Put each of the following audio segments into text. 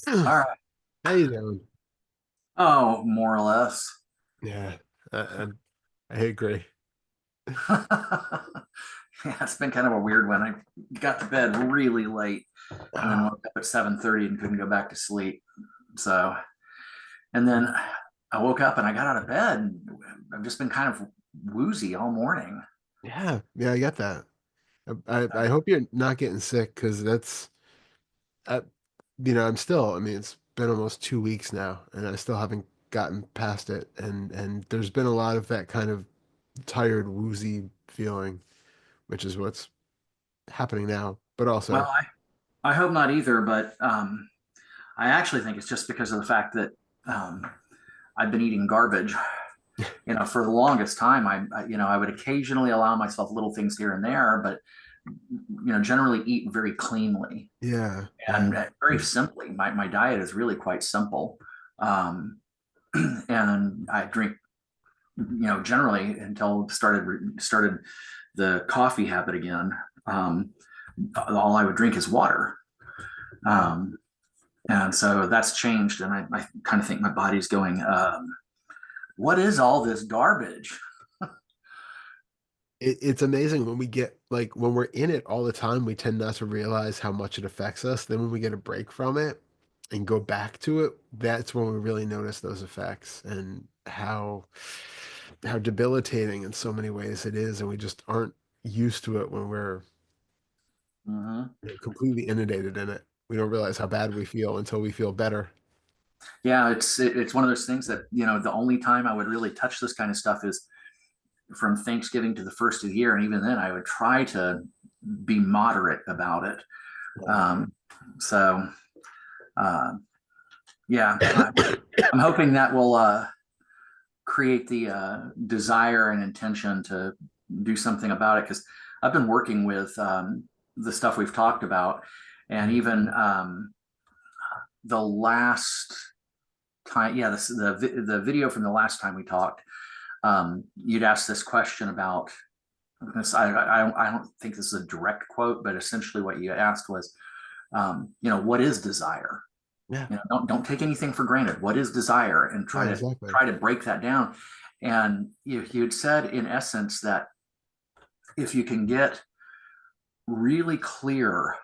All right. How you doing? Oh, more or less. Yeah, I agree. Yeah, it's been kind of a weird one. I got to bed really late and then Ah, woke up at 7:30 and couldn't go back to sleep. So, and then I woke up and I got out of bed and I've just been kind of woozy all morning. yeah, I get that. I hope you're not getting sick because I, I'm still. I mean, it's been almost 2 weeks now, and I still haven't gotten past it. And there's been a lot of that kind of tired, woozy feeling, which is what's happening now. But Well, also, I hope not either, but I actually think it's just because of the fact that um, I've been eating garbage. For the longest time, I would occasionally allow myself little things here and there, but generally eat very cleanly yeah, and yeah. very simply. My diet is really quite simple. Um, and I drink, generally until started the coffee habit again. Um, all I would drink is water. Um, and so that's changed. And I kind of think my body's going, what is all this garbage? It's amazing when we get like when we're in it all the time, we tend not to realize how much it affects us. Then when we get a break from it and go back to it, that's when we really notice those effects and how debilitating in so many ways it is, and we just aren't used to it when we're Mm-hmm. completely inundated in it. We don't realize how bad we feel until we feel better. Yeah, it's one of those things that the only time I would really touch this kind of stuff is from Thanksgiving to the first of the year, and even then, I would try to be moderate about it. Um, so, uh, yeah, I'm hoping that will create the desire and intention to do something about it because I've been working with the stuff we've talked about, and even the last time, yeah, the video from the last time we talked, you'd asked this question about this. I don't think this is a direct quote, but essentially what you asked was, what is desire? Yeah, Don't take anything for granted. What is desire? And try yeah, to exactly. try to break that down. And you had said in essence that if you can get really clear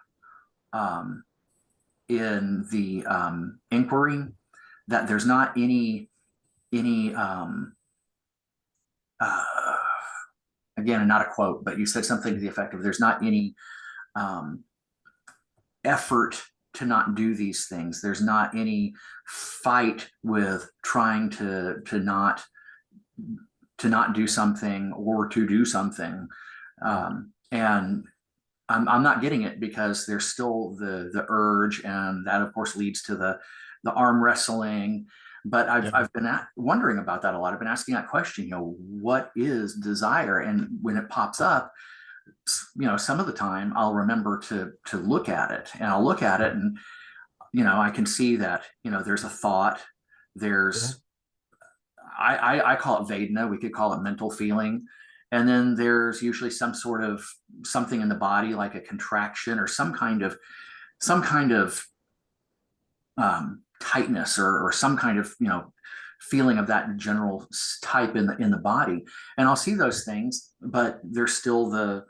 um, in the inquiry, that there's not any uh, again, and not a quote, but you said something to the effect of there's not any um, effort to not do these things. There's not any fight with trying to not do something or to do something. And I'm not getting it because there's still the urge, and that of course leads to the arm wrestling. But I've Yeah. I've been wondering about that a lot. I've been asking that question. What is desire? And when it pops up, some of the time I'll remember to look at it, and I'll look at it, and I can see that there's a thought. Yeah. There's I call it Vedana. We could call it mental feeling. And then there's usually some sort of something in the body, like a contraction or some kind of tightness or some kind of feeling of that general type in the body. And I'll see those things, but there's still the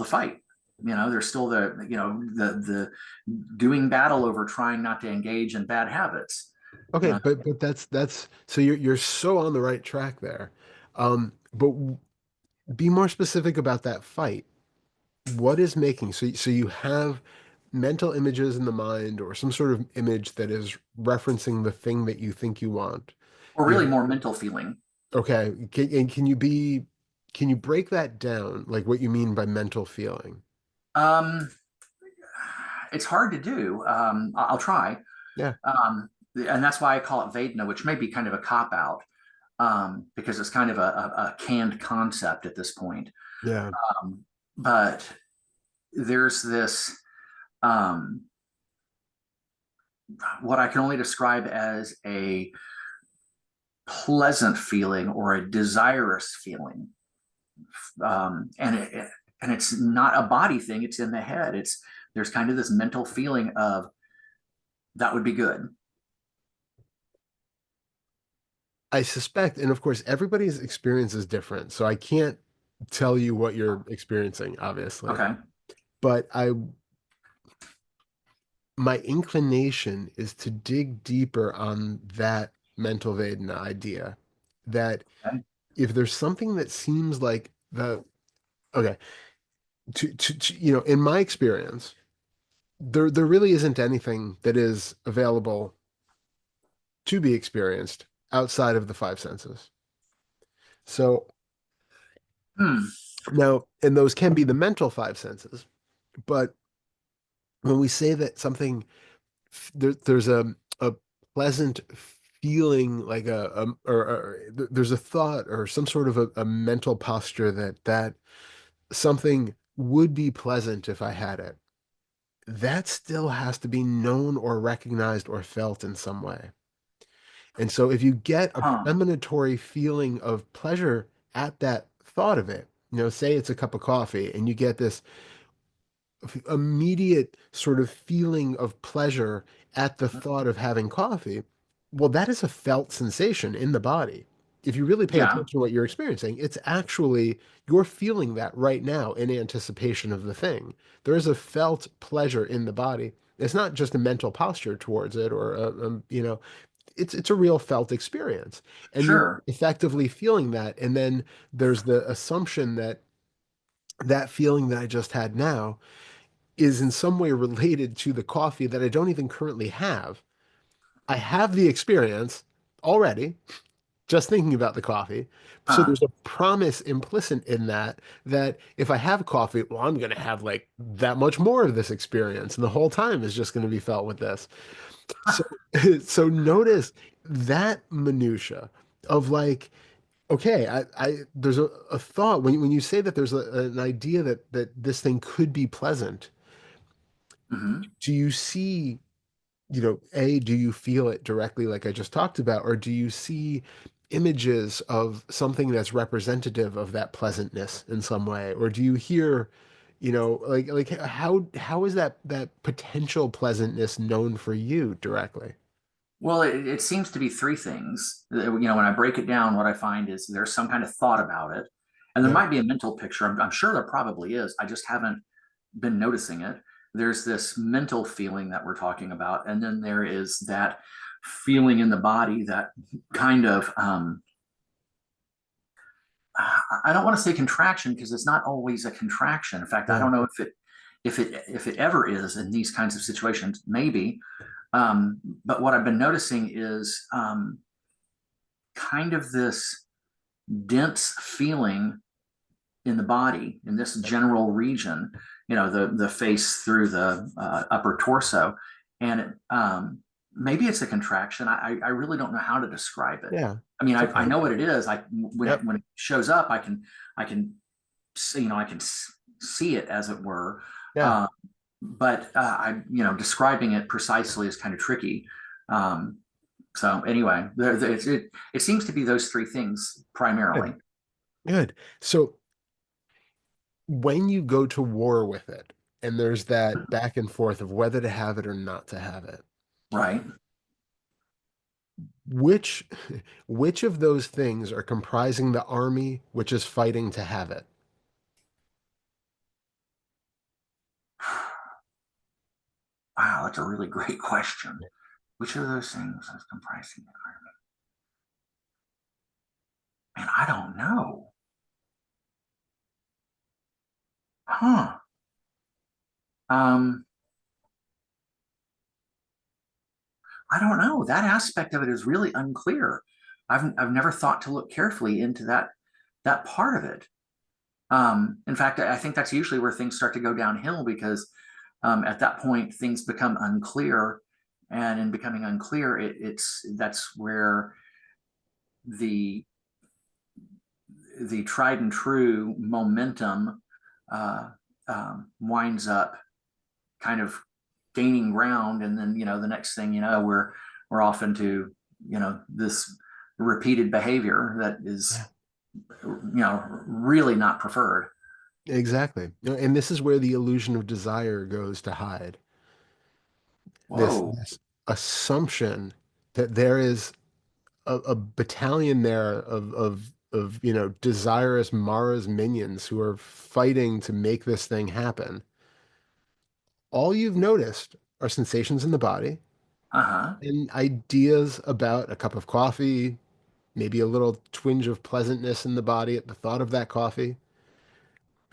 fight. There's still the doing battle over trying not to engage in bad habits. Okay, And but that's so you're so on the right track there. But be more specific about that fight. What is making so you have mental images in the mind or some sort of image that is referencing the thing that you think you want. or You really have more mental feeling. okay, and can you break that down like what you mean by mental feeling? Um, it's hard to do. I'll try. Yeah. And that's why I call it Vedana, which may be kind of a cop out because it's kind of a canned concept at this point. Yeah. But there's this, um, what I can only describe as a pleasant feeling or a desirous feeling. And it's not a body thing, it's in the head. There's kind of this mental feeling of That would be good. I suspect, and of course, everybody's experience is different, so I can't tell you what you're experiencing, obviously. Okay. But my inclination is to dig deeper on that mental Vaden idea. That Okay. if there's something that seems like okay, in my experience, there really isn't anything that is available to be experienced outside of the five senses. So Hmm. now, and those can be the mental five senses, but when we say that something there's a pleasant feeling like there's a thought or some sort of a mental posture that something would be pleasant if I had it, that still has to be known or recognized or felt in some way. And so if you get a Huh. premonitory feeling of pleasure at that thought of it, say it's a cup of coffee and you get this immediate sort of feeling of pleasure at the thought of having coffee, well, that is a felt sensation in the body. If you really pay Yeah. attention to what you're experiencing, it's actually you're feeling that right now in anticipation of the thing. There is a felt pleasure in the body. It's not just a mental posture towards it, or it's a real felt experience, and you're Sure. effectively feeling that. And then there's the assumption that that feeling that I just had now is in some way related to the coffee that I don't even currently have. I have the experience already, just thinking about the coffee. So Huh. there's a promise implicit in that, that if I have coffee, well, I'm going to have like that much more of this experience. And the whole time is just going to be felt with this. So, so notice that minutia of like, okay, there's a thought when you say that there's an idea that this thing could be pleasant. Hmm. Do you see, do you feel it directly like I just talked about, or do you see images of something that's representative of that pleasantness in some way? Or do you hear, like how is that potential pleasantness known for you directly? Well, it seems to be three things. When I break it down, what I find is there's some kind of thought about it, and there Yeah. might be a mental picture. I'm sure there probably is. I just haven't been noticing it. There's this mental feeling that we're talking about, and then there is that feeling in the body that kind of I don't want to say contraction because it's not always a contraction. In fact, I Yeah. don't know if it ever is in these kinds of situations. Maybe, but what I've been noticing is kind of this dense feeling in the body in this general region. The face through the upper torso, and maybe it's a contraction. I really don't know how to describe it. Yeah. I mean, It's I okay. know what it is. I when it Yep. when it shows up, I can see it as it were. Yeah. Uh, but describing it precisely is kind of tricky. Um, so anyway, it seems to be those three things primarily, Good. Good. So when you go to war with it, and there's that back and forth of whether to have it or not to have it, right? which which of those things are comprising the army which is fighting to have it? Wow, that's a really great question. Which of those things is comprising the army? Man, I don't know. Huh. Um, I don't know. That aspect of it is really unclear. I've never thought to look carefully into that part of it. In fact, I think that's usually where things start to go downhill because at that point things become unclear, and in becoming unclear, that's where the the tried and true momentum uh, winds up kind of gaining ground, and then the next thing you know, we're off into this repeated behavior that Yeah. is really not preferred. Exactly. And this is where the illusion of desire goes to hide. This Whoa. assumption that there is a battalion there of desirous Mara's minions who are fighting to make this thing happen. All you've noticed are sensations in the body Uh-huh. and ideas about a cup of coffee, maybe a little twinge of pleasantness in the body at the thought of that coffee.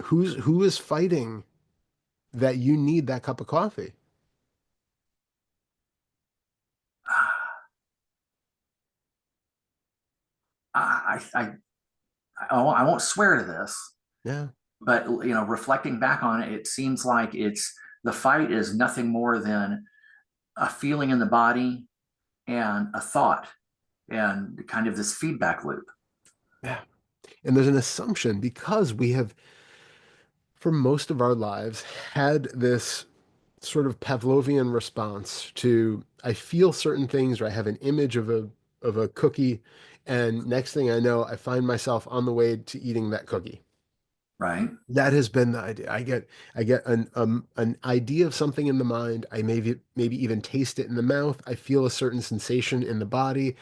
Who is fighting that you need that cup of coffee? I won't swear to this, Yeah, but reflecting back on it, it seems like it's the fight is nothing more than a feeling in the body and a thought and kind of this feedback loop. yeah. And there's an assumption because we have, for most of our lives, had this sort of Pavlovian response to I feel certain things or I have an image of a cookie, and next thing I know, I find myself on the way to eating that cookie. Right. That has been the idea. I get an idea of something in the mind. I maybe even taste it in the mouth. I feel a certain sensation in the body.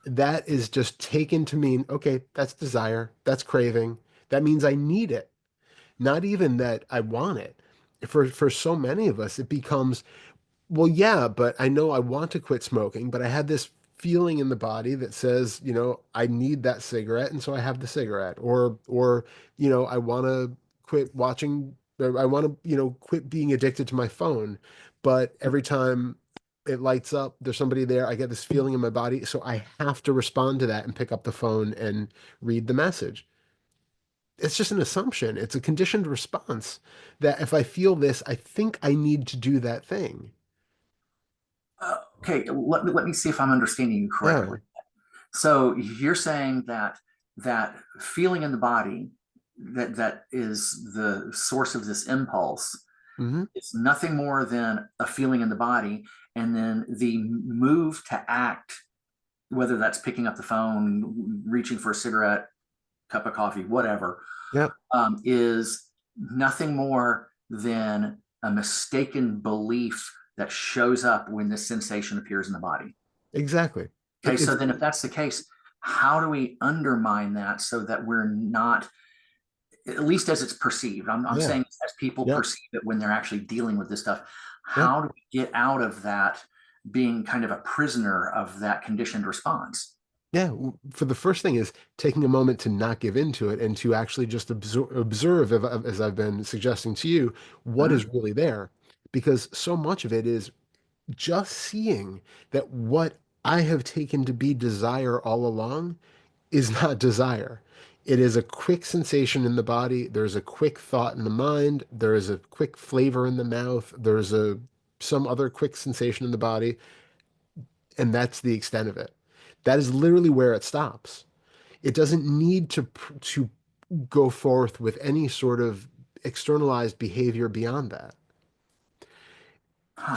That is just taken to mean, okay, that's desire, that's craving. That means I need it, not even that I want it. For so many of us, it becomes, well, yeah, but I know I want to quit smoking, but I had this feeling in the body that says, I need that cigarette, and so I have the cigarette. Or, I want to quit watching, or I want to, quit being addicted to my phone. But every time it lights up, there's somebody there, I get this feeling in my body, so I have to respond to that and pick up the phone and read the message. It's just an assumption. It's a conditioned response that if I feel this, I think I need to do that thing. Okay, let me see if I'm understanding you Yeah. correctly. So you're saying that that feeling in the body that is the source of this impulse Hmm. is nothing more than a feeling in the body, and then the move to act, whether that's picking up the phone, reaching for a cigarette, cup of coffee, whatever, Yep. is nothing more than a mistaken belief that shows up when this sensation appears in the body. Exactly. Okay, It's so then if that's the case, how do we undermine that so that we're not, at least as it's perceived? I'm yeah. saying as people Yep. perceive it when they're actually dealing with this stuff, Yep. how do we get out of that being kind of a prisoner of that conditioned response? Yeah. For the first thing is taking a moment to not give into it and to actually just observe, as I've been suggesting to you, what is Mhm. really there. Because so much of it is just seeing that what I have taken to be desire all along is not desire. It is a quick sensation in the body. There's a quick thought in the mind. There is a quick flavor in the mouth. There's a some other quick sensation in the body, and that's the extent of it. That is literally where it stops. It doesn't need to go forth with any sort of externalized behavior beyond that.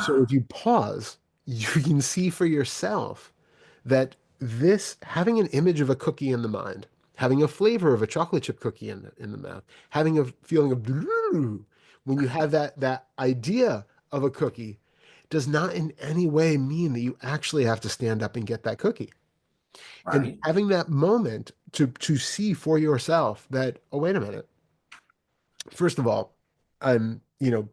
So Huh. if you pause, you can see for yourself that this having an image of a cookie in the mind, having a flavor of a chocolate chip cookie in the mouth, having a feeling of when you have that idea of a cookie does not in any way mean that you actually have to stand up and get that cookie. And Right. having that moment to see for yourself that, oh, wait a minute. First of all, I'm,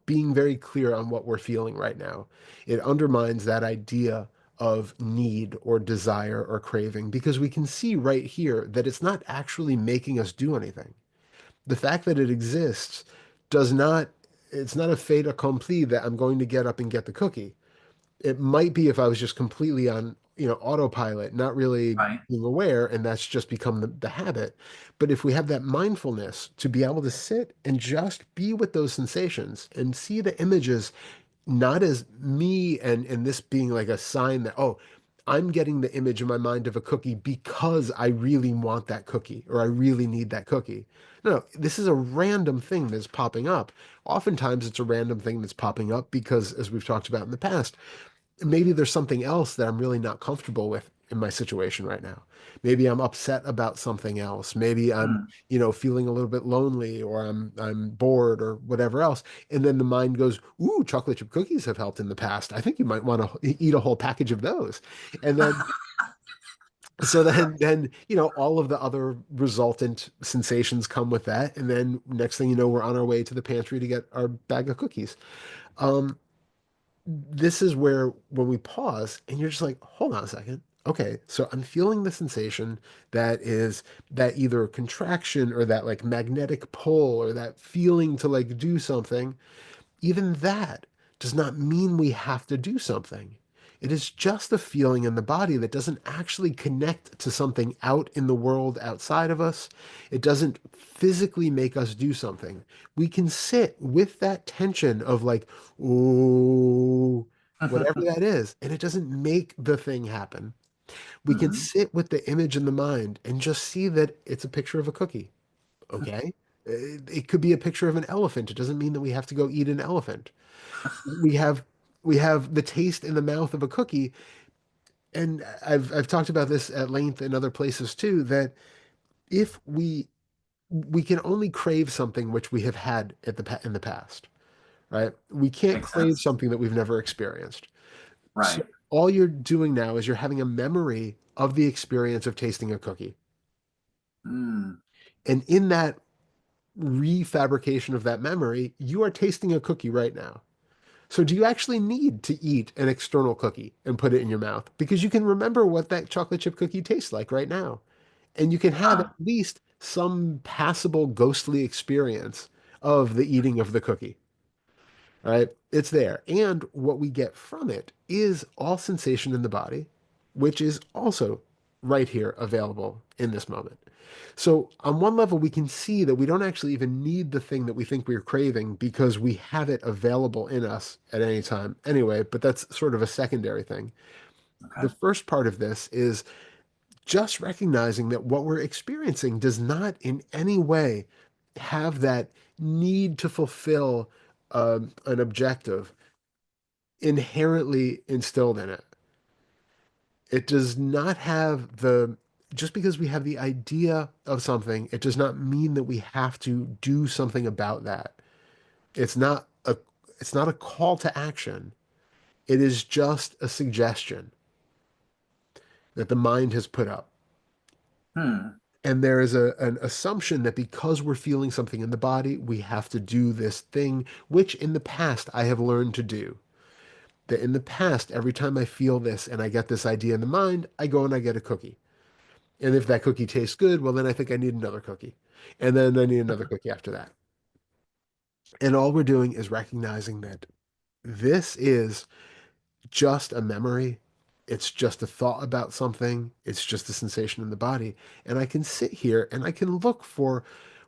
being very clear on what we're feeling right now. It undermines that idea of need or desire or craving because we can see right here that it's not actually making us do anything. The fact that it exists does not, it's not a fait accompli that I'm going to get up and get the cookie. It might be if I was just completely on, autopilot, not really Right. being aware, and that's just become the habit. But if we have that mindfulness to be able to sit and just be with those sensations and see the images not as me and this being like a sign that, oh, I'm getting the image in my mind of a cookie because I really want that cookie or I really need that cookie. No, this is a random thing that's popping up. Oftentimes it's a random thing that's popping up because, as we've talked about in the past, maybe there's something else that I'm really not comfortable with in my situation right now. Maybe I'm upset about something else. Maybe I'm, mm. feeling a little bit lonely, or I'm bored, or whatever else. And then the mind goes, "Ooh, chocolate chip cookies have helped in the past. I think you might want to eat a whole package of those." And then so then all of the other resultant sensations come with that, and then next thing you know, we're on our way to the pantry to get our bag of cookies. Um, this is where when we pause and you're just like, hold on a second. Okay, so I'm feeling the sensation that is that either contraction or that like magnetic pull or that feeling to like do something. Even that does not mean we have to do something. It is just a feeling in the body that doesn't actually connect to something out in the world outside of us. It doesn't physically make us do something. We can sit with that tension of like, oh, whatever that is, and it doesn't make the thing happen. We can Mhm. sit with the image in the mind and just see that it's a picture of a cookie. Okay? It could be a picture of an elephant. It doesn't mean that we have to go eat an elephant. We have we have the taste in the mouth of a cookie, and I've talked about this at length in other places too, that if we can only crave something which we have had in the past, right? We can't Makes crave sense. something that we've never experienced. So Right. all you're doing now is you're having a memory of the experience of tasting a cookie. Mm. And in that refabrication of that memory, you are tasting a cookie right now. So do you actually need to eat an external cookie and put it in your mouth? Because you can remember what that chocolate chip cookie tastes like right now. And you can have at Huh. least some passable ghostly experience of the eating of the cookie, right? It's there. And what we get from it is all sensation in the body, which is also right here available in this moment. So, on one level, we can see that we don't actually even need the thing that we think we're craving because we have it available in us at any time anyway, but that's sort of a secondary thing. Okay. The first part of this is just recognizing that what we're experiencing does not in any way have that need to fulfill an objective inherently instilled in it. It does not have just because we have the idea of something, it does not mean that we have to do something about that. It's not a it's not a call to action. It is just a suggestion that the mind has put up. Hmm. And there is an assumption that because we're feeling something in the body, we have to do this thing, which in the past I have learned to do. That in the past, every time I feel this and I get this idea in the mind, I go and I get a cookie. And if that cookie tastes good, well, then I think I need another cookie. And then I need another cookie after that. And all we're doing is recognizing that this is just a memory. It's just a thought about something. It's just a sensation in the body. And I can sit here and I can look for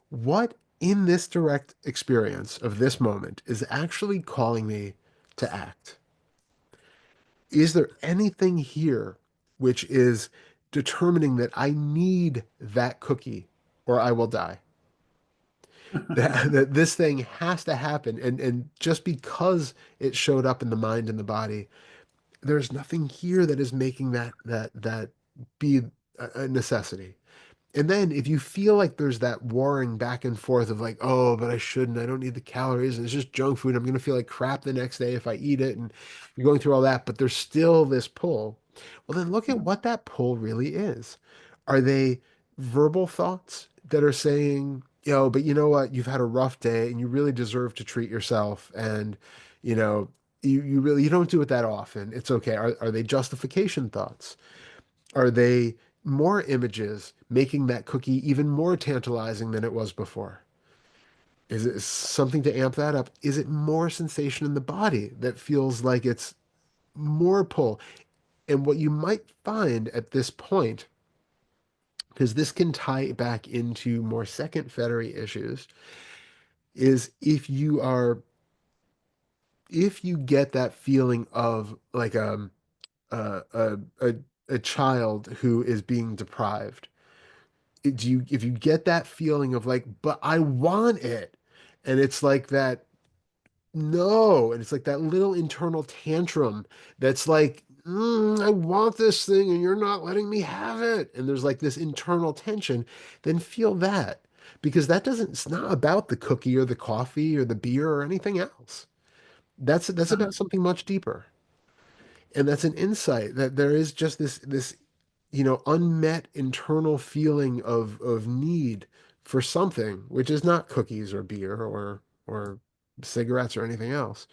what in this direct experience of this moment is actually calling me to act. Is there anything here which is determining that I need that cookie or I will die? That this thing has to happen. And just because it showed up in the mind and the body, there's nothing here that is making that be a necessity. And then if you feel like there's that warring back and forth of like, oh, but I shouldn't, I don't need the calories, and it's just junk food, I'm gonna feel like crap the next day if I eat it, and you're going through all that, but there's still this pull. Well, then look at what that pull really is. Are they verbal thoughts that are saying, yo, but you know what, you've had a rough day and you really deserve to treat yourself, and you know, you really you don't do it that often. It's okay. Are they justification thoughts? Are they more images making that cookie even more tantalizing than it was before? Is it something to amp that up? Is it more sensation in the body that feels like it's more pull? And what you might find at this point, because this can tie back into more second fettery issues, is if you get that feeling of like a a a, a child who is being deprived, do you if you get that feeling of like, but I want it, and it's like that no, and it's like that little internal tantrum that's like, I want this thing and you're not letting me have it. And there's like this internal tension, then feel that. Because that doesn't, it's not about the cookie or the coffee or the beer or anything else. That's Hmm. about something much deeper. And that's an insight that there is just this unmet internal feeling of need for something, which is not cookies or beer or cigarettes or anything else.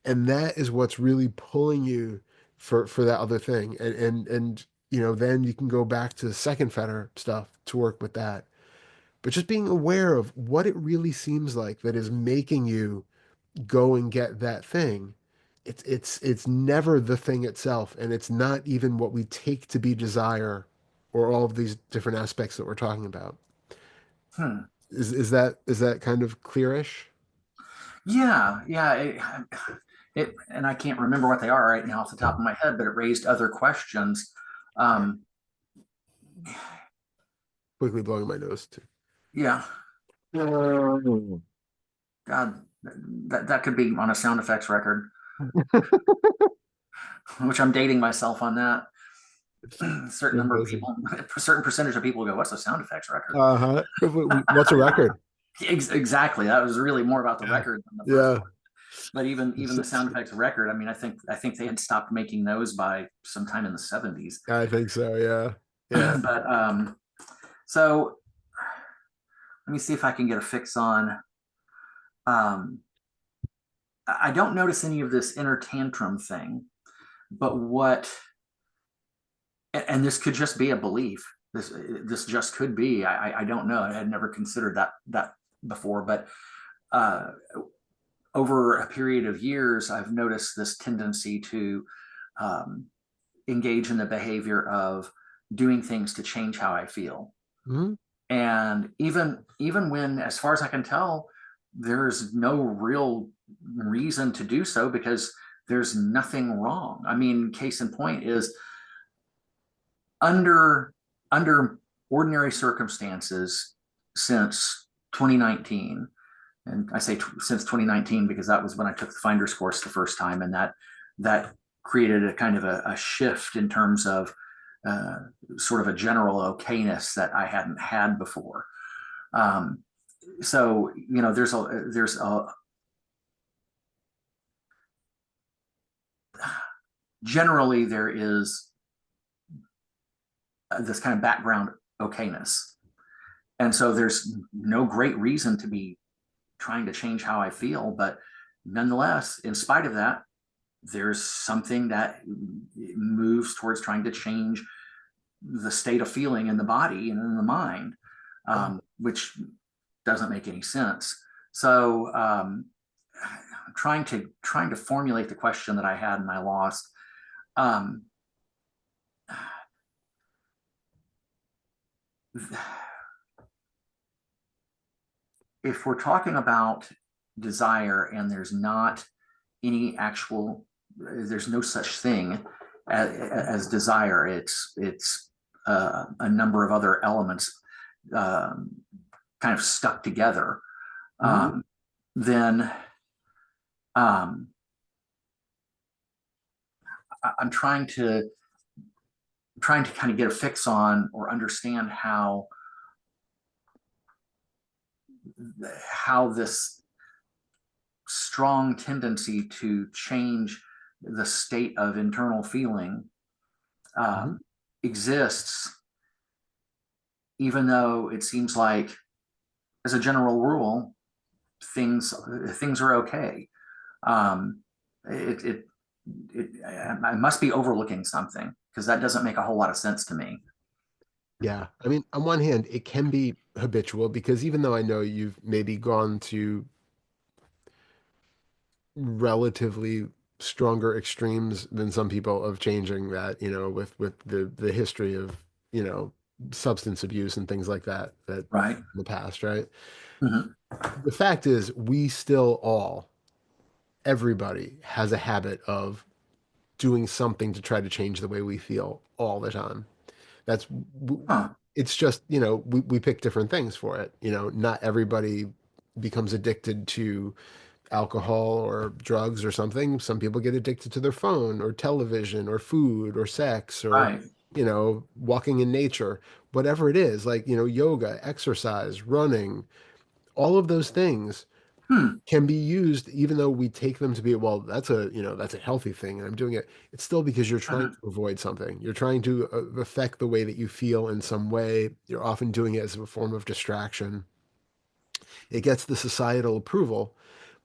And that is what's really pulling you for that other thing. And then you can go back to the second fetter stuff to work with that. But just being aware of what it really seems like that is making you go and get that thing. It's never the thing itself, and it's not even what we take to be desire or all of these different aspects that we're talking about. Hmm. Is that kind of clearish? Yeah, yeah. And I can't remember what they are right now off the top of my head, but it raised other questions. Um, Quickly blowing my nose too. yeah, God, that could be on a sound effects record, which I'm dating myself on that. A certain Been number of busy. people, a certain percentage of people go, "What's a sound effects record?" Uh-huh. What's a record? Exactly. That was really more about the Yeah. record than the first Yeah. one. But even the sound effects record, I mean, I think they had stopped making those by sometime in the 70s. I think so. Yeah. Yeah. But so let me see if I can get a fix on. Um, I don't notice any of this inner tantrum thing, but and this could just be a belief. This just could be. I don't know. I had never considered that before, but uh, over a period of years, I've noticed this tendency to um, engage in the behavior of doing things to change how I feel. Mhm. And even when, as far as I can tell, there's no real reason to do so because there's nothing wrong. I mean, case in point is under under ordinary circumstances since 2019, and I say since 2019 because that was when I took the finder's course the first time, and that created a kind of a shift in terms of uh, sort of a general okayness that I hadn't had before. Um, so there's a generally there is this kind of background okayness, and so there's no great reason to be trying to change how I feel, but nonetheless, in spite of that, there's something that moves towards trying to change the state of feeling in the body and in the mind, Yeah. which doesn't make any sense. So trying to formulate the question that I had and I lost. Um, if we're talking about desire and any actual, there's no such thing as desire. It's a number of other elements um, kind of stuck together. Mhm. Then um, I'm trying to kind of get a fix on or understand how this strong tendency to change the state of internal feeling Mhm. um, exists, even though it seems like, as a general rule, things things are okay. Um, it, it I must be overlooking something because that doesn't make a whole lot of sense to me. Yeah. I mean, on one hand, it can be habitual because even though I know you've maybe gone to relatively stronger extremes than some people of changing that, with the history of, substance abuse and things like that in Right. the past, right? Mm-hmm. The fact is, we still everybody has a habit of doing something to try to change the way we feel all the time. That's Huh. it's just, we pick different things for it. Not everybody becomes addicted to alcohol or drugs or something. Some people get addicted to their phone or television or food or sex or, Right. walking in nature, whatever it is, like, yoga, exercise, running, all of those things Hmm. can be used, even though we take them to be, well, that's a healthy thing and I'm doing it. It's still because you're trying Mhm. to avoid something. You're trying to affect the way that you feel in some way. You're often doing it as a form of distraction. It gets the societal approval,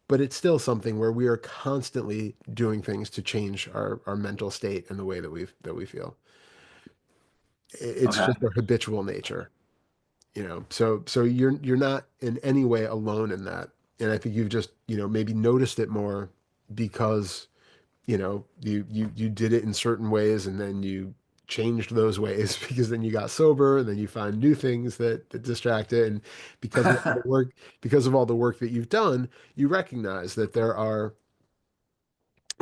but it's still something where we are constantly doing things to change our mental state and the way that we feel. It's Okay. just our habitual nature, so you're not in any way alone in that. And I think you've just, maybe noticed it more because, you did it in certain ways and then you changed those ways because then you got sober and then you find new things that distract it. And because of all the work that you've done, you recognize that there are,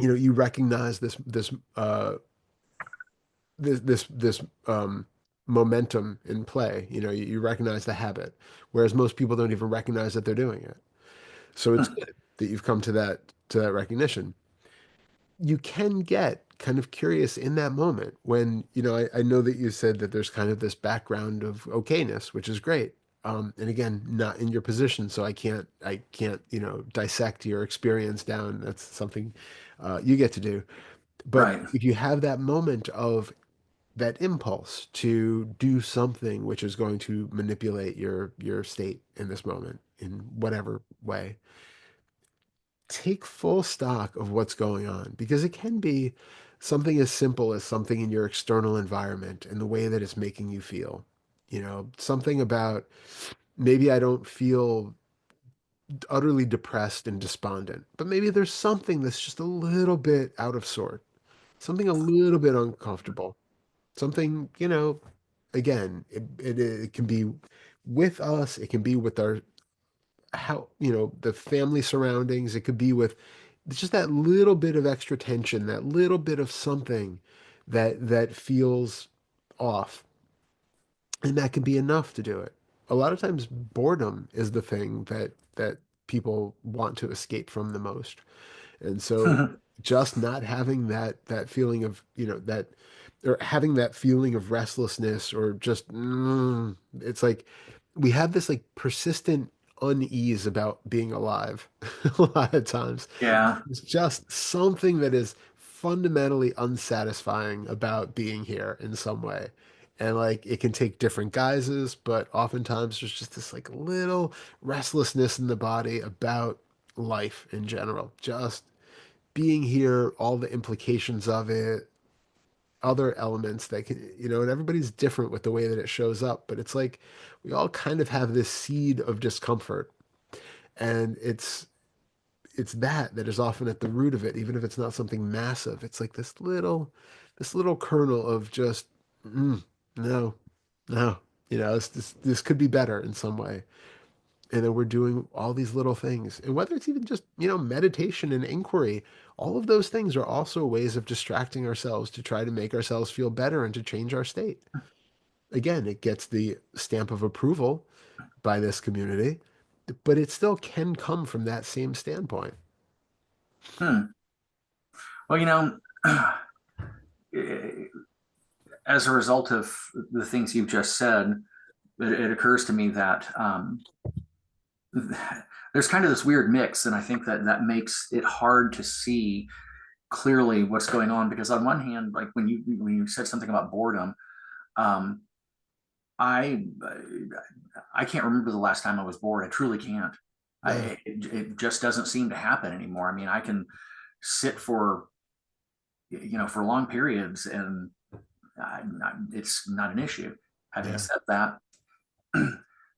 you recognize this momentum in play. You recognize the habit, whereas most people don't even recognize that they're doing it. So it's Hmm. good that you've come to that recognition. You can get kind of curious in that moment when, I know that you said that there's kind of this background of okayness, which is great. And again, not in your position, so I can't, dissect your experience down. That's something you get to do. But Right. if you have that moment of that impulse to do something which is going to manipulate your state in this moment in whatever way, take full stock of what's going on, because it can be something as simple as something in your external environment and the way that it's making you feel. Something about, maybe I don't feel utterly depressed and despondent, but maybe there's something that's just a little bit out of sort, something a little bit uncomfortable, something, again, it can be with us, it can be with our, how, the family surroundings, it could be with just that little bit of extra tension, that little bit of something that feels off, and that can be enough to do it. A lot of times boredom is the thing that people want to escape from the most. And so just not having that feeling of, that, or having that feeling of restlessness, or just, it's like we have this like persistent unease about being alive a lot of times. Yeah. It's just something that is fundamentally unsatisfying about being here in some way. And like it can take different guises, but oftentimes there's just this like little restlessness in the body about life in general. Just being here, all the implications of it, other elements that can, and everybody's different with the way that it shows up, but it's like we all kind of have this seed of discomfort. And it's that is often at the root of it, even if it's not something massive. It's like this little kernel of just, mm, no, no, this could be better in some way. And then we're doing all these little things. And whether it's even just, meditation and inquiry, all of those things are also ways of distracting ourselves to try to make ourselves feel better and to change our state. Again, it gets the stamp of approval by this community, but it still can come from that same standpoint. Hmm. Well, as a result of the things you've just said, it occurs to me that there's kind of this weird mix, and I think that makes it hard to see clearly what's going on. Because on one hand, like when you said something about boredom, um, I I can't remember the last time I was bored. I truly can't. Yeah. It just doesn't seem to happen anymore. I mean, I can sit for for long periods, and it's not an issue. Having Yeah. said that,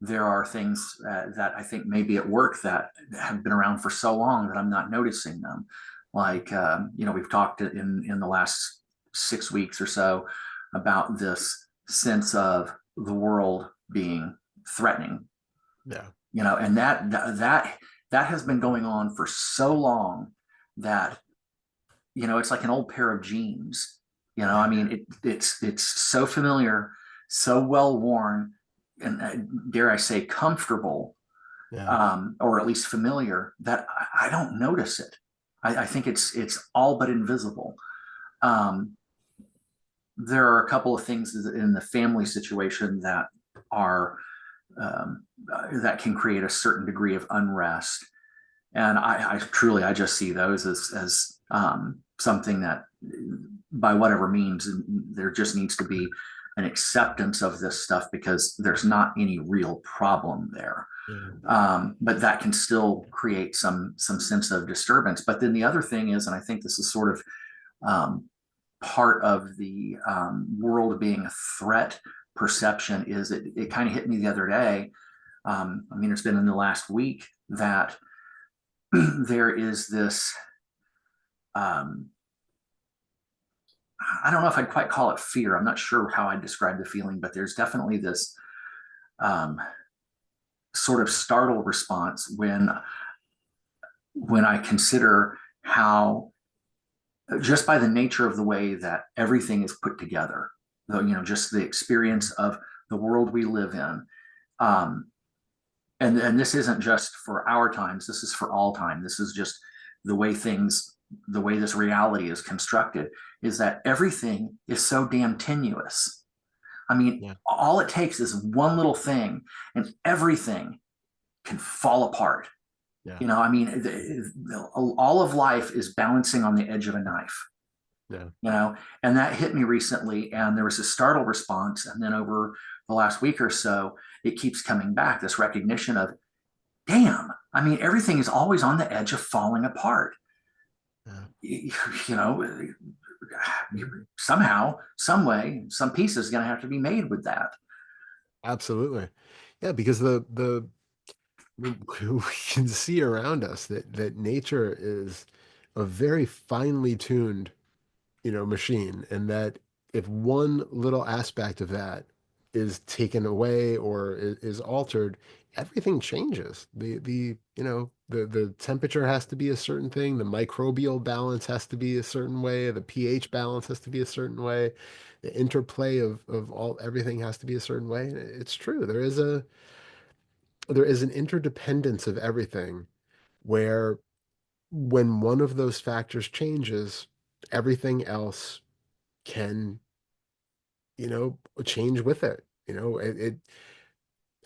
there are things that I think maybe at work that have been around for so long that I'm not noticing them. Like we've talked in the last 6 weeks or so about this sense of the world being threatening. Yeah. And that has been going on for so long that it's like an old pair of jeans. I Yeah. mean, it's so familiar, so well worn, and dare I say, comfortable, Yeah. or at least familiar, that I don't notice it. I think it's all but invisible. Um, there are a couple of things in the family situation that are that can create a certain degree of unrest, and I truly I just see those as something that, by whatever means, there just needs to be an acceptance of this stuff because there's not any real problem there. Yeah. But that can still create some sense of disturbance. But then the other thing is, and I think this is sort of um, part of the world being a threat perception, is it kind of hit me the other day. I mean, it's been in the last week that there is this. Um, I don't know if I'd quite call it fear. I'm not sure how I'd describe the feeling, but there's definitely this um, sort of startle response when I consider how, just by the nature of the way that everything is put together, just the experience of the world we live in. Um, and this isn't just for our times, this is for all time. This is just the way things, the way this reality is constructed, is that everything is so damn tenuous. I mean, Yeah. all it takes is one little thing and everything can fall apart. Yeah. I mean, all of life is balancing on the edge of a knife, Yeah. and that hit me recently. And there was a startle response. And then over the last week or so, it keeps coming back, this recognition of, damn, I mean, everything is always on the edge of falling apart. Yeah. You know, somehow, some way, some piece is going to have to be made with that. Absolutely. Yeah, because we can see around us that nature is a very finely tuned, machine, and that if one little aspect of that is taken away or is altered, everything changes. The temperature has to be a certain thing, the microbial balance has to be a certain way, the pH balance has to be a certain way, the interplay of all everything has to be a certain way. It's true. There is an interdependence of everything where when one of those factors changes, everything else can, change with it.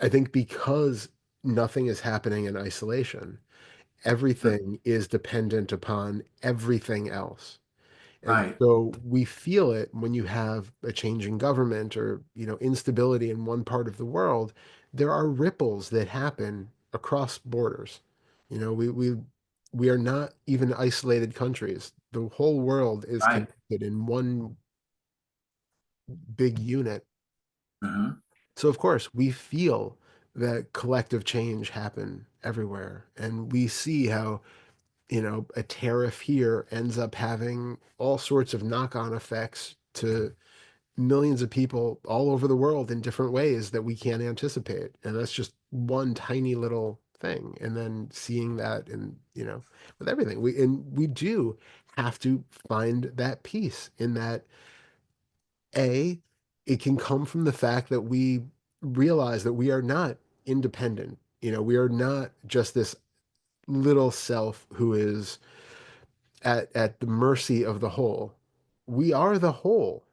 I think because nothing is happening in isolation, everything is dependent upon everything else. And Right. so we feel it when you have a change in government or, instability in one part of the world. There are ripples that happen across borders. We are not even isolated countries. The whole world is Right. connected in one big unit. Mm-hmm. So of course, we feel that collective change happen everywhere. And we see how, a tariff here ends up having all sorts of knock-on effects to millions of people all over the world in different ways that we can't anticipate. And that's just one tiny little thing. And then seeing that in, with everything. We do have to find that peace in that A, it can come from the fact that we realize that we are not independent. We are not just this little self who is at the mercy of the whole. We are the whole.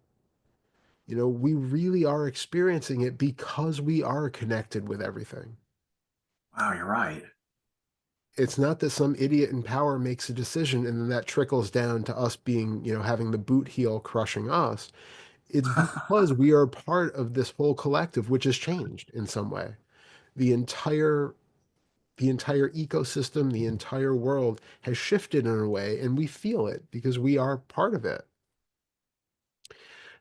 We really are experiencing it because we are connected with everything. Wow, you're right. It's not that some idiot in power makes a decision and then that trickles down to us being, having the boot heel crushing us. It's because we are part of this whole collective, which has changed in some way. The entire the entire ecosystem, the entire world has shifted in a way, and we feel it because we are part of it.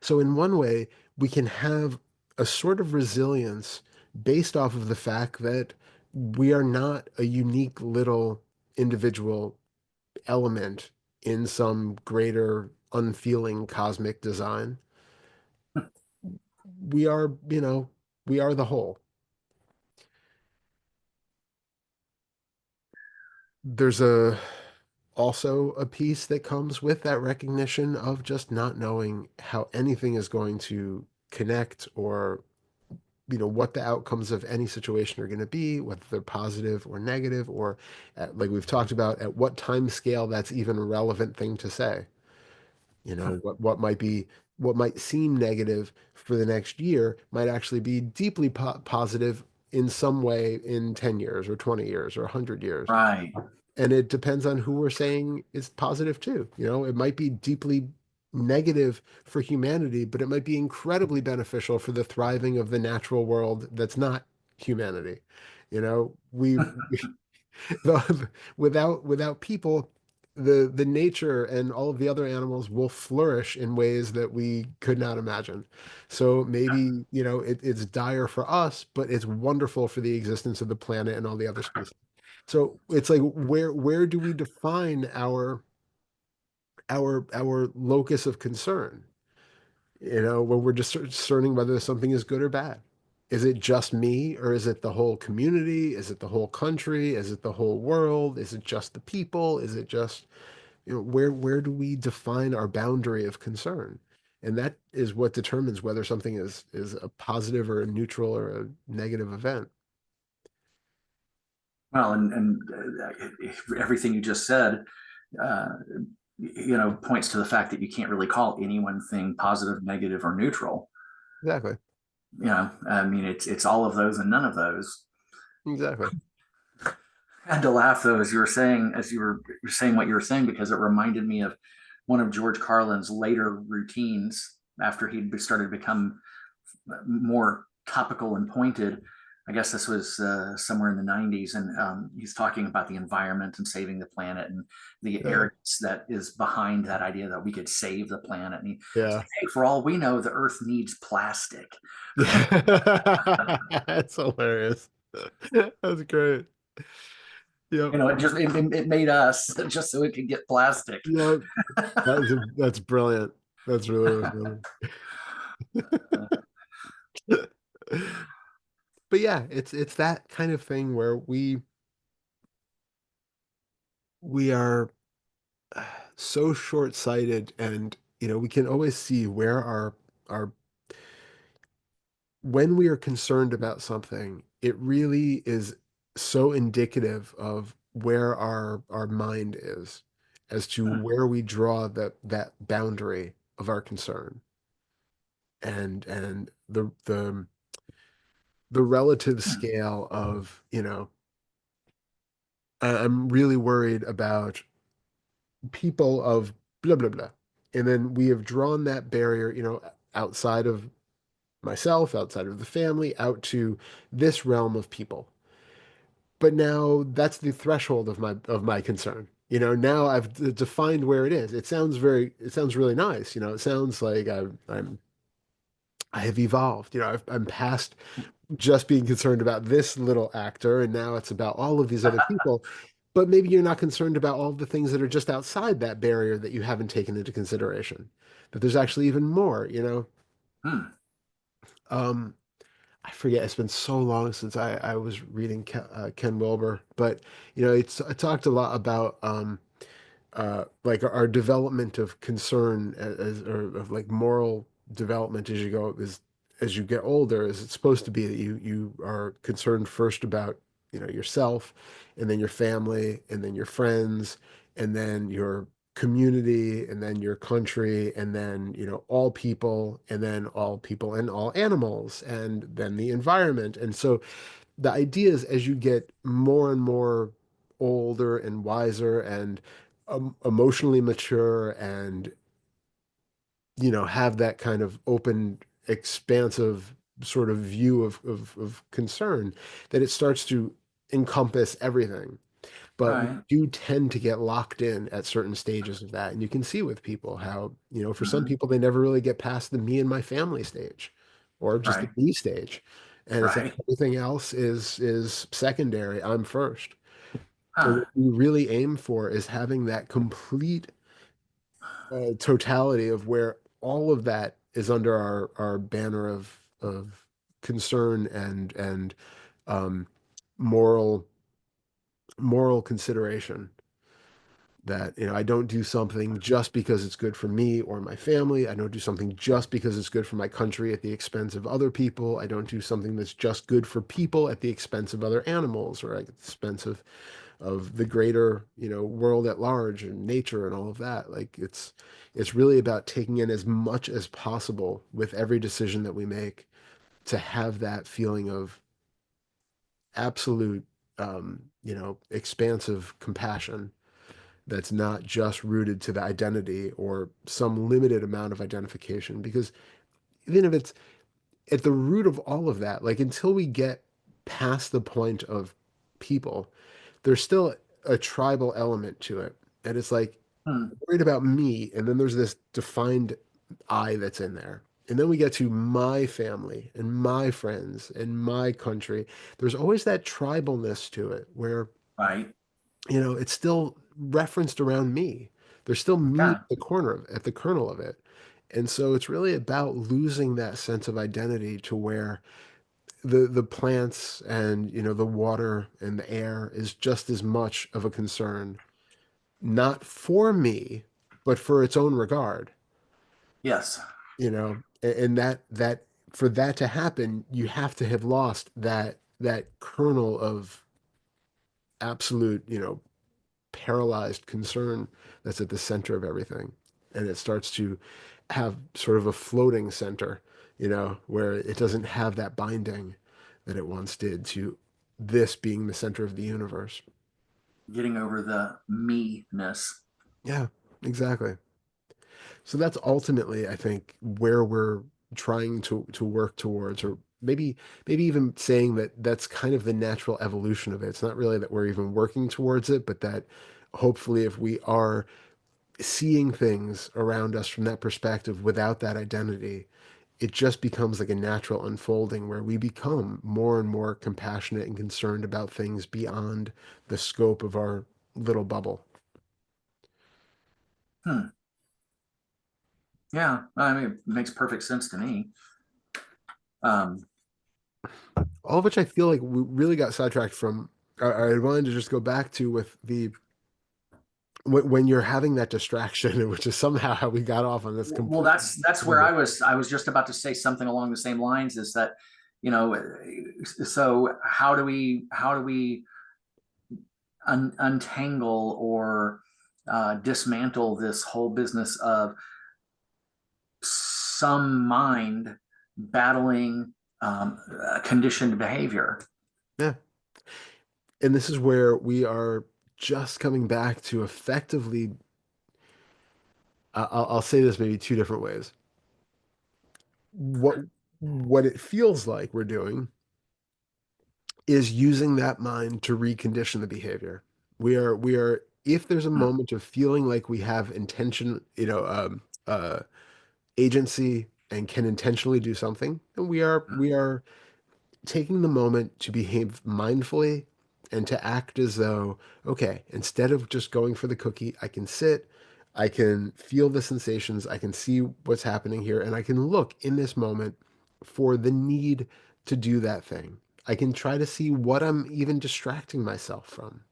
So in one way, we can have a sort of resilience based off of the fact that we are not a unique little individual element in some greater unfeeling cosmic design. We are, we are the whole. There's also a piece that comes with that recognition of just not knowing how anything is going to connect or what the outcomes of any situation are going to be, whether they're positive or negative, or like we've talked about, at what time scale that's even a relevant thing to say. What might seem negative for the next year might actually be deeply positive in some way in 10 years or 20 years or 100 years. Right. And it depends on who we're saying is positive too. It might be deeply negative for humanity, but it might be incredibly beneficial for the thriving of the natural world that's not humanity. We without people, the nature and all of the other animals will flourish in ways that we could not imagine. So maybe, it's dire for us, but it's wonderful for the existence of the planet and all the other species. So it's like, where do we define our locus of concern? When we're discerning whether something is good or bad. Is it just me, or is it the whole community? Is it the whole country? Is it the whole world? Is it just the people? Is it just, where do we define our boundary of concern? And that is what determines whether something is a positive or a neutral or a negative event. Well, everything you just said, uh, points to the fact that you can't really call any one thing positive, negative, or neutral. Exactly. I mean, it's all of those and none of those. Exactly. I had to laugh though as you were saying, saying what you were saying, because it reminded me of one of George Carlin's later routines after he'd started to become more topical and pointed. I guess this was somewhere in the 90s, and he's talking about the environment and saving the planet and the Yeah. arrogance that is behind that idea that we could save the planet. And he's Yeah. like, hey, for all we know, the Earth needs plastic. Yeah. That's hilarious. That's great. Yep. It made us just so it could get plastic. Yep. That's brilliant. That's really, really funny. But yeah, it's that kind of thing where we are so short-sighted, and we can always see where our when we are concerned about something, it really is so indicative of where our mind is as to where we draw that boundary of our concern, and the relative scale of, I'm really worried about people of blah blah blah, and then we have drawn that barrier, outside of myself, outside of the family, out to this realm of people. But now that's the threshold of my concern. Now I've defined where it is. It sounds really nice. It sounds like I have evolved. I'm past just being concerned about this little actor, and now it's about all of these other people. But maybe you're not concerned about all the things that are just outside that barrier that you haven't taken into consideration. That there's actually even more. Hmm. Um, I forget. It's been so long since I was reading Ken Wilber, but I talked a lot about like our development of concern, or of like moral development as you go, as you get older. Is it's supposed to be that you are concerned first about yourself, and then your family, and then your friends, and then your community, and then your country, and then all people, and then all people and all animals, and then the environment. And so the idea is, as you get more and more older and wiser and emotionally mature, and have that kind of open, expansive sort of view of concern, that it starts to encompass everything. But we Right. do tend to get locked in at certain stages of that. And you can see with people how, for some Mhm. people, they never really get past the me and my family stage, or just the Right. me stage. And it's like Right. everything else is secondary. I'm first. And Huh. what we really aim for is having that complete totality of where all of that is under our banner of concern and um, moral moral consideration. That, I don't do something just because it's good for me or my family. I don't do something just because it's good for my country at the expense of other people. I don't do something that's just good for people at the expense of other animals or at the expense of the greater, world at large and nature and all of that. Like it's really about taking in as much as possible with every decision that we make to have that feeling of absolute expansive compassion that's not just rooted to the identity or some limited amount of identification. Because even if it's at the root of all of that, like until we get past the point of people, there's still a tribal element to it. And it's like Hmm. worried about me, and then there's this defined I that's in there. And then we get to my family and my friends and my country. There's always that tribalness to it where Right. it's still referenced around me. There's still me Yeah. at the corner of at the kernel of it. And so it's really about losing that sense of identity to where the plants and the water and the air is just as much of a concern, not for me, but for its own regard. Yes. And that for that to happen, you have to have lost that kernel of absolute, paralyzed concern that's at the center of everything. And it starts to have sort of a floating center, where it doesn't have that binding that it once did to this being the center of the universe. Getting over the me-ness. Yeah, exactly. So that's ultimately, I think, where we're trying to work towards, or maybe even saying that that's kind of the natural evolution of it. It's not really that we're even working towards it, but that hopefully if we are seeing things around us from that perspective without that identity, it just becomes like a natural unfolding where we become more and more compassionate and concerned about things beyond the scope of our little bubble. Hmm. Yeah. I mean, it makes perfect sense to me. Um, All of which I feel like we really got sidetracked from. I wanted to just go back to with the when you're having that distraction, which is somehow how we got off on this well, complete. that's where I was just about to say something along the same lines. Is that, you know, so how do we untangle or dismantle this whole business of some mind battling conditioned behavior? Yeah. And this is where we are just coming back to effectively, I'll say this maybe two different ways. What it feels like we're doing is using that mind to recondition the behavior. We are if there's a Hmm. moment of feeling like we have intention, agency and can intentionally do something, then we are taking the moment to behave mindfully and to act as though, okay, instead of just going for the cookie, I can sit, I can feel the sensations, I can see what's happening here, and I can look in this moment for the need to do that thing. I can try to see what I'm even distracting myself from.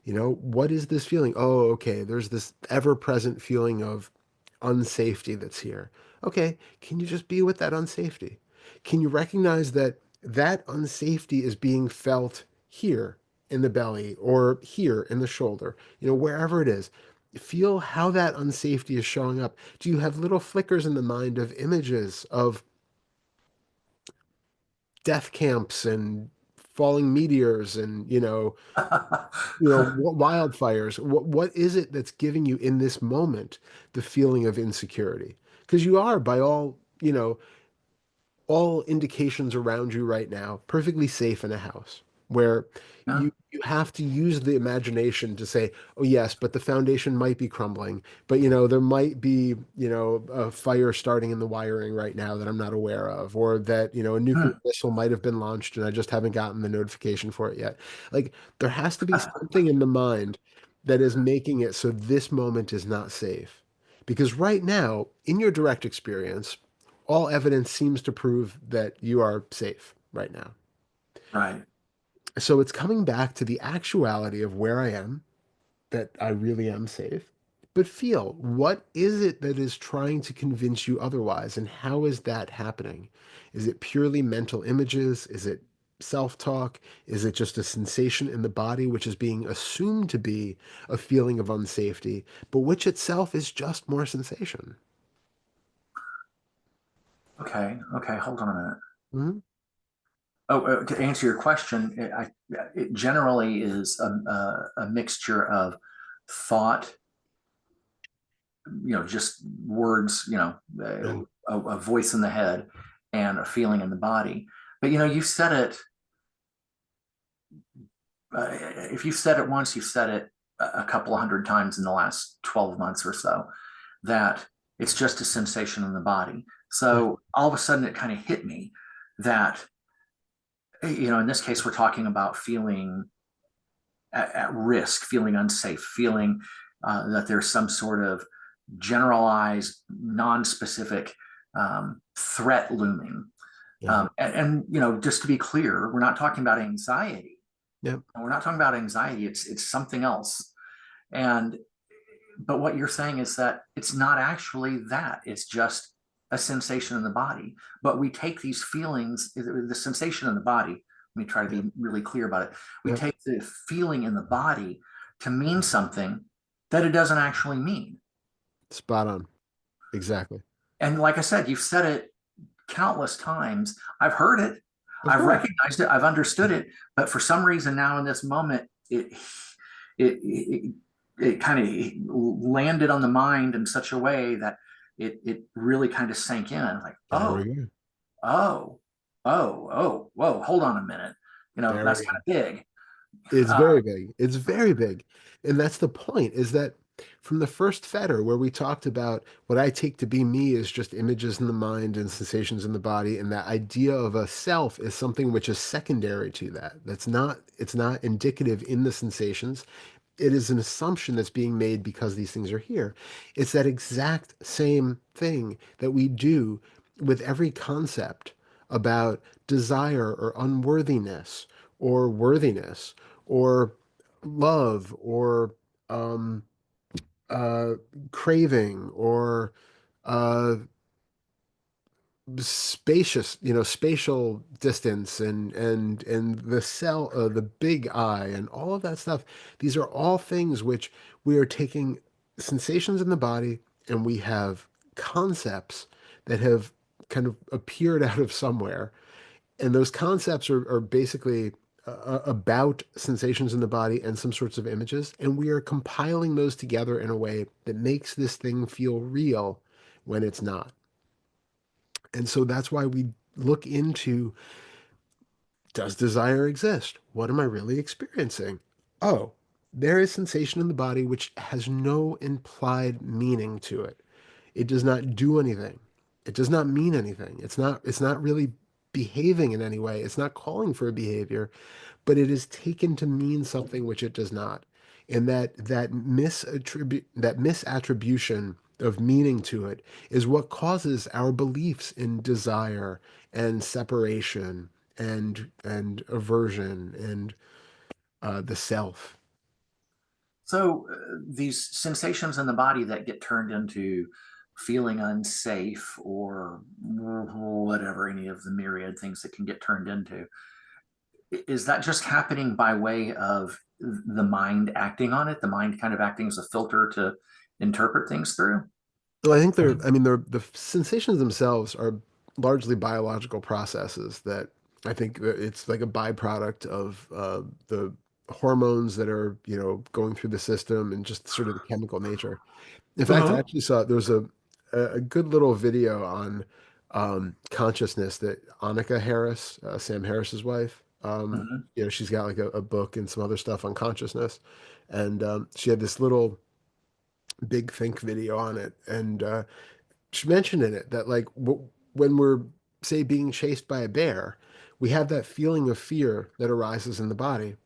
What is this feeling? Oh, okay, there's this ever present feeling of unsafety that's here. Okay, can you just be with that unsafety? Can you recognize that that unsafety is being felt here in the belly or here in the shoulder, wherever it is? Feel how that unsafety is showing up. Do you have little flickers in the mind of images of death camps and falling meteors and, wildfires? What is it that's giving you in this moment the feeling of insecurity? Because you are, by all indications around you right now, perfectly safe in a house where Yeah. you have to use the imagination to say, oh yes, but the foundation might be crumbling, but there might be a fire starting in the wiring right now that I'm not aware of, or that a nuclear Hmm. missile might have been launched and I just haven't gotten the notification for it yet. Like there has to be something in the mind that is making it so this moment is not safe. Because right now, in your direct experience, all evidence seems to prove that you are safe right now. Right. So it's coming back to the actuality of where I am that I really am safe. But feel, what is it that is trying to convince you otherwise? And how is that happening? Is it purely mental images? Is it self-talk? Is it just a sensation in the body, which is being assumed to be a feeling of unsafety, but which itself is just more sensation? Okay. Okay. Hold on a minute. Mhm. Oh, to answer your question, it generally is a mixture of thought, just words, Yeah. a voice in the head and a feeling in the body. But, you said it, if you've said it once, you've said it a couple of hundred times in the last 12 months or so, that it's just a sensation in the body. Yeah. So all of a sudden it kind of hit me that, in this case, we're talking about feeling at risk, feeling unsafe, feeling that there's some sort of generalized, non-specific threat looming. Yeah. Just to be clear, we're not talking about anxiety. Yeah. We're not talking about anxiety. It's something else. And but what you're saying is that it's not actually that. It's just a sensation in the body. But we take these feelings, the sensation in the body. Let me try to Yeah. be really clear about it. We Yeah. take the feeling in the body to mean something that it doesn't actually mean. Spot on. Exactly. And like I said, you've said it countless times. I've heard it, Of I've course. recognized it, I've understood it, but for some reason now in this moment, it it, it kind of landed on the mind in such a way that it really kind of sank in. Like, There we go. oh, whoa, hold on a minute. There That's we kind go. of big. It's Uh, very big. It's very big. And that's the point, is that from the first fetter, where we talked about what I take to be me is just images in the mind and sensations in the body, and that idea of a self is something which is secondary to that. It's not indicative in the sensations. It is an assumption that's being made because these things are here. It's that exact same thing that we do with every concept about desire or unworthiness or worthiness or love or um, uh, craving or uh, spatial distance and the big eye and all of that stuff. These are all things which we are taking sensations in the body, and we have concepts that have kind of appeared out of somewhere, and those concepts are basically about sensations in the body and some sorts of images, and we are compiling those together in a way that makes this thing feel real when it's not. And so that's why we look into, does desire exist? What am I really experiencing? Oh, there is sensation in the body which has no implied meaning to it. It does not do anything. It does not mean anything. It's not really behaving in any way. It's not calling for a behavior, but it is taken to mean something which it does not. And that misattribution of meaning to it is what causes our beliefs in desire and separation and aversion and the self. so these sensations in the body that get turned into feeling unsafe or whatever, any of the myriad things that can get turned into, is that just happening by way of the mind acting on it, the mind kind of acting as a filter to interpret things through? Well, I think the sensations themselves are largely biological processes that I think that it's like a byproduct of the hormones that are, going through the system and just sort of the chemical nature. In fact, I Uh-huh. actually saw there's a good little video on consciousness that Annika Harris, Sam Harris's wife, Mhm. she's got like a book and some other stuff on consciousness, and she had this little big think video on it, and she mentioned in it that like when we're, say, being chased by a bear, we have that feeling of fear that arises in the body,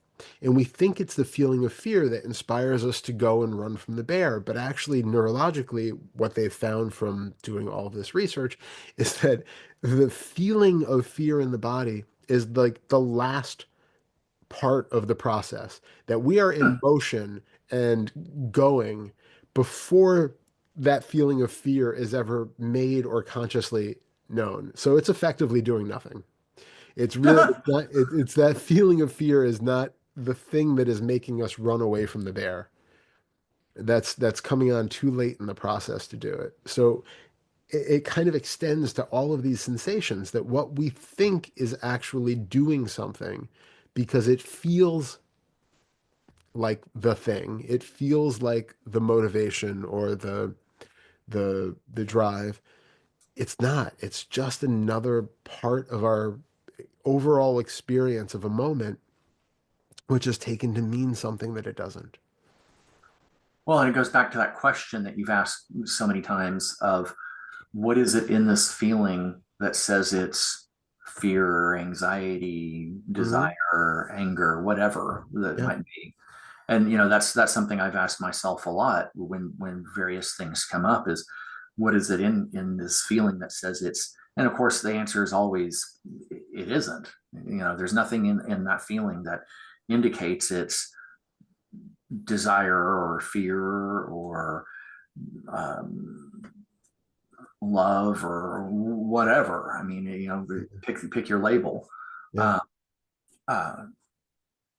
and we think it's the feeling of fear that inspires us to go and run from the bear. But actually, neurologically, what they've found from doing all of this research is that the feeling of fear in the body is like the last part of the process, that we are in motion and going before that feeling of fear is ever made or consciously known. So it's effectively doing nothing. It's really it's not it's that feeling of fear is not the thing that is making us run away from the bear. That's coming on too late in the process to do it. So it kind of extends to all of these sensations that what we think is actually doing something because it feels like the thing. It feels like the motivation or the drive. It's not. It's just another part of our overall experience of a moment, which is taken to mean something that it doesn't. Well, and it goes back to that question that you've asked so many times of what is it in this feeling that says it's fear, anxiety, Hmm. desire, anger, whatever that Yeah. might be. And that's something I've asked myself a lot when various things come up is what is it in this feeling that says it's, and of course the answer is always it isn't. There's nothing in that feeling that indicates it's desire or fear or um, love or whatever. I mean, pick your label. Yeah. Uh, uh,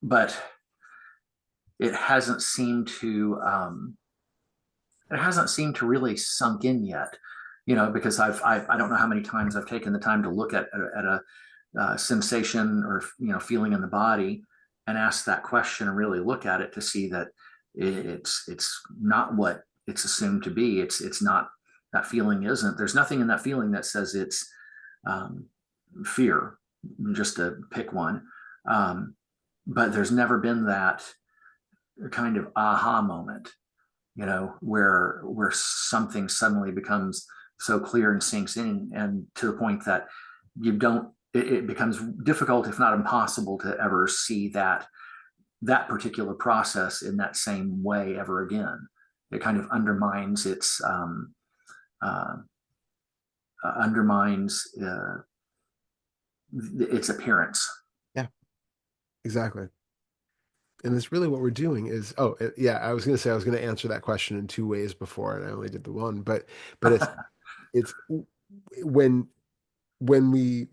but it hasn't seemed to really sunk in yet. Because I don't know how many times I've taken the time to look at a sensation or feeling in the body and ask that question and really look at it to see that it's not what it's assumed to be. It's not. That feeling isn't. There's nothing in that feeling that says it's um, fear, just to pick one. um, but there's never been that kind of aha moment, where something suddenly becomes so clear and sinks in, and to the point that you don't it becomes difficult, if not impossible, to ever see that particular process in that same way ever again. It kind of uh, undermines its appearance. Yeah. Exactly. And that's really what we're doing is, oh, yeah, I was going to say I was going to answer that question in two ways before, and I only did the one, but it's when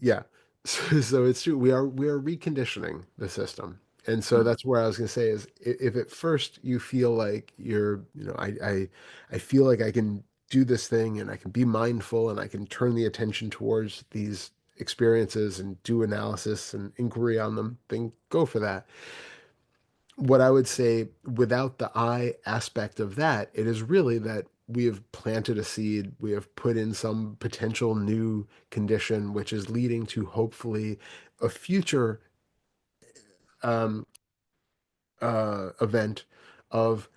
yeah. So it's true. We are reconditioning the system. And so that's where I was going to say is if at first you feel like I feel like I can do this thing and I can be mindful and I can turn the attention towards these experiences and do analysis and inquiry on them, then go for that. What I would say without the I aspect of that, it is really that we have planted a seed, we have put in some potential new condition, which is leading to hopefully a future um, event of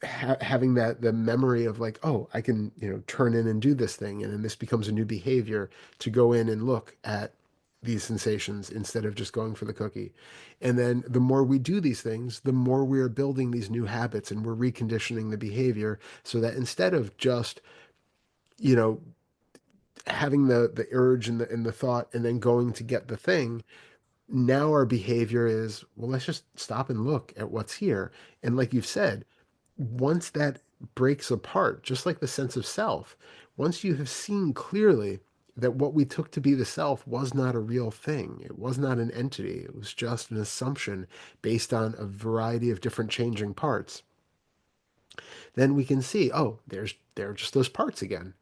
having that the memory of like, oh, I can, turn in and do this thing, and then this becomes a new behavior to go in and look at these sensations instead of just going for the cookie. And then the more we do these things, the more we are building these new habits and we're reconditioning the behavior so that instead of just, you know, having the urge and the thought and then going to get the thing, now our behavior is, well, let's just stop and look at what's here. And like you've said, once that breaks apart, just like the sense of self, once you have seen clearly that what we took to be the self was not a real thing, it was not an entity, it was just an assumption based on a variety of different changing parts, then we can see, oh, there are just those parts again.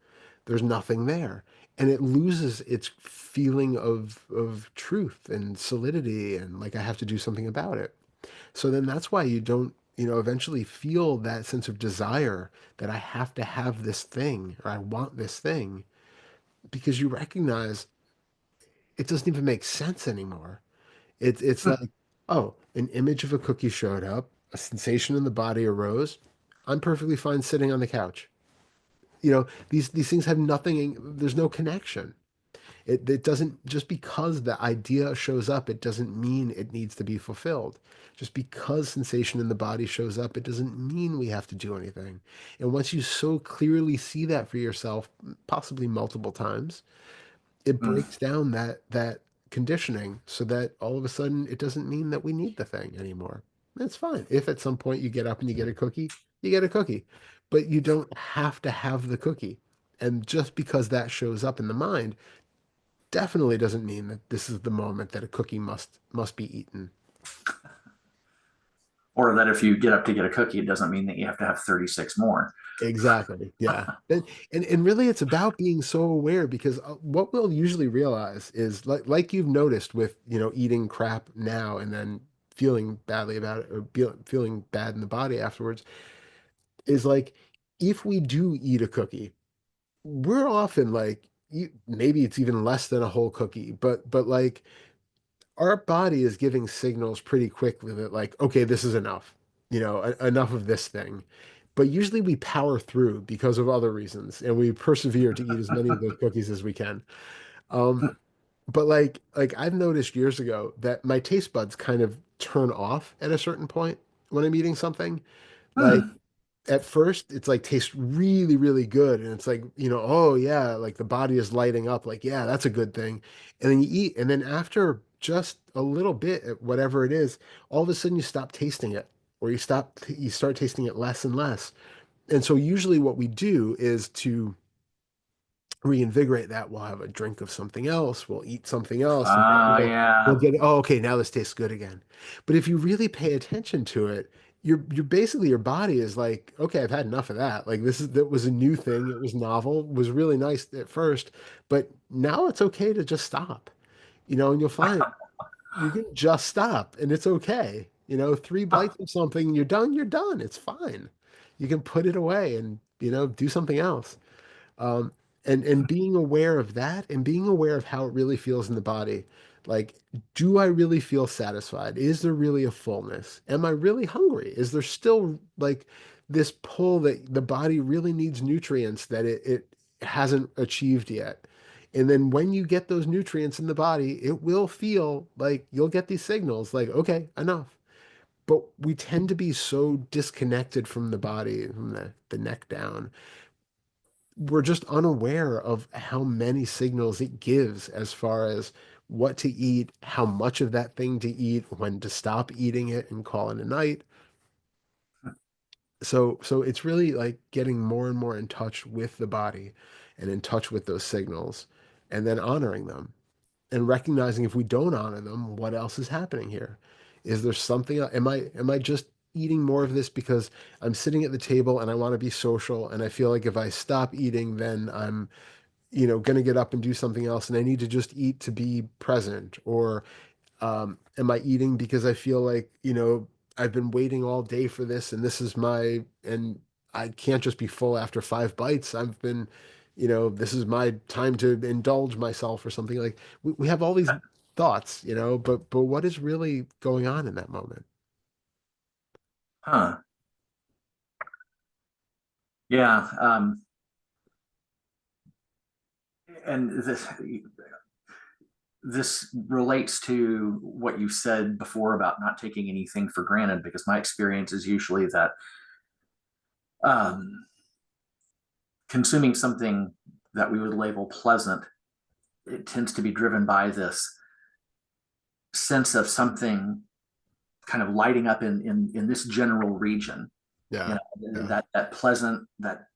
There's nothing there. And it loses its feeling of truth and solidity and like I have to do something about it. So then that's why you don't, eventually feel that sense of desire that I have to have this thing or I want this thing because you recognize it doesn't even make sense anymore. It's like, oh, an image of a cookie showed up, a sensation in the body arose. I'm perfectly fine sitting on the couch. These things have nothing, there's no connection. It doesn't, just because the idea shows up, it doesn't mean it needs to be fulfilled. Just because sensation in the body shows up, it doesn't mean we have to do anything. And once you so clearly see that for yourself, possibly multiple times, it breaks down that conditioning so that all of a sudden it doesn't mean that we need the thing anymore. That's fine. If at some point you get up and you get a cookie, you get a cookie. But you don't have to have the cookie. And just because that shows up in the mind definitely doesn't mean that this is the moment that a cookie must be eaten. Or that if you get up to get a cookie, it doesn't mean that you have to have 36 more. Exactly. Yeah. And really it's about being so aware because what we'll usually realize is like you've noticed with, eating crap now and then feeling badly about it or feeling bad in the body afterwards is like if we do eat a cookie, we're often like maybe it's even less than a whole cookie, but like our body is giving signals pretty quickly that like, okay, this is enough, enough of this thing. But usually we power through because of other reasons and we persevere to eat as many of those cookies as we can. Um, but like I've noticed years ago that my taste buds kind of turn off at a certain point when I'm eating something. Like Hmm. at first it's like tastes really, really good. And it's like, oh yeah, like the body is lighting up, like, yeah, that's a good thing. And then you eat, and then after just a little bit at whatever it is, all of a sudden you stop tasting it, or you start tasting it less and less. And so usually what we do is to reinvigorate that. We'll have a drink of something else, we'll eat something else, and we'll Yeah. get, oh, okay, now this tastes good again. But if you really pay attention to it, you're basically your body is like, okay, I've had enough of that. Like that was a new thing, it was novel, was really nice at first, but now it's okay to just stop. And you'll find you can just stop and it's okay. 3 bites of something, you're done. It's fine. You can put it away and, do something else. Um, and being aware of that and being aware of how it really feels in the body. Like, do I really feel satisfied? Is there really a fullness? Am I really hungry? Is there still like this pull that the body really needs nutrients that it hasn't achieved yet? And then when you get those nutrients in the body, it will feel like you'll get these signals like, okay, enough. But we tend to be so disconnected from the body, from the neck down, we're just unaware of how many signals it gives as far as what to eat, how much of that thing to eat, when to stop eating it and call it a night. So it's really like getting more and more in touch with the body and in touch with those signals and then honoring them and recognizing if we don't honor them, what else is happening here? Is there something am I just eating more of this because I'm sitting at the table and I want to be social and I feel like if I stop eating then I'm going to get up and do something else and I need to just eat to be present? Or am I eating because I feel like, I've been waiting all day for this and and I can't just be full after 5 bites. I've been, this is my time to indulge myself or something. Like we have all these thoughts, but what is really going on in that moment? Huh. Yeah. And this relates to what you said before about not taking anything for granted, because my experience is usually that um, consuming something that we would label pleasant, it tends to be driven by this sense of something kind of lighting up in this general region. You Yeah. know, Yeah. that pleasant, that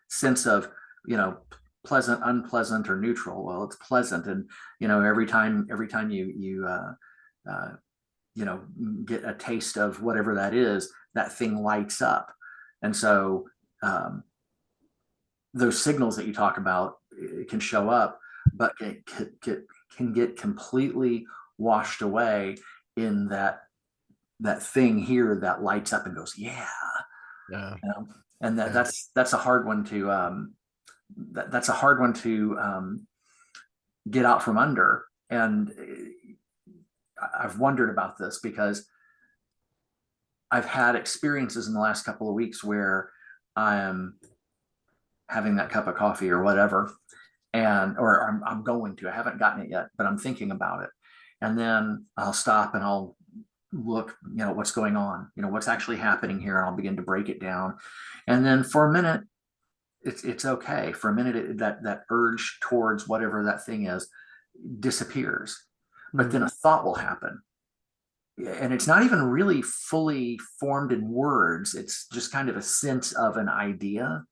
sense of, you know, pleasant, unpleasant, or neutral. Well, it's pleasant, and every time uh, you know get a taste of whatever that is, that thing lights up. And so um, those signals that you talk about can show up, but can get completely washed away in that thing here that lights up and goes, yeah. Yeah. you know? And Yeah. that's a hard one to that's a hard one to get out from under. And I've wondered about this because I've had experiences in the last couple of weeks where I am having that cup of coffee or whatever, and or I'm going to. I haven't gotten it yet, but I'm thinking about it. And then I'll stop and I'll look, what's going on, what's actually happening here, and I'll begin to break it down. And then for a minute, it's okay. For a minute, that urge towards whatever that thing is disappears. But Mm. then a thought will happen, and it's not even really fully formed in words. It's just kind of a sense of an idea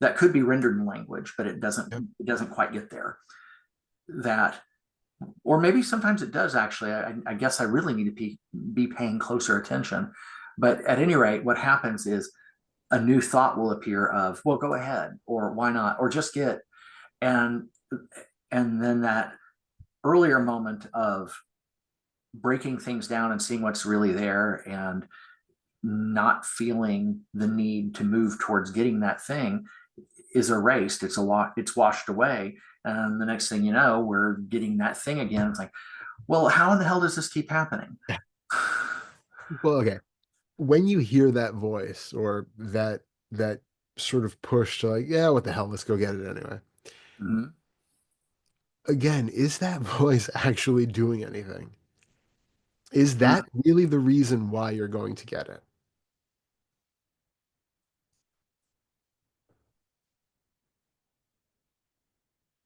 that could be rendered in language, but Yep. it doesn't quite get there. That, or maybe sometimes it does actually. I guess I really need to be paying closer attention. But at any rate, what happens is a new thought will appear of, well, go ahead, or why not, or just get, and and then that earlier moment of breaking things down and seeing what's really there and not feeling the need to move towards getting that thing is erased. It's a lot, it's washed away. And the next thing you know, we're getting that thing again. It's like, well, how in the hell does this keep happening? Well, okay. When you hear that voice or that sort of push to like, yeah, what the hell, let's go get it anyway. Mhm. Again, is that voice actually doing anything? Is that really the reason why you're going to get it?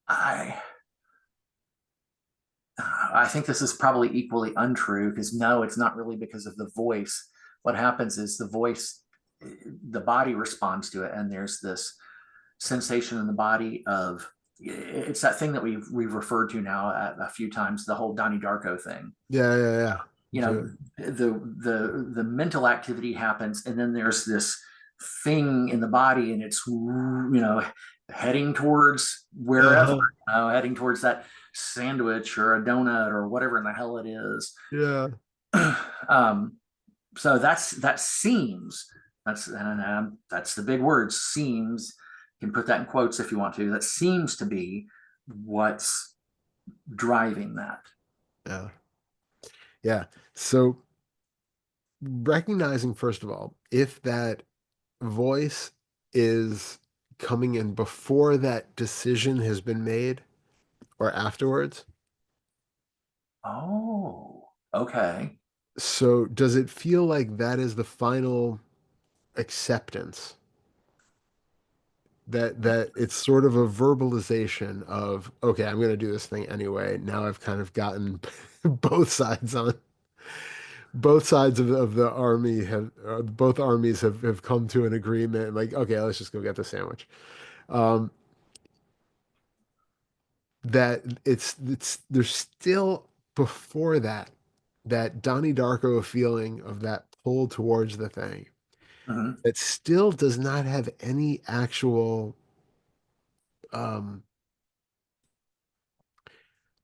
I I think this is probably equally untrue because no, it's not really because of the voice. What happens is the voice, the body responds to it, and there's this sensation in the body of, it's that thing that we've referred to now a few times, the whole Donnie Darko thing. Yeah, yeah, yeah. You know, the mental activity happens, and then there's this thing in the body, and it's, heading towards wherever, Uh-huh. heading towards that sandwich or a donut or whatever in the hell it is. Yeah. um, so that seems, that's the big word, seems. You can put that in quotes if you want to. That seems to be what's driving that. Yeah. Yeah. So recognizing, first of all, if that voice is coming in before that decision has been made or afterwards. Oh, okay. So does it feel like that is the final acceptance? That it's sort of a verbalization of, okay, I'm going to do this thing anyway. Now I've kind of gotten both sides on both sides of the army have both armies have come to an agreement like, okay, let's just go get the sandwich. Um, that it's there's still before that Donnie Darko feeling of that pull towards the thing. Mhm. It still does not have any actual um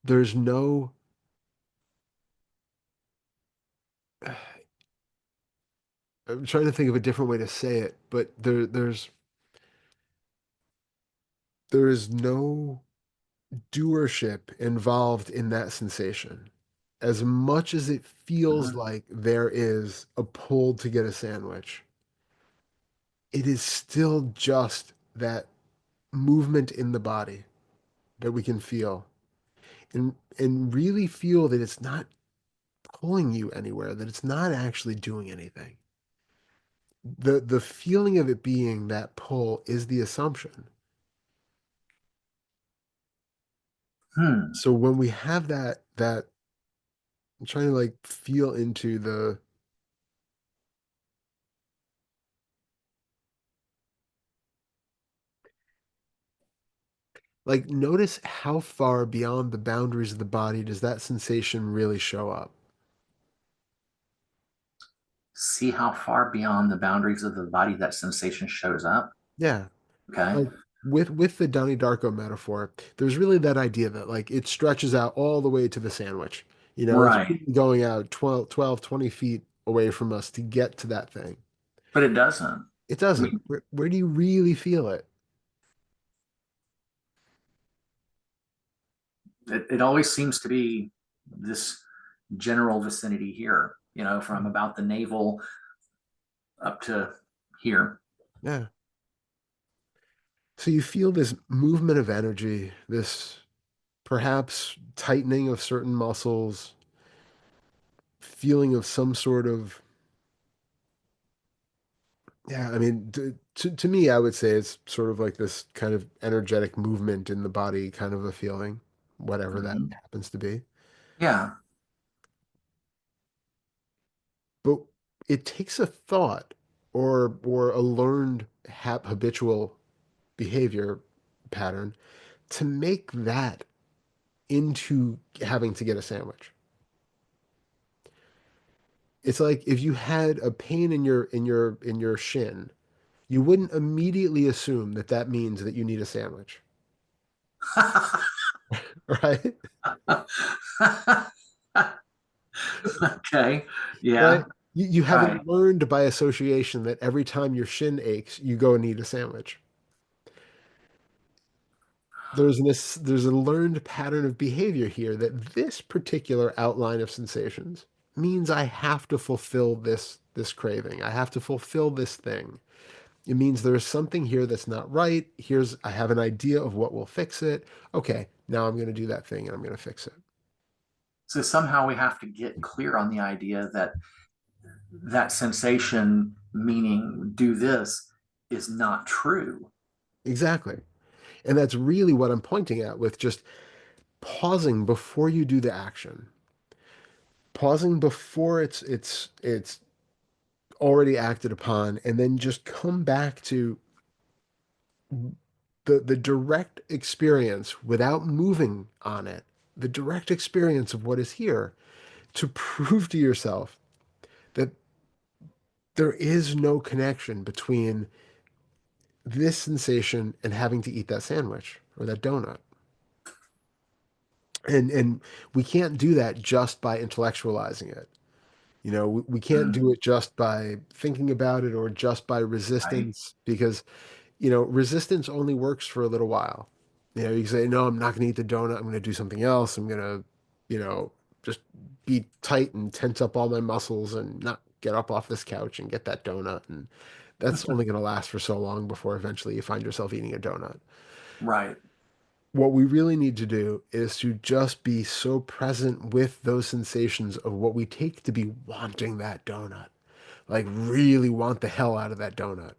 there's no I'm trying to think of a different way to say it, but there is no doership involved in that sensation. As much as it feels Mhm. like there is a pull to get a sandwich, it is still just that movement in the body that we can feel and really feel that it's not pulling you anywhere, that it's not actually doing anything. The feeling of it being that pull is the assumption. Hmm. So when we have that I'm trying to like feel into the like notice how far beyond the boundaries of the body does that sensation really show up. See how far beyond the boundaries of the body that sensation shows up. Yeah. Okay. Like with the Donnie Darko metaphor, there's really that idea that like it stretches out all the way to the sandwich. You know, it's Right. really going out 20 feet away from us to get to that thing. But it doesn't. It I doesn't. mean, Where do you really feel it? it always seems to be this general vicinity here, from about the navel up to here. Yeah. So you feel this movement of energy, this perhaps tightening of certain muscles, feeling of some sort of, yeah, I mean, to me, I would say it's sort of like this kind of energetic movement in the body, kind of a feeling, whatever that Mhm. happens to be. Yeah. But it takes a thought or a learned habitual behavior pattern to make that into having to get a sandwich. It's like if you had a pain in your shin, you wouldn't immediately assume that that means that you need a sandwich, right? Okay. Right? Yeah. You Right. haven't learned by association that every time your shin aches, you go and eat a sandwich. There's a learned pattern of behavior here that this particular outline of sensations means I have to fulfill this craving. I have to fulfill this thing. It means there's something here that's not right. I have an idea of what will fix it. Okay, now I'm going to do that thing and I'm going to fix it. So somehow we have to get clear on the idea that that sensation, meaning do this, is not true. Exactly. And that's really what I'm pointing at with just pausing before you do the action. Pausing before it's already acted upon and then just come back to the direct experience without moving on it, the direct experience of what is here to prove to yourself that there is no connection between this sensation and having to eat that sandwich or that donut. And we can't do that just by intellectualizing it. We can't Mm, do it just by thinking about it or just by right. resistance because resistance only works for a little while. You can say, no, I'm not going to eat the donut. I'm going to do something else. I'm going to, just be tight and tense up all my muscles and not get up off this couch and get that donut. And that's only going to last for so long before eventually you find yourself eating a donut. Right. What we really need to do is to just be so present with those sensations of what we take to be wanting that donut, like really want the hell out of that donut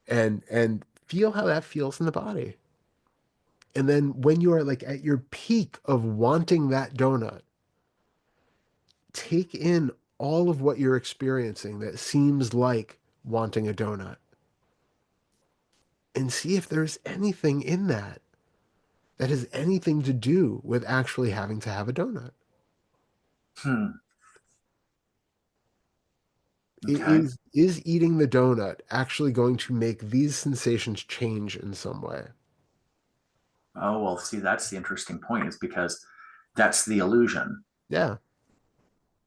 and feel how that feels in the body. And then when you are like at your peak of wanting that donut, take in all of what you're experiencing that seems like wanting a donut and see if there's anything in that that has anything to do with actually having to have a donut. Hmm. Okay. Is eating the donut actually going to make these sensations change in some way? Oh, well, see, that's the interesting point, is because that's the illusion. Yeah.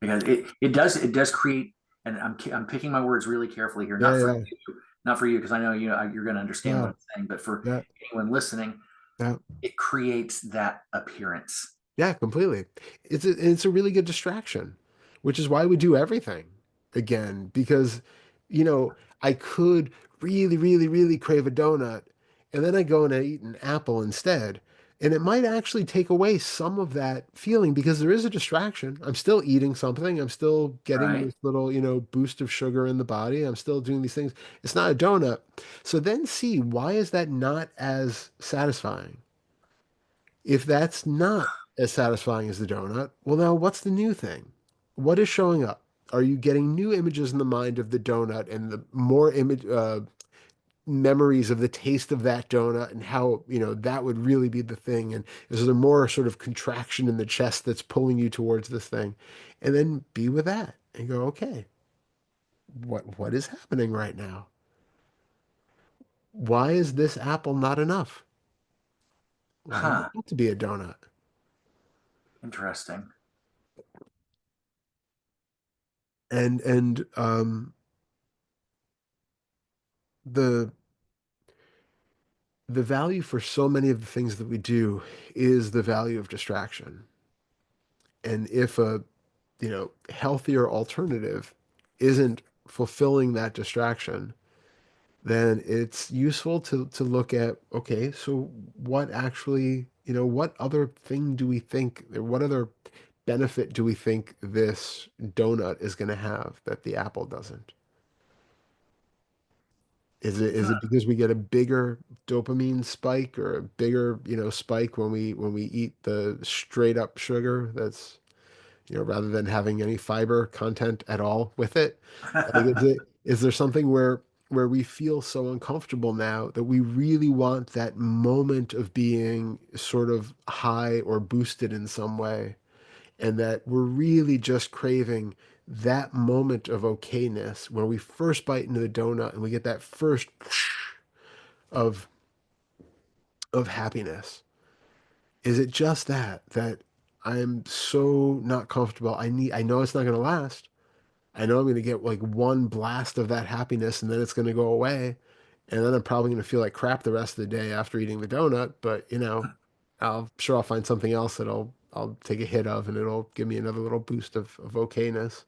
Because it does create, and I'm picking my words really carefully here, Yeah, not for yeah. you, not for you, because I know you're going to understand what No. I'm saying, but for Yeah. anyone listening, Yeah. it creates that appearance. Yeah, completely. It's a really good distraction, which is why we do everything again, because, I could really, really, really crave a donut, and then I go and I eat an apple instead. And it might actually take away some of that feeling because there is a distraction. I'm still eating something. I'm still getting Right? this little, boost of sugar in the body. I'm still doing these things. It's not a donut. So then see, why is that not as satisfying? If that's not as satisfying as the donut, well, now what's the new thing? What is showing up? Are you getting new images in the mind of the donut and the more image memories of the taste of that donut and how, that would really be the thing? And is there more sort of contraction in the chest that's pulling you towards this thing? And then be with that and go, okay, what is happening right now? Why is this apple not enough? Why does it Huh. have to be a donut? Interesting. And the the value for so many of the things that we do is the value of distraction. And if a, healthier alternative isn't fulfilling that distraction, then it's useful to look at, okay, so what actually, what other thing do we think, or what other benefit do we think this donut is going to have that the apple doesn't? Is it because we get a bigger dopamine spike or a bigger, spike when we eat the straight up sugar that's, rather than having any fiber content at all with it. Like, is there something where we feel so uncomfortable now that we really want that moment of being sort of high or boosted in some way, and that we're really just craving that moment of okayness where we first bite into the donut and we get that first of happiness? Is it just that I'm so not comfortable? I know it's not going to last. I know I'm going to get like one blast of that happiness and then it's going to go away. And then I'm probably going to feel like crap the rest of the day after eating the donut. But, I'll find something else that I'll take a hit of and it'll give me another little boost of okayness.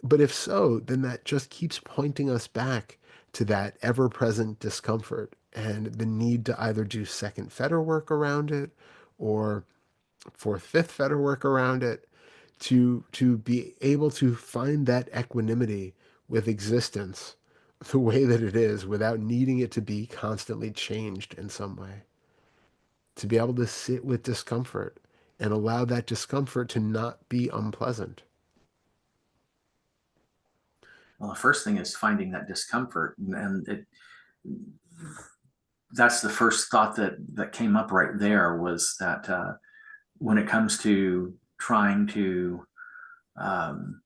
But if so, then that just keeps pointing us back to that ever-present discomfort and the need to either do second fetter work around it or fourth, fifth fetter work around it to be able to find that equanimity with existence the way that it is without needing it to be constantly changed in some way. To be able to sit with discomfort and allow that discomfort to not be unpleasant. Well, the first thing is finding that discomfort, and that's the first thought that came up right there was that when it comes to trying to um,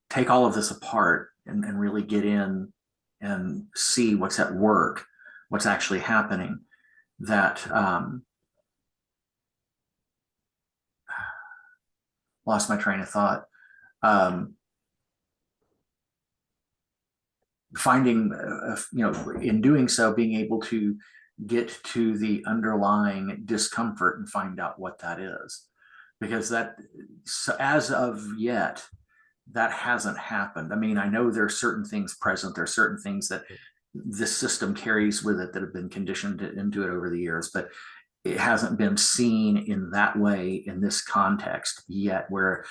take all of this apart and really get in and see what's at work, what's actually happening, that lost my train of thought. Um, Finding, in doing so, being able to get to the underlying discomfort and find out what that is. Because that, so as of yet, that hasn't happened. I mean, I know there are certain things present, there are certain things that this system carries with it that have been conditioned into it over the years, but it hasn't been seen in that way in this context yet, where,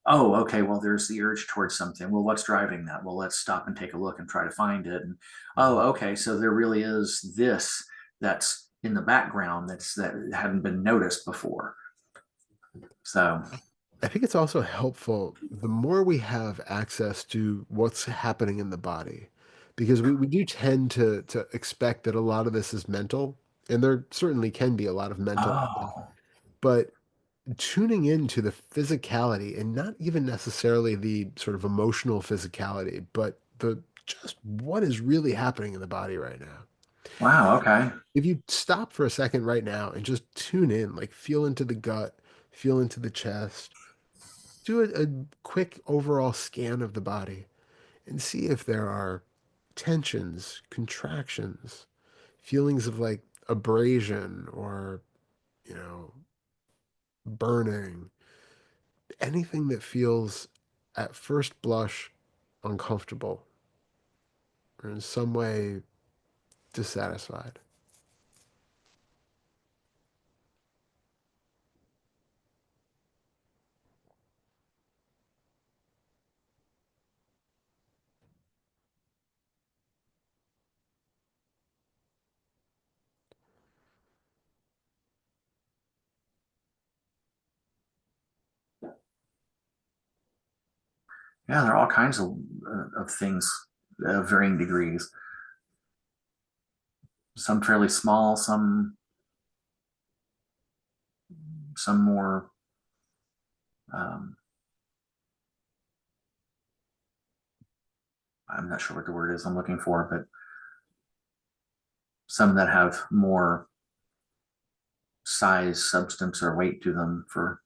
oh, okay, well, there's the urge towards something. Well, what's driving that? Well, let's stop and take a look and try to find it. And oh, okay, so there really is this that's in the background that hadn't been noticed before. So, I think it's also helpful the more we have access to what's happening in the body, because we do tend to expect that a lot of this is mental, and there certainly can be a lot of mental stuff. oh, But tuning into the physicality and not even necessarily the sort of emotional physicality, but the just what is really happening in the body right now. wow, okay. If you stop for a second right now and just tune in, like feel into the gut, feel into the chest, do a quick overall scan of the body and see if there are tensions, contractions, feelings of like abrasion or, you know, burning, anything that feels at first blush uncomfortable or in some way dissatisfied. Yeah, there are all kinds of things of varying degrees. Some fairly small, some more. Um, I'm not sure what the word is I'm looking for, but some that have more size, substance, or weight to them, for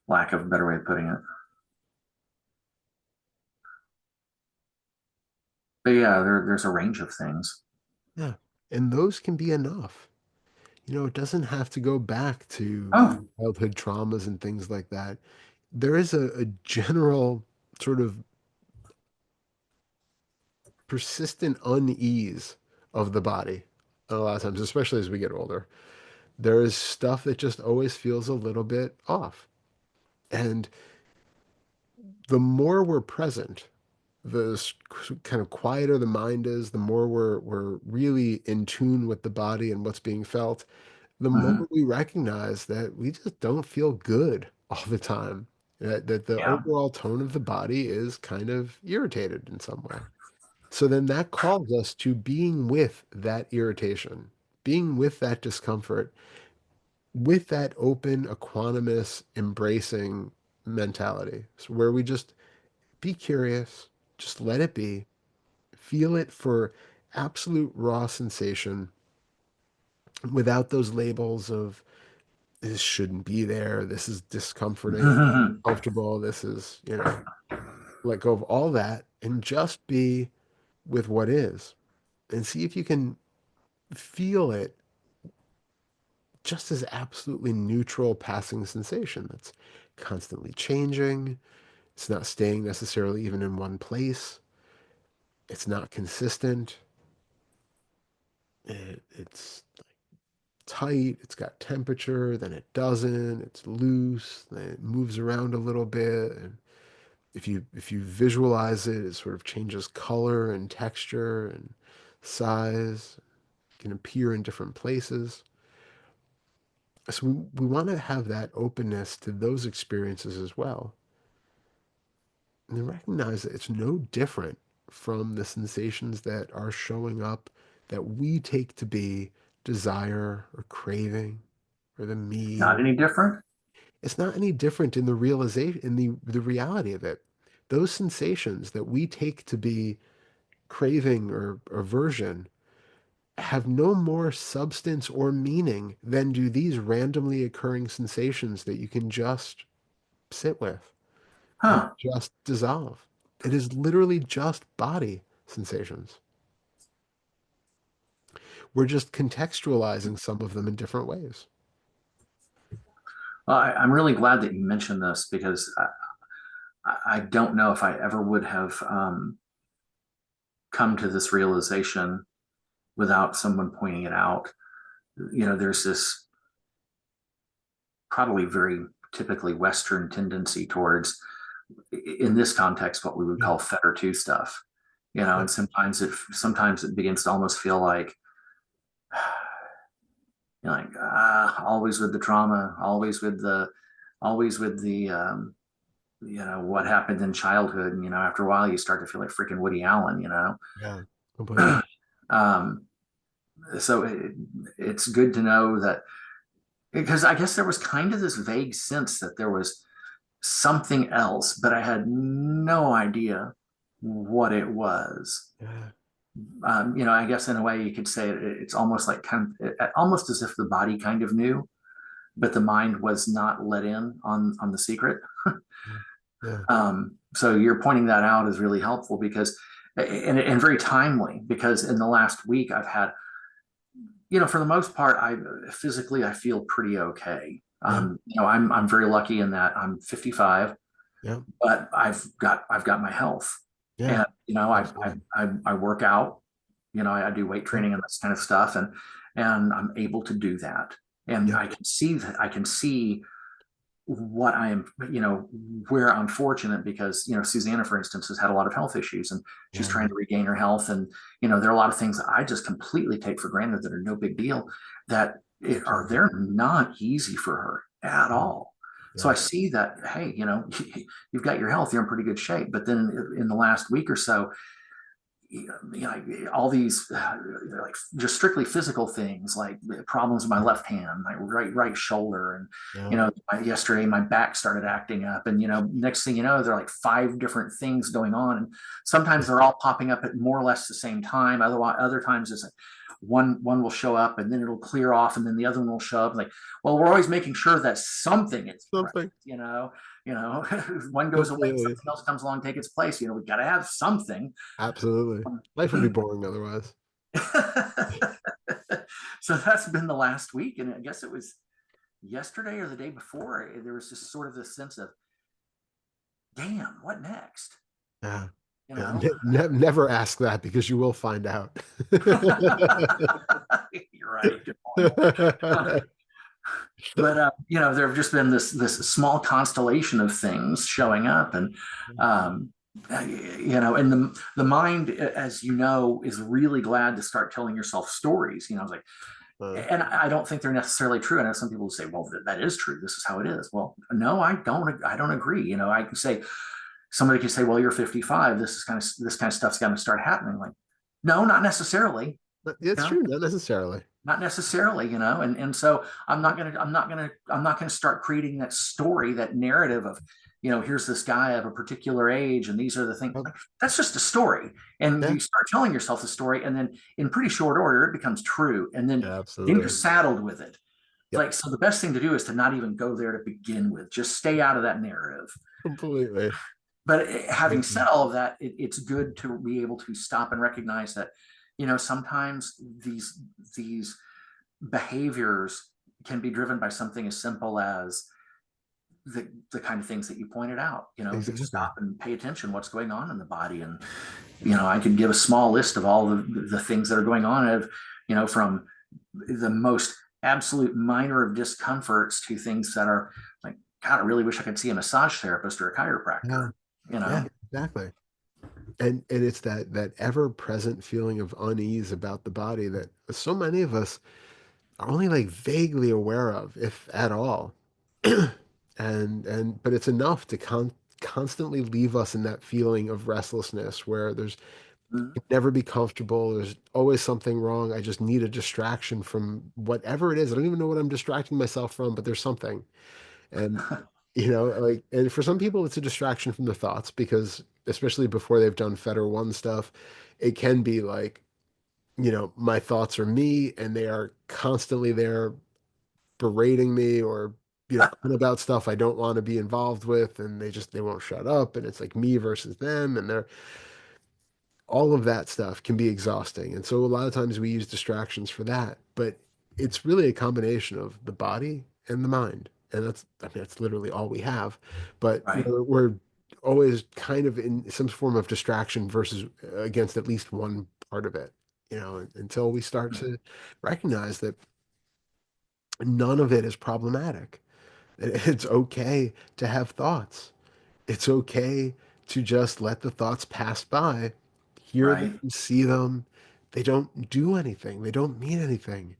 lack of a better way of putting it. But yeah, there's a range of things. Yeah. And those can be enough. It doesn't have to go back to Oh, childhood traumas and things like that. There is a general sort of persistent unease of the body a lot of times, especially as we get older. There is stuff that just always feels a little bit off. And the more we're present, kind of quieter the mind is, the more we're really in tune with the body and what's being felt, the Hmm. moment we recognize that we just don't feel good all the time, that the Yeah. overall tone of the body is kind of irritated in some way. So then that calls us to being with that irritation, being with that discomfort, with that open, equanimous, embracing mentality. So where we just be curious, just let it be, feel it for absolute raw sensation without those labels of this shouldn't be there, this is discomforting, comfortable, this is, let go of all that and just be with what is and see if you can feel it just as absolutely neutral passing sensation that's constantly changing. It's not staying necessarily even in one place. It's not consistent. It's tight. It's got temperature, then it doesn't. It's loose. Then it moves around a little bit. And if you visualize it, it sort of changes color and texture and size. It can appear in different places. So we want to have that openness to those experiences as well. And then recognize that it's no different from the sensations that are showing up that we take to be desire or craving or the me. Not any different. It's not any different in the realization, in the reality of it. Those sensations that we take to be craving or aversion have no more substance or meaning than do these randomly occurring sensations that you can just sit with and Huh. just dissolve. It is literally just body sensations. We're just contextualizing some of them in different ways. Well, I'm really glad that you mentioned this because I don't know if I ever would have come to this realization without someone pointing it out. There's this probably very typically Western tendency towards, in this context, what we would Yeah, call fetter two stuff. yeah, And sometimes it begins to almost feel like, always with the trauma, always with the what happened in childhood, and after a while you start to feel like freaking Woody Allen. yeah, completely. um, so it's good to know that, because I guess there was kind of this vague sense that there was something else, but I had no idea what it was. Yeah, I guess in a way you could say it's almost like almost as if the body kind of knew, but the mind was not let in on the secret. yeah, yeah, So you're pointing that out is really helpful because, and very timely, because in the last week I've had, for the most part, I feel pretty okay. yeah, I'm very lucky in that I'm 55, yeah, but I've got my health, yeah, and absolutely. I work out. I do weight Yeah, training and this kind of stuff, and I'm able to do that, and yeah, I can see what I am, where I'm fortunate because, Susanna, for instance, has had a lot of health issues and she's yeah, trying to regain her health. And, there are a lot of things that I just completely take for granted that are no big deal that absolutely. they're not easy for her at Yeah, all. So yeah, I see that, hey, you've got your health, you're in pretty good shape. But then in the last week or so, all these like just strictly physical things, like problems with my left hand, my right shoulder, and yeah, yesterday my back started acting up, and next thing you know, there are like five different things going on, and sometimes they're all popping up at more or less the same time. Other times it's like one will show up and then it'll clear off, and then the other one will show up. Like, well, we're always making sure that something is present. something. One goes away, Completely. something else comes along, take its place. We've got to have something. Absolutely. Life would be boring otherwise. So that's been the last week, and I guess it was yesterday or the day before. There was just sort of this sense of, damn, what next? Yeah. You Yeah. know, Never ask that because you will find out. you're right. Good point. But there have just been this small constellation of things showing up, and and the mind, as is really glad to start telling yourself stories. I was like, And I don't think they're necessarily true. I know some people say, "Well, that is true. This is how it is." Well, no, I don't. I don't agree. You know, I can say somebody can say, "Well, you're 55. This kind of stuff's going to start happening." Like, no, not necessarily. But You it's know, true, not necessarily. not necessarily. You know, and so I'm not gonna start creating that story, that narrative of, here's this guy of a particular age, and these are the things. Oh, Like, that's just a story, and yeah, you start telling yourself the story, and then in pretty short order, it becomes true, and then yeah, you're absolutely. saddled with it. Yep, Like, so the best thing to do is to not even go there to begin with. Just stay out of that narrative. completely. But having said Completely. all of that, it's good to be able to stop and recognize that, sometimes these behaviors can be driven by something as simple as the kind of things that you pointed out. To Exactly. stop and pay attention what's going on in the body. And I could give a small list of all the things that are going on, from the most absolute minor of discomforts to things that are like, God, I really wish I could see a massage therapist or a chiropractor. Yeah, you yeah, know exactly. And it's that ever present feeling of unease about the body that so many of us are only like vaguely aware of, if at all. And but it's enough to constantly leave us in that feeling of restlessness where there's Mhm. never be comfortable. There's always something wrong. I just need a distraction from whatever it is. I don't even know what I'm distracting myself from, but there's something. And like, and for some people, it's a distraction from their thoughts because, especially before they've done Fetter One stuff, it can be like, my thoughts are me and they are constantly there berating me or, on about stuff I don't want to be involved with. And they won't shut up. And it's like me versus them. And all of that stuff can be exhausting. And so a lot of times we use distractions for that, but it's really a combination of the body and the mind. And I mean, that's literally all we have. But Right. we're always kind of in some form of distraction versus against at least one part of it, until we start to recognize that none of it is problematic. It's okay to have thoughts. It's okay to just let the thoughts pass by, hear them, Right. see them. They don't do anything. They don't mean anything.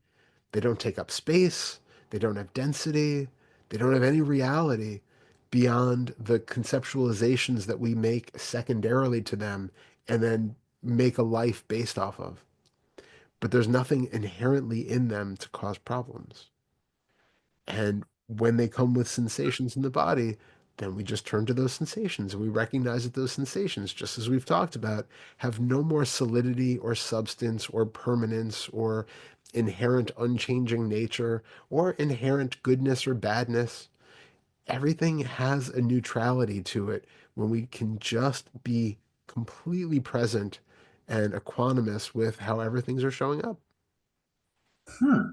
They don't take up space. They don't have density. They don't have any reality beyond the conceptualizations that we make secondarily to them and then make a life based off of. But there's nothing inherently in them to cause problems. And when they come with sensations in the body, then we just turn to those sensations and we recognize that those sensations, just as we've talked about, have no more solidity or substance or permanence or inherent unchanging nature or inherent goodness or badness. Everything has a neutrality to it when we can just be completely present and equanimous with however things are showing up. Hmm.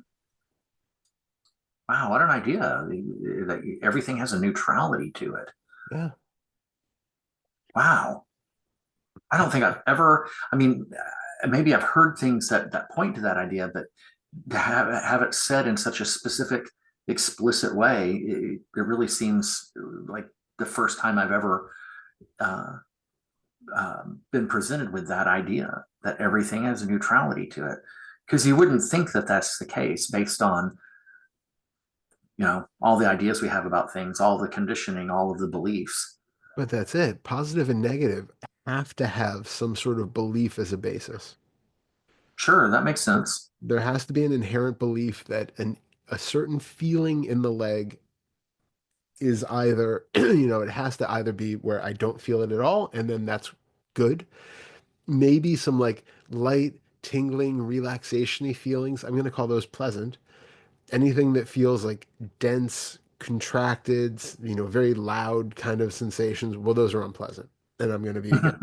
Wow, what an idea! That everything has a neutrality to it. Yeah. Wow. I don't think I've ever. I mean, maybe I've heard things that point to that idea, but to have it said in such a specific, explicit way, it really seems like the first time I've ever uh, been presented with that idea that everything has a neutrality to it. Because you wouldn't think that that's the case based on, all the ideas we have about things, all the conditioning, all of the beliefs. But that's it. Positive and negative have to have some sort of belief as a basis. Sure, that makes sense. There has to be an inherent belief that a certain feeling in the leg is either, it has to either be where I don't feel it at all, and then that's good. Maybe some like light, tingling, relaxation-y feelings. I'm going to call those pleasant. Anything that feels like dense, contracted, very loud kind of sensations, well, those are unpleasant. And I'm going to be against.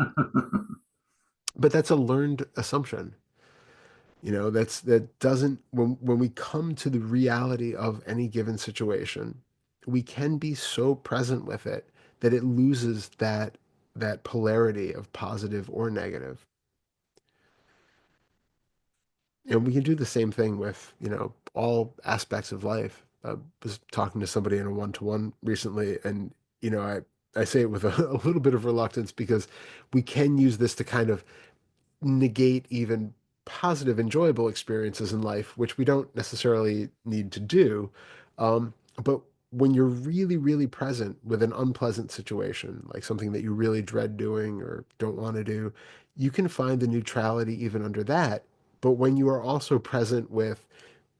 But that's a learned assumption. That doesn't when we come to the reality of any given situation, we can be so present with it that it loses that polarity of positive or negative. And we can do the same thing with, all aspects of life. I was talking to somebody in a one-to-one recently, and I say it with a little bit of reluctance because we can use this to kind of negate even positive, enjoyable experiences in life, which we don't necessarily need to do. But when you're really, really present with an unpleasant situation, like something that you really dread doing or don't want to do, you can find the neutrality even under that. But when you are also present with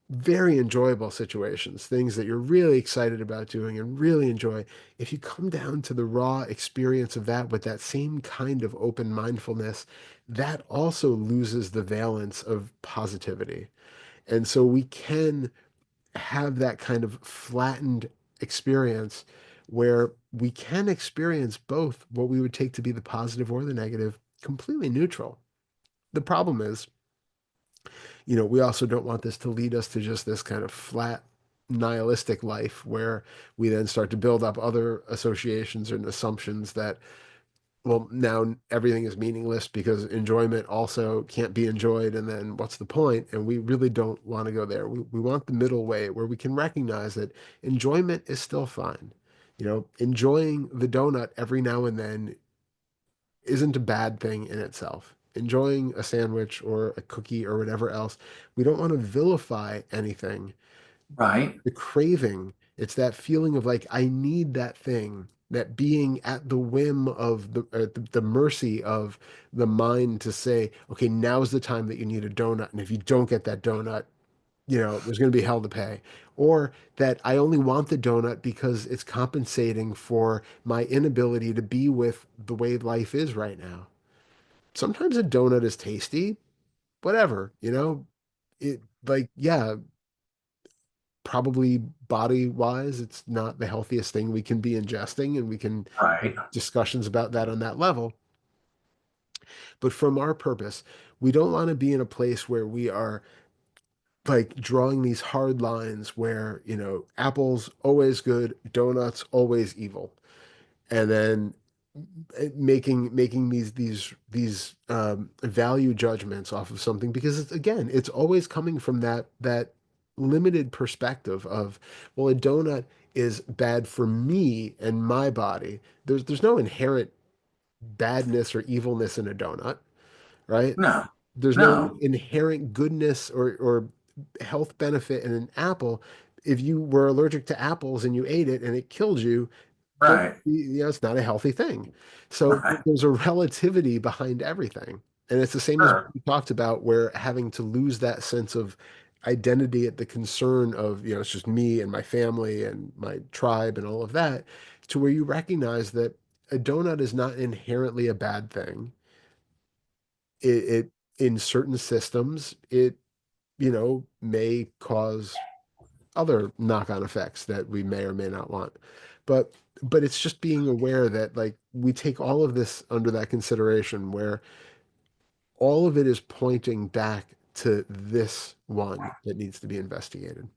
very enjoyable situations, things that you're really excited about doing and really enjoy, if you come down to the raw experience of that with that same kind of open mindfulness, that also loses the valence of positivity. And so we can have that kind of flattened experience where we can experience both what we would take to be the positive or the negative, completely neutral. The problem is, we also don't want this to lead us to just this kind of flat, nihilistic life where we then start to build up other associations and assumptions that, well, now everything is meaningless because enjoyment also can't be enjoyed. And then what's the point? And we really don't want to go there. We want the middle way where we can recognize that enjoyment is still fine. Enjoying the donut every now and then isn't a bad thing in itself. Enjoying a sandwich or a cookie or whatever else, we don't want to vilify anything. Right. The craving, it's that feeling of like, I need that thing, that being at the whim of the mercy of the mind to say, okay, now's the time that you need a donut. And if you don't get that donut, there's going to be hell to pay. Or that I only want the donut because it's compensating for my inability to be with the way life is right now. Sometimes a donut is tasty, whatever, it like, yeah, probably body wise, it's not the healthiest thing we can be ingesting, and we can have Right. discussions about that on that level. But from our purpose, we don't want to be in a place where we are like drawing these hard lines where, apples always good, donuts always evil. And then making these value judgments off of something because it's always coming from that limited perspective of, well, a donut is bad for me and my body. There's no inherent badness or evilness in a donut, right? No. There's no No. inherent goodness or health benefit in an apple. If you were allergic to apples and you ate it and it killed you, that Right. it's not a healthy thing. So Right. there's a relativity behind everything. And it's the same as Sure. we talked about, where having to lose that sense of identity at the concern of, it's just me and my family and my tribe and all of that, to where you recognize that a donut is not inherently a bad thing. It in certain systems, it, may cause other knock-on effects that we may or may not want. But it's just being aware that like we take all of this under that consideration where all of it is pointing back to this one that needs to be investigated.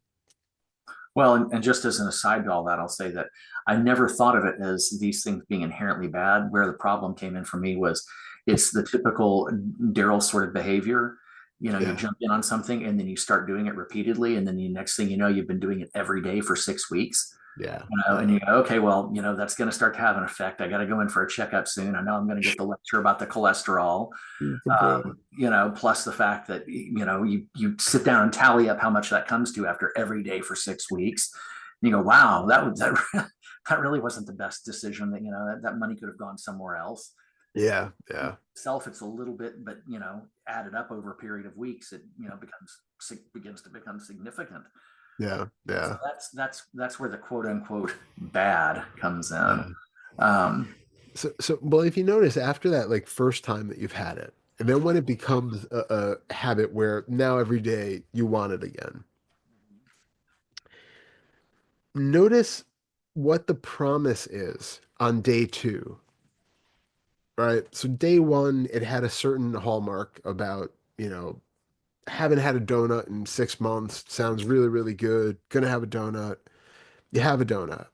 Well, and just as an aside to all that, I'll say that I never thought of it as these things being inherently bad. Where the problem came in for me was it's the typical Darrell sort of behavior. You Yeah. jump in on something and then you start doing it repeatedly. And then the next thing you know, you've been doing it every day for 6 weeks. Yeah. And Yeah. you go, okay, well, that's going to start to have an effect. I got to go in for a checkup soon. I know I'm going to get the lecture about the cholesterol. Completely. Plus the fact that you sit down and tally up how much that comes to after every day for 6 weeks. And you go, wow, that really wasn't the best decision. That money could have gone somewhere else. Yeah. Yeah. Itself, it's a little bit, but added up over a period of weeks, it begins to become significant. Yeah. So Yeah. that's where the quote unquote bad comes in. Yeah. Um, So, well, if you notice after that, like first time that you've had it, and then when it becomes a habit where now every day you want it again, notice what the promise is on day two, right? So day one, it had a certain hallmark about, haven't had a donut in 6 months. Sounds really, really good. Gonna have a donut. You have a donut.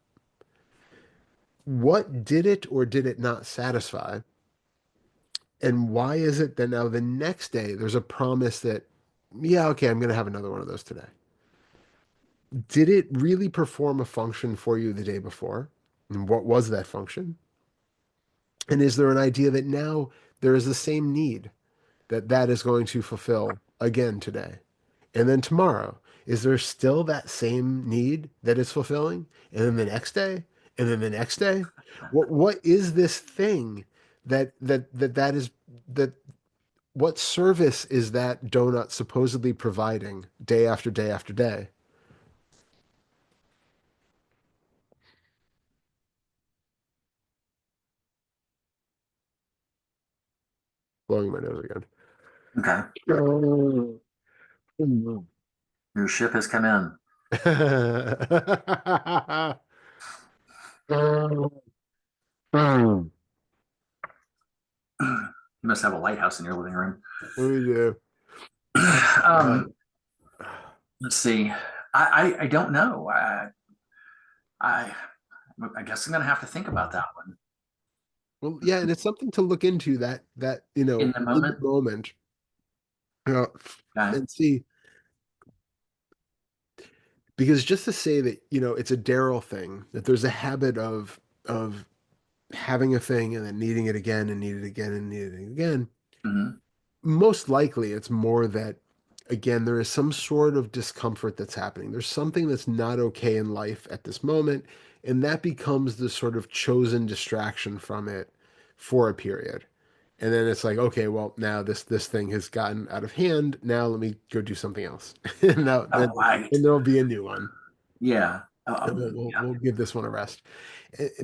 What did it or did it not satisfy? And why is it that now the next day there's a promise that, yeah, okay, I'm gonna have another one of those today? Did it really perform a function for you the day before? And what was that function? And is there an idea that now there is the same need? that that is going to fulfill again today. And then tomorrow, is there still that same need that it's fulfilling? And then the next day, and then the next day? What is this thing that is that what service is that donut supposedly providing day after day after day? Blowing my nose again. Okay. Your ship has come in. You must have a lighthouse in your living room. We do. Uh, um, let's see. I don't know. I I guess I'm gonna have to think about that one well, yeah, and it's something to look into that in the in the moment. moment, you know, Okay. and see because just to say that it's a Darrell thing that there's a habit of having a thing and then needing it again and need it again and need it again. Hmm. Most likely it's more that again there is some sort of discomfort that's happening. There's something that's not okay in life at this moment, and that becomes the sort of chosen distraction from it for a period. And then it's like, okay, well, now this thing has gotten out of hand. Now let me go do something else. And now Oh, then right. and there'll be a new one. Yeah. And we'll Yeah. give this one a rest.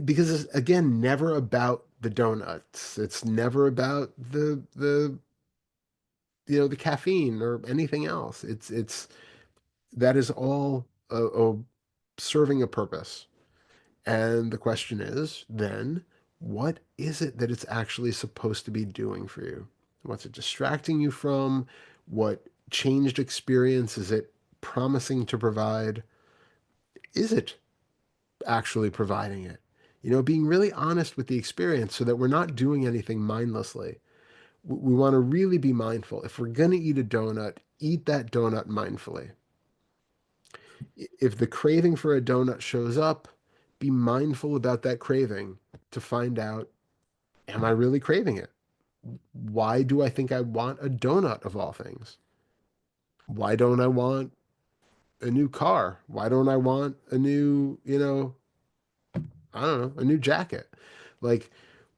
Because it's again never about the donuts. It's never about the caffeine or anything else. It's that is all serving a purpose. And the question is then, what is it that it's actually supposed to be doing for you? What's it distracting you from? What changed experience is it promising to provide? Is it actually providing it? Being really honest with the experience so that we're not doing anything mindlessly. We want to really be mindful. If we're going to eat a donut, eat that donut mindfully. If the craving for a donut shows up, be mindful about that craving to find out, am I really craving it? Why do I think I want a donut of all things? Why don't I want a new car? Why don't I want a new, I don't know, a new jacket? Like,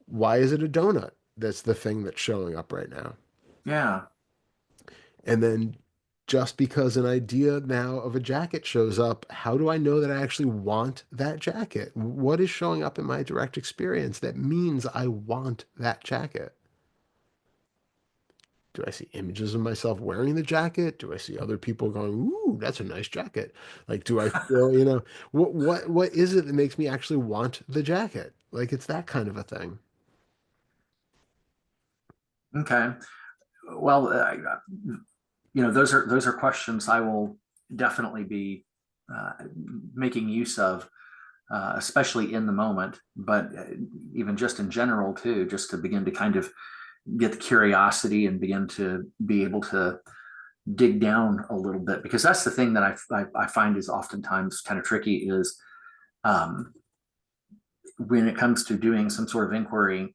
why is it a donut that's the thing that's showing up right now? Yeah. And then just because an idea now of a jacket shows up, how do I know that I actually want that jacket? What is showing up in my direct experience that means I want that jacket? Do I see images of myself wearing the jacket? Do I see other people going, "Ooh, that's a nice jacket"? Like, do I feel, what is it that makes me actually want the jacket? Like, it's that kind of a thing. Okay. Well, those are questions I will definitely be uh, making use of, especially in the moment, but even just in general too, just to begin to kind of get the curiosity and begin to be able to dig down a little bit, because that's the thing that I find is oftentimes kind of tricky is um, when it comes to doing some sort of inquiry,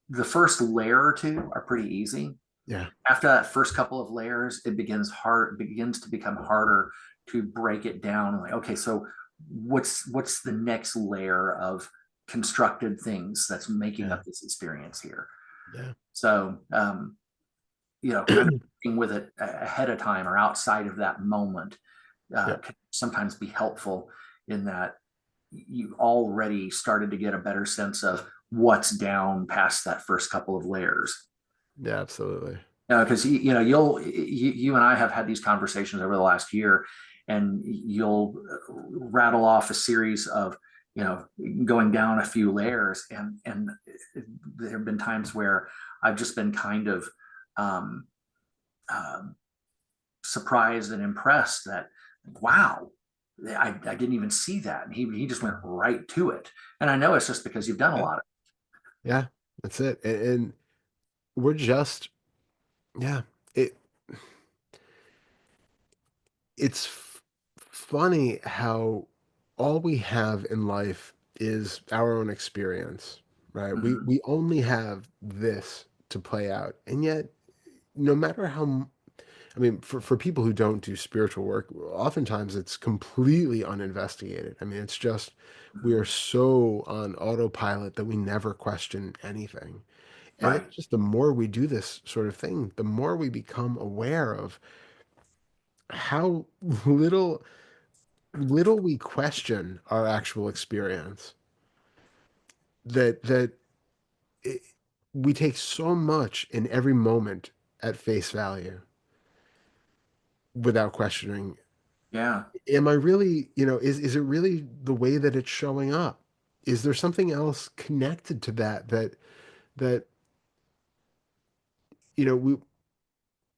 the first layer or two are pretty easy. Yeah, After that first couple of layers, begins to become harder to break it down. Like, okay, so what's the next layer of constructed things that's making yeah, up this experience here? yeah, So kind of working with it ahead of time or outside of that moment yeah, can sometimes be helpful in that you already started to get a better sense of what's down past that first couple of layers. yeah, absolutely. Because you and I have had these conversations over the last year, and you'll rattle off a series of going down a few layers, and there have been times where I've just been kind of um, um, surprised and impressed that, wow, I didn't even see that, and he just went right to it. And I know it's just because you've done a Yeah, lot of. yeah, that's it. And we're just, yeah, it it's funny how all we have in life is our own experience, right? We Mhm. we only have this to play out, and yet no matter how, I mean, for people who don't do spiritual work, oftentimes it's completely uninvestigated. I mean, it's just we are Mhm. so on autopilot that we never question anything. And Right. it's just the more we do this sort of thing, the more we become aware of how little we question our actual experience. That it, we take so much in every moment at face value without questioning, Yeah. am I really, is it really the way that it's showing up? Is there something else connected to that we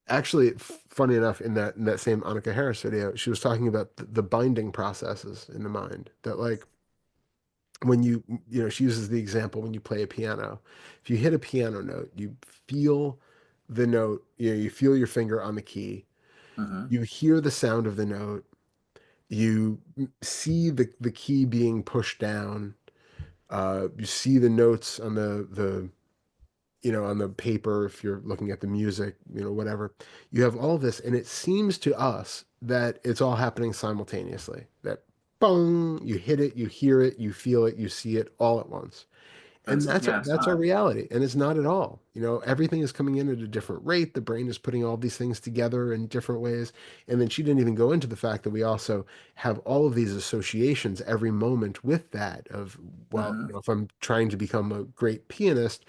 actually, funny enough, in that same Annika Harris video, she was talking about the binding processes in the mind that, like, when she uses the example when you play a piano. If you hit a piano note, you feel the note, you feel your finger on the key, Hmm. you hear the sound of the note, you see the key being pushed down, you see the notes on the paper, if you're looking at the music, whatever. You have all this, and it seems to us that it's all happening simultaneously. That bong, you hit it, you hear it, you feel it, you see it all at once. And That's, that's yeah, it's that's our not. reality, and it's not at all. Everything is coming in at a different rate. The brain is putting all these things together in different ways. And then she didn't even go into the fact that we also have all of these associations every moment with that of, well, Hmm. if I'm trying to become a great pianist,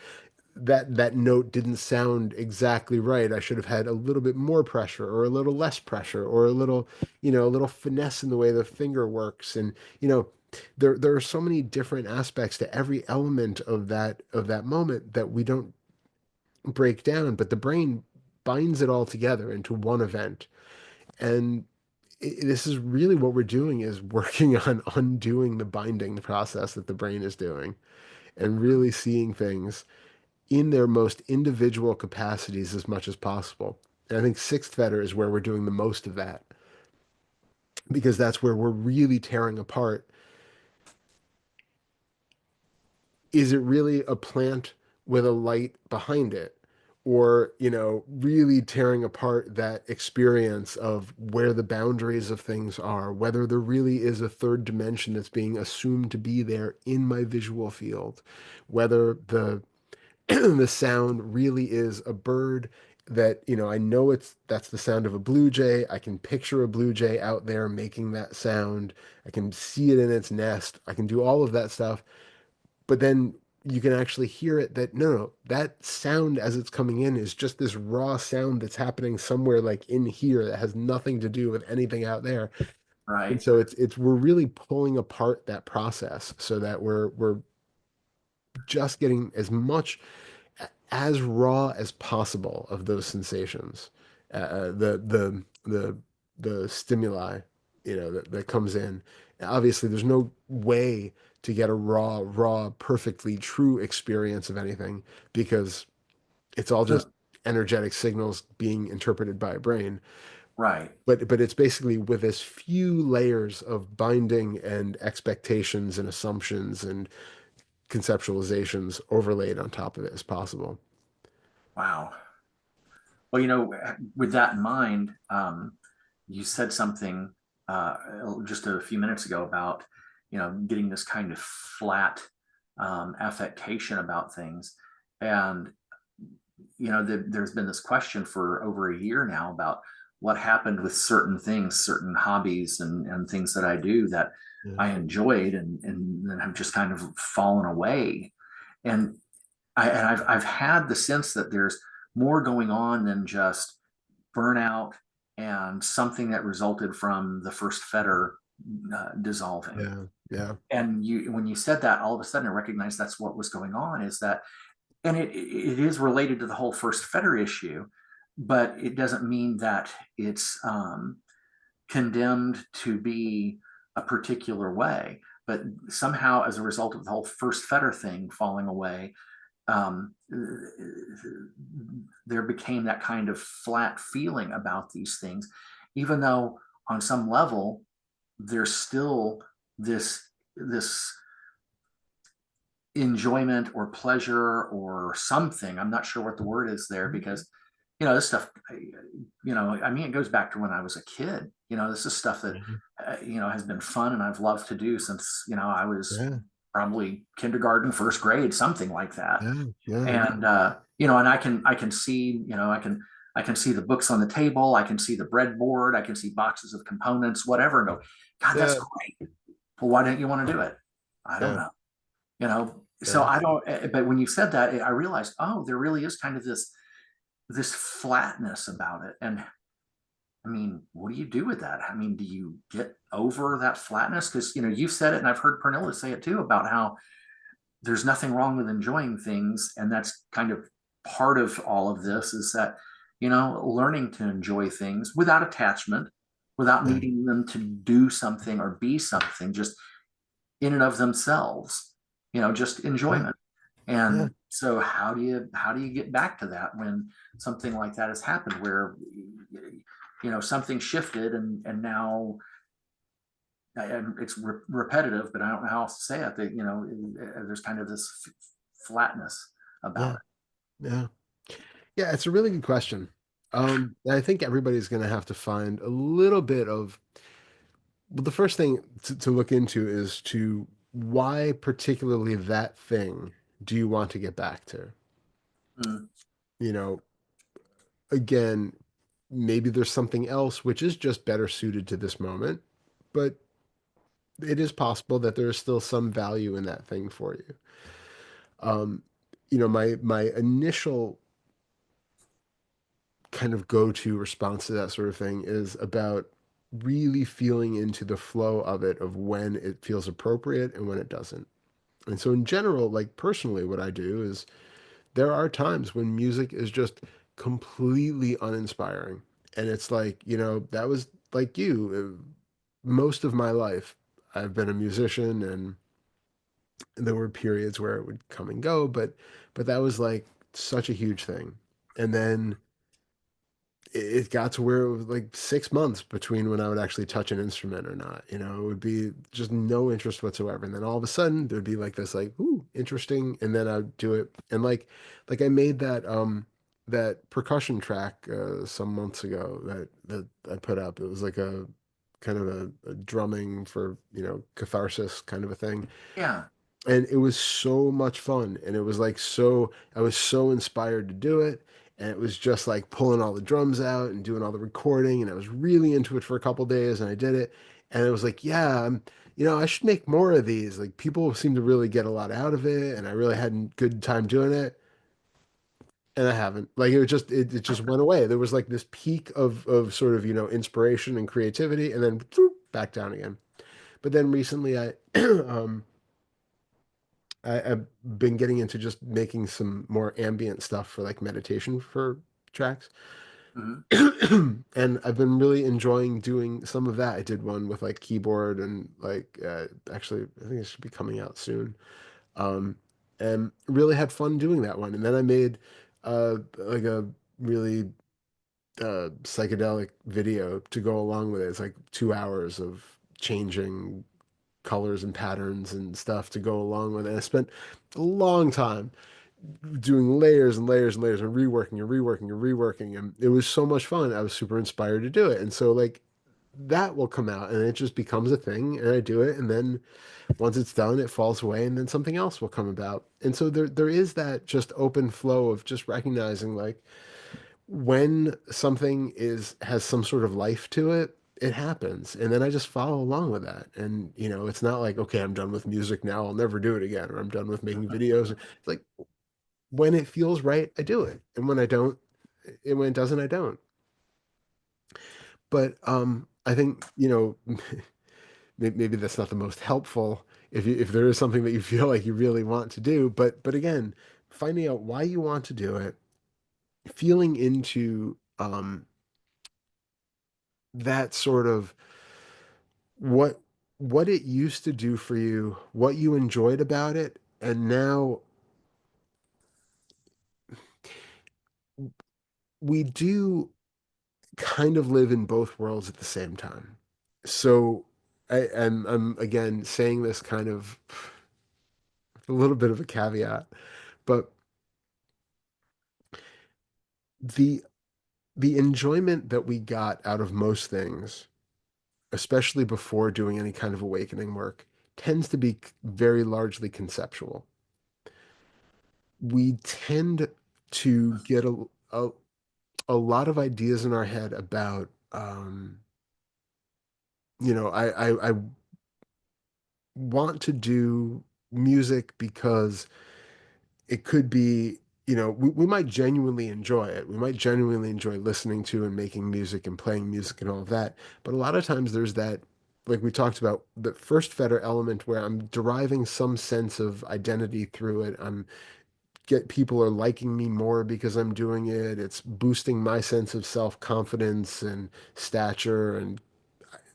that note didn't sound exactly right. I should have had a little bit more pressure or a little less pressure or a little finesse in the way the finger works. And, there are so many different aspects to every element of that moment that we don't break down, but the brain binds it all together into one event. And this is really what we're doing, is working on undoing the binding process that the brain is doing, and really seeing things in their most individual capacities as much as possible. And I think sixth fetter is where we're doing the most of that, because that's where we're really tearing apart. Is it really a plant with a light behind it? Or, really tearing apart that experience of where the boundaries of things are, whether there really is a third dimension that's being assumed to be there in my visual field, whether the sound really is a bird that, I know that's the sound of a blue jay. I can picture a blue jay out there making that sound. I can see it in its nest. I can do all of that stuff. But then you can actually hear it, that no, no, that sound as it's coming in is just this raw sound that's happening somewhere like in here that has nothing to do with anything out there. And Right. so it's we're really pulling apart that process so that we're just getting as much as raw as possible of those sensations, the stimuli, that comes in. Obviously, there's no way to get a raw, perfectly true experience of anything, because it's all just So, energetic signals being interpreted by a brain. right. But it's basically with as few layers of binding and expectations and assumptions and conceptualizations overlaid on top of it as possible. Wow. Well, with that in mind, you said something just a few minutes ago about, getting this kind of flat affectation about things. And, there's been this question for over a year now about what happened with certain things, certain hobbies and things that I do that Yeah. I enjoyed and then have just kind of fallen away. And I've had the sense that there's more going on than just burnout and something that resulted from the first fetter dissolving. Yeah. Yeah. And when you said that, all of a sudden I recognized that's what was going on. Is that, and it is related to the whole first fetter issue, but it doesn't mean that it's condemned to be a particular way. But somehow, as a result of the whole first fetter thing falling away, um, there became that kind of flat feeling about these things, even though on some level there's still this enjoyment or pleasure or something. I'm not sure what the word is there, because this stuff, I mean, it goes back to when I was a kid. This is stuff that, Mhm. has been fun and I've loved to do since, I was Yeah, probably kindergarten, first grade, something like that. yeah, yeah, And, and I can see, I can see the books on the table. I can see the breadboard. I can see boxes of components, whatever, and go, God, that's yeah, great. Well, why don't you want to do it? I don't yeah, know. So yeah, I don't, but when you said that, I realized, oh, there really is kind of this flatness about it. And I mean, what do you do with that? I mean, do you get over that flatness? Because you've said it, and I've heard Pernilla say it too, about how there's nothing wrong with enjoying things, and that's kind of part of all of this, is that learning to enjoy things without attachment, without yeah, needing them to do something or be something, just in and of themselves, just yeah, enjoyment. yeah. And so how do you get back to that when something like that has happened, where something shifted, and now it's repetitive, but I don't know how else to say it, that there's kind of this flatness about Yeah, it. yeah. Yeah, it's a really good question. I think everybody's going to have to find a little bit of, well, the first thing to look into is to why particularly that thing do you want to get back to? Mm, You know, again, maybe there's something else which is just better suited to this moment, but it is possible that there is still some value in that thing for you. Um, my initial kind of go-to response to that sort of thing is about really feeling into the flow of it, of when it feels appropriate and when it doesn't. And so in general, like personally, what I do is there are times when music is just completely uninspiring. And it's like, that was like you. Most of my life, I've been a musician, and there were periods where it would come and go, but that was like such a huge thing. And then it got to where it was like 6 months between when I would actually touch an instrument or not. It would be just no interest whatsoever. And then all of a sudden there'd be like this, like, ooh, interesting. And then I'd do it. And like I made that percussion track some months ago that I put up. It was like a kind of a drumming for, catharsis kind of a thing. yeah. And it was so much fun, and it was like, I was so inspired to do it, and it was just like pulling all the drums out and doing all the recording, and I was really into it for a couple days, and I did it, and it was like, yeah, I should make more of these. Like, people seem to really get a lot out of it, and I really had a good time doing it. And I haven't. Like, it just went away. There was like this peak of sort of, inspiration and creativity, and then back down again. But then recently um I've been getting into just making some more ambient stuff for like meditation for tracks. Mhm. And I've been really enjoying doing some of that. I did one with like keyboard and like actually I think it should be coming out soon. Um and really had fun doing that one. And then I made like a really psychedelic video to go along with it. It's like 2 hours of changing colors and patterns and stuff to go along with it. I spent a long time doing layers and layers and layers and reworking and reworking and reworking. And it was so much fun. I was super inspired to do it. And so like that will come out and it just becomes a thing and I do it. And then once it's done, it falls away and then something else will come about. And so there is that just open flow of just recognizing like when something has some sort of life to it, it happens. And then I just follow along with that. And, it's not like, okay, I'm done with music now. I'll never do it again. Or I'm done with making videos. It's like when it feels right, I do it. And when I don't, and when it doesn't, I don't. But I think, maybe that's not the most helpful if there is something that you feel like you really want to do. But again, finding out why you want to do it, feeling into that sort of what what it used to do for you, what you enjoyed about it, and now we do kind of live in both worlds at the same time. So I'm again saying this kind of a little bit of a caveat, but the the enjoyment that we got out of most things, especially before doing any kind of awakening work, tends to be very largely conceptual. We tend to get a lot of ideas in our head about, I want to do music because it could be, we might genuinely enjoy it. We might genuinely enjoy listening to and making music and playing music and all of that. But a lot of times there's that, like we talked about, the first fetter element where I'm deriving some sense of identity through it. I'm get people are liking me more because I'm doing it. It's boosting my sense of self-confidence and stature, and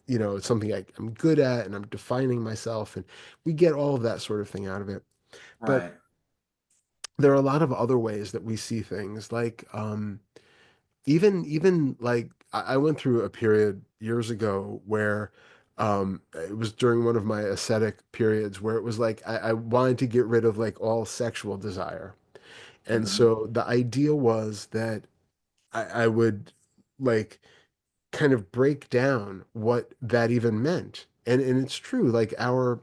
it's something I'm good at, and I'm defining myself, and we get all of that sort of thing out of it. But Right. there are a lot of other ways that we see things, like even like I went through a period years ago where it was during one of my ascetic periods where it was like I wanted to get rid of like all sexual desire. And Hmm. so the idea was that I would like kind of break down what that even meant. And it's true, like our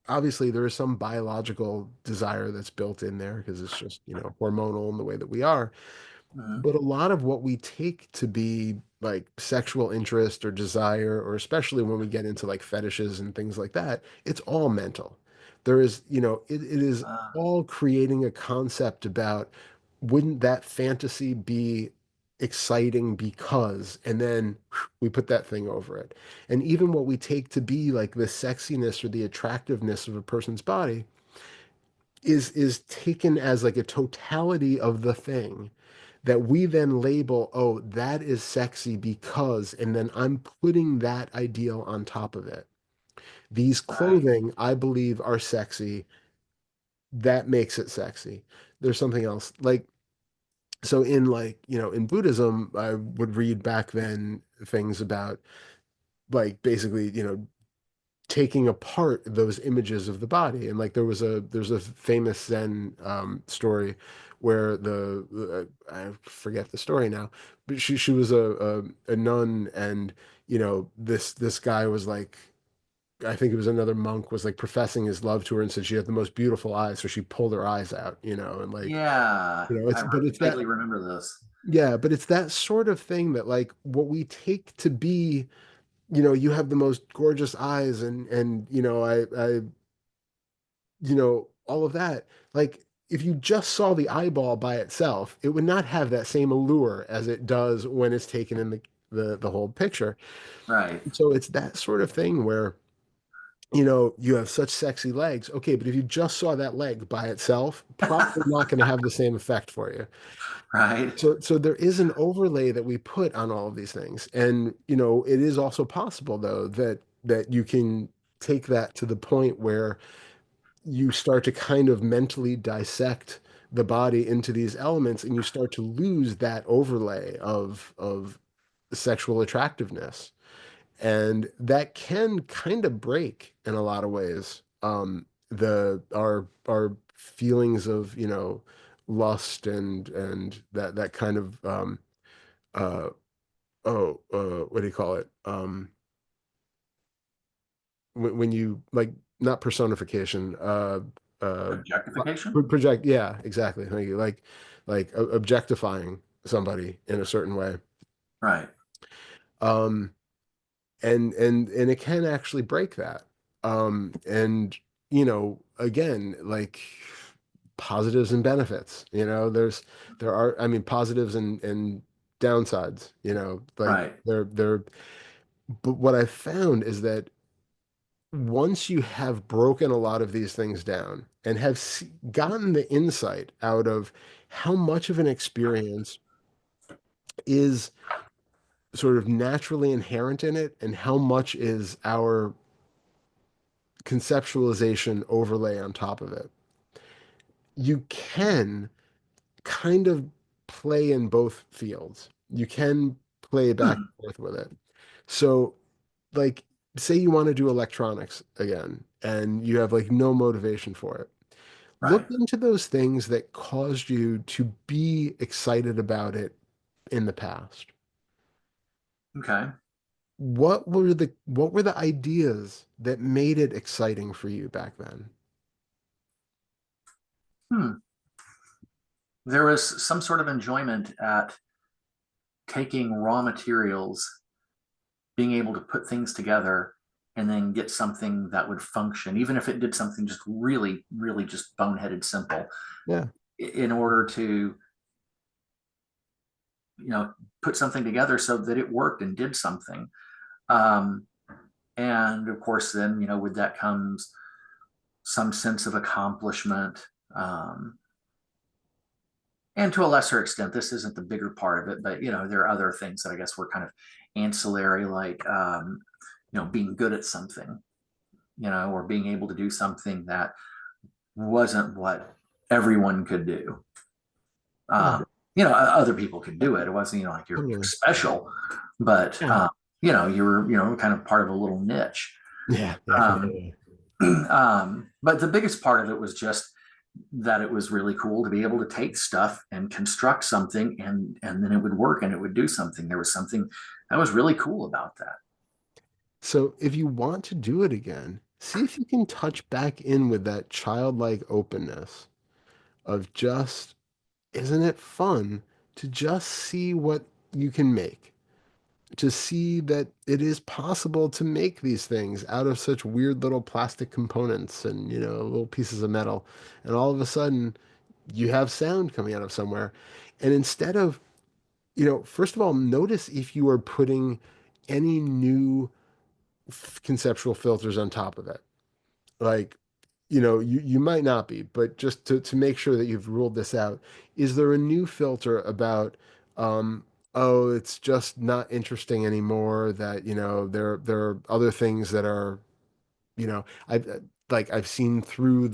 obviously there is some biological desire that's built in there because it's just, hormonal in the way that we are. Hmm. But a lot of what we take to be like sexual interest or desire, or especially when we get into like fetishes and things like that, it's all mental. There is, it is Uh, all creating a concept about, wouldn't that fantasy be exciting because, and then we put that thing over it. And even what we take to be like the sexiness or the attractiveness of a person's body is taken as like a totality of the thing that we then label, oh, that is sexy because, and then I'm putting that ideal on top of it. These right. clothing, I believe, are sexy. That makes it sexy. There's something else. Like, so in like, in Buddhism, I would read back then things about like basically, taking apart those images of the body. And like there's a famous Zen story where I forget the story now, but she was a nun, and this guy was like, I think it was another monk, was like professing his love to her and said she had the most beautiful eyes, so she pulled her eyes out, and like, Yeah, it's but it's that, vaguely remember those. yeah, but it's that sort of thing that like what we take to be, you have the most gorgeous eyes, and I all of that. Like, if you just saw the eyeball by itself, it would not have that same allure as it does when it's taken in the whole picture. Right. So it's that sort of thing where, you have such sexy legs. Okay, but if you just saw that leg by itself, probably not going to have the same effect for you. Right. So there is an overlay that we put on all of these things. And, it is also possible though that you can take that to the point where you start to kind of mentally dissect the body into these elements, and you start to lose that overlay of sexual attractiveness, and that can kind of break in a lot of ways the our feelings of lust and that kind of uh what do you call it, when you like, not personification, uh Objectification. project, yeah, exactly, thank you, like objectifying somebody in a certain way, Right. um and it can actually break that, and again, like, positives and benefits, there are, I mean, positives and downsides, like Right. they're but what I found is that once you have broken a lot of these things down and have gotten the insight out of how much of an experience is sort of naturally inherent in it and how much is our conceptualization overlay on top of it, you can kind of play in both fields. You can play back Hmm. and forth with it. So, like, say you want to do electronics again and you have like no motivation for it. Look Right. into those things that caused you to be excited about it in the past. Okay. What were the ideas that made it exciting for you back then? Hmm. There was some sort of enjoyment at taking raw materials, being able to put things together, and then get something that would function, even if it did something just really, really just boneheaded simple, Yeah. in order to, you know, put something together so that it worked and did something. Um, and of course, then, with that comes some sense of accomplishment. And to a lesser extent, this isn't the bigger part of it, but there are other things that I guess were kind of ancillary, like being good at something, or being able to do something that wasn't what everyone could do. Yeah. Other people could do it. It wasn't, like you're Totally. special, but Yeah. you were, kind of part of a little niche. Yeah. Yeah. Um, Completely. but the biggest part of it was just that it was really cool to be able to take stuff and construct something, and then it would work and it would do something. There was something that was really cool about that. So if you want to do it again, see if you can touch back in with that childlike openness of just, isn't it fun to just see what you can make? To see that it is possible to make these things out of such weird little plastic components and, little pieces of metal. And all of a sudden, you have sound coming out of somewhere. And instead of, first of all, notice if you are putting any new conceptual filters on top of it. Like, you might not be, but just to make sure that you've ruled this out, is there a new filter about, um, oh, it's just not interesting anymore, that, there are other things that are, I've seen through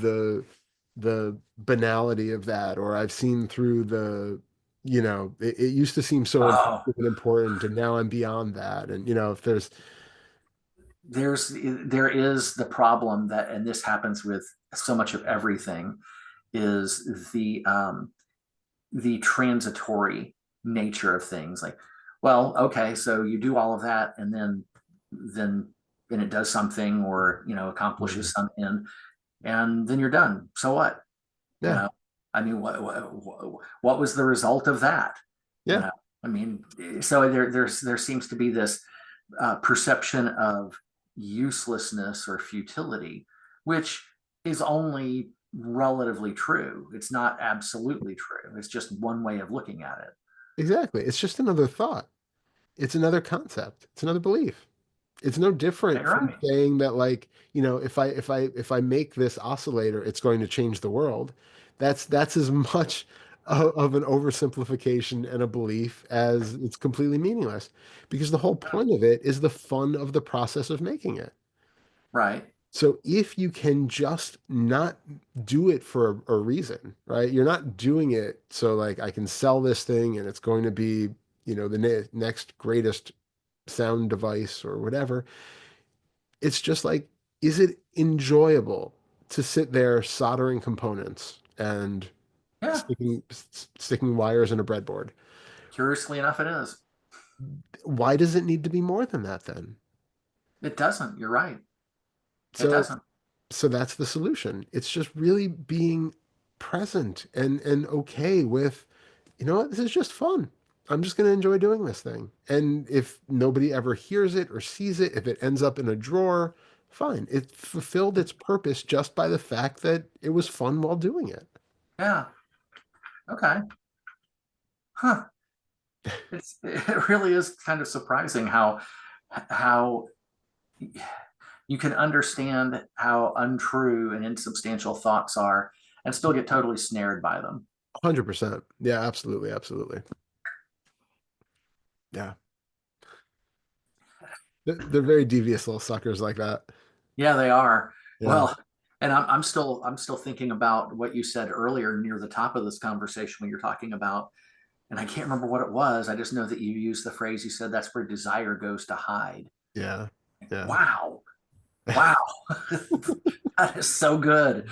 the banality of that, or I've seen through it used to seem so Oh, impressive and important, and now I'm beyond that. And, if there's, there is the problem that, and this happens with so much of everything, is the transitory nature of things. Like, well, okay, so you do all of that, and then and it does something, or accomplishes something, and then you're done. So what? You yeah, know, I mean, what was the result of that? You yeah, know, I mean, so there seems to be this perception of uselessness or futility, which is only relatively true. It's not absolutely true. It's just one way of looking at it. exactly. It's just another thought. It's another concept. It's another belief. It's no different You're from right. saying that, like, if I make this oscillator, it's going to change the world. That's as much of an oversimplification and a belief as it's completely meaningless, because the whole point of it is the fun of the process of making it. Right. So if you can just not do it for a reason, right? You're not doing it so, like, I can sell this thing and it's going to be, the next greatest sound device or whatever. It's just like, is it enjoyable to sit there soldering components and Yeah. sticking wires in a breadboard? Curiously enough, it is. Why does it need to be more than that then? It doesn't. You're right. It So doesn't. so that's the solution. It's just really being present and okay with, this is just fun. I'm just going to enjoy doing this thing. And if nobody ever hears it or sees it, if it ends up in a drawer, fine. It fulfilled its purpose just by the fact that it was fun while doing it. Yeah. Okay. Huh. It really is kind of surprising how you can understand how untrue and insubstantial thoughts are and still get totally snared by them. 100%. Yeah, absolutely, absolutely. Yeah. They're very devious little suckers like that. Yeah, they are. Yeah. Well, and I'm still thinking about what you said earlier near the top of this conversation when you're talking about, and I can't remember what it was. I just know that you used the phrase, you said that's where desire goes to hide. Yeah. Yeah. Wow. Wow. That is so good.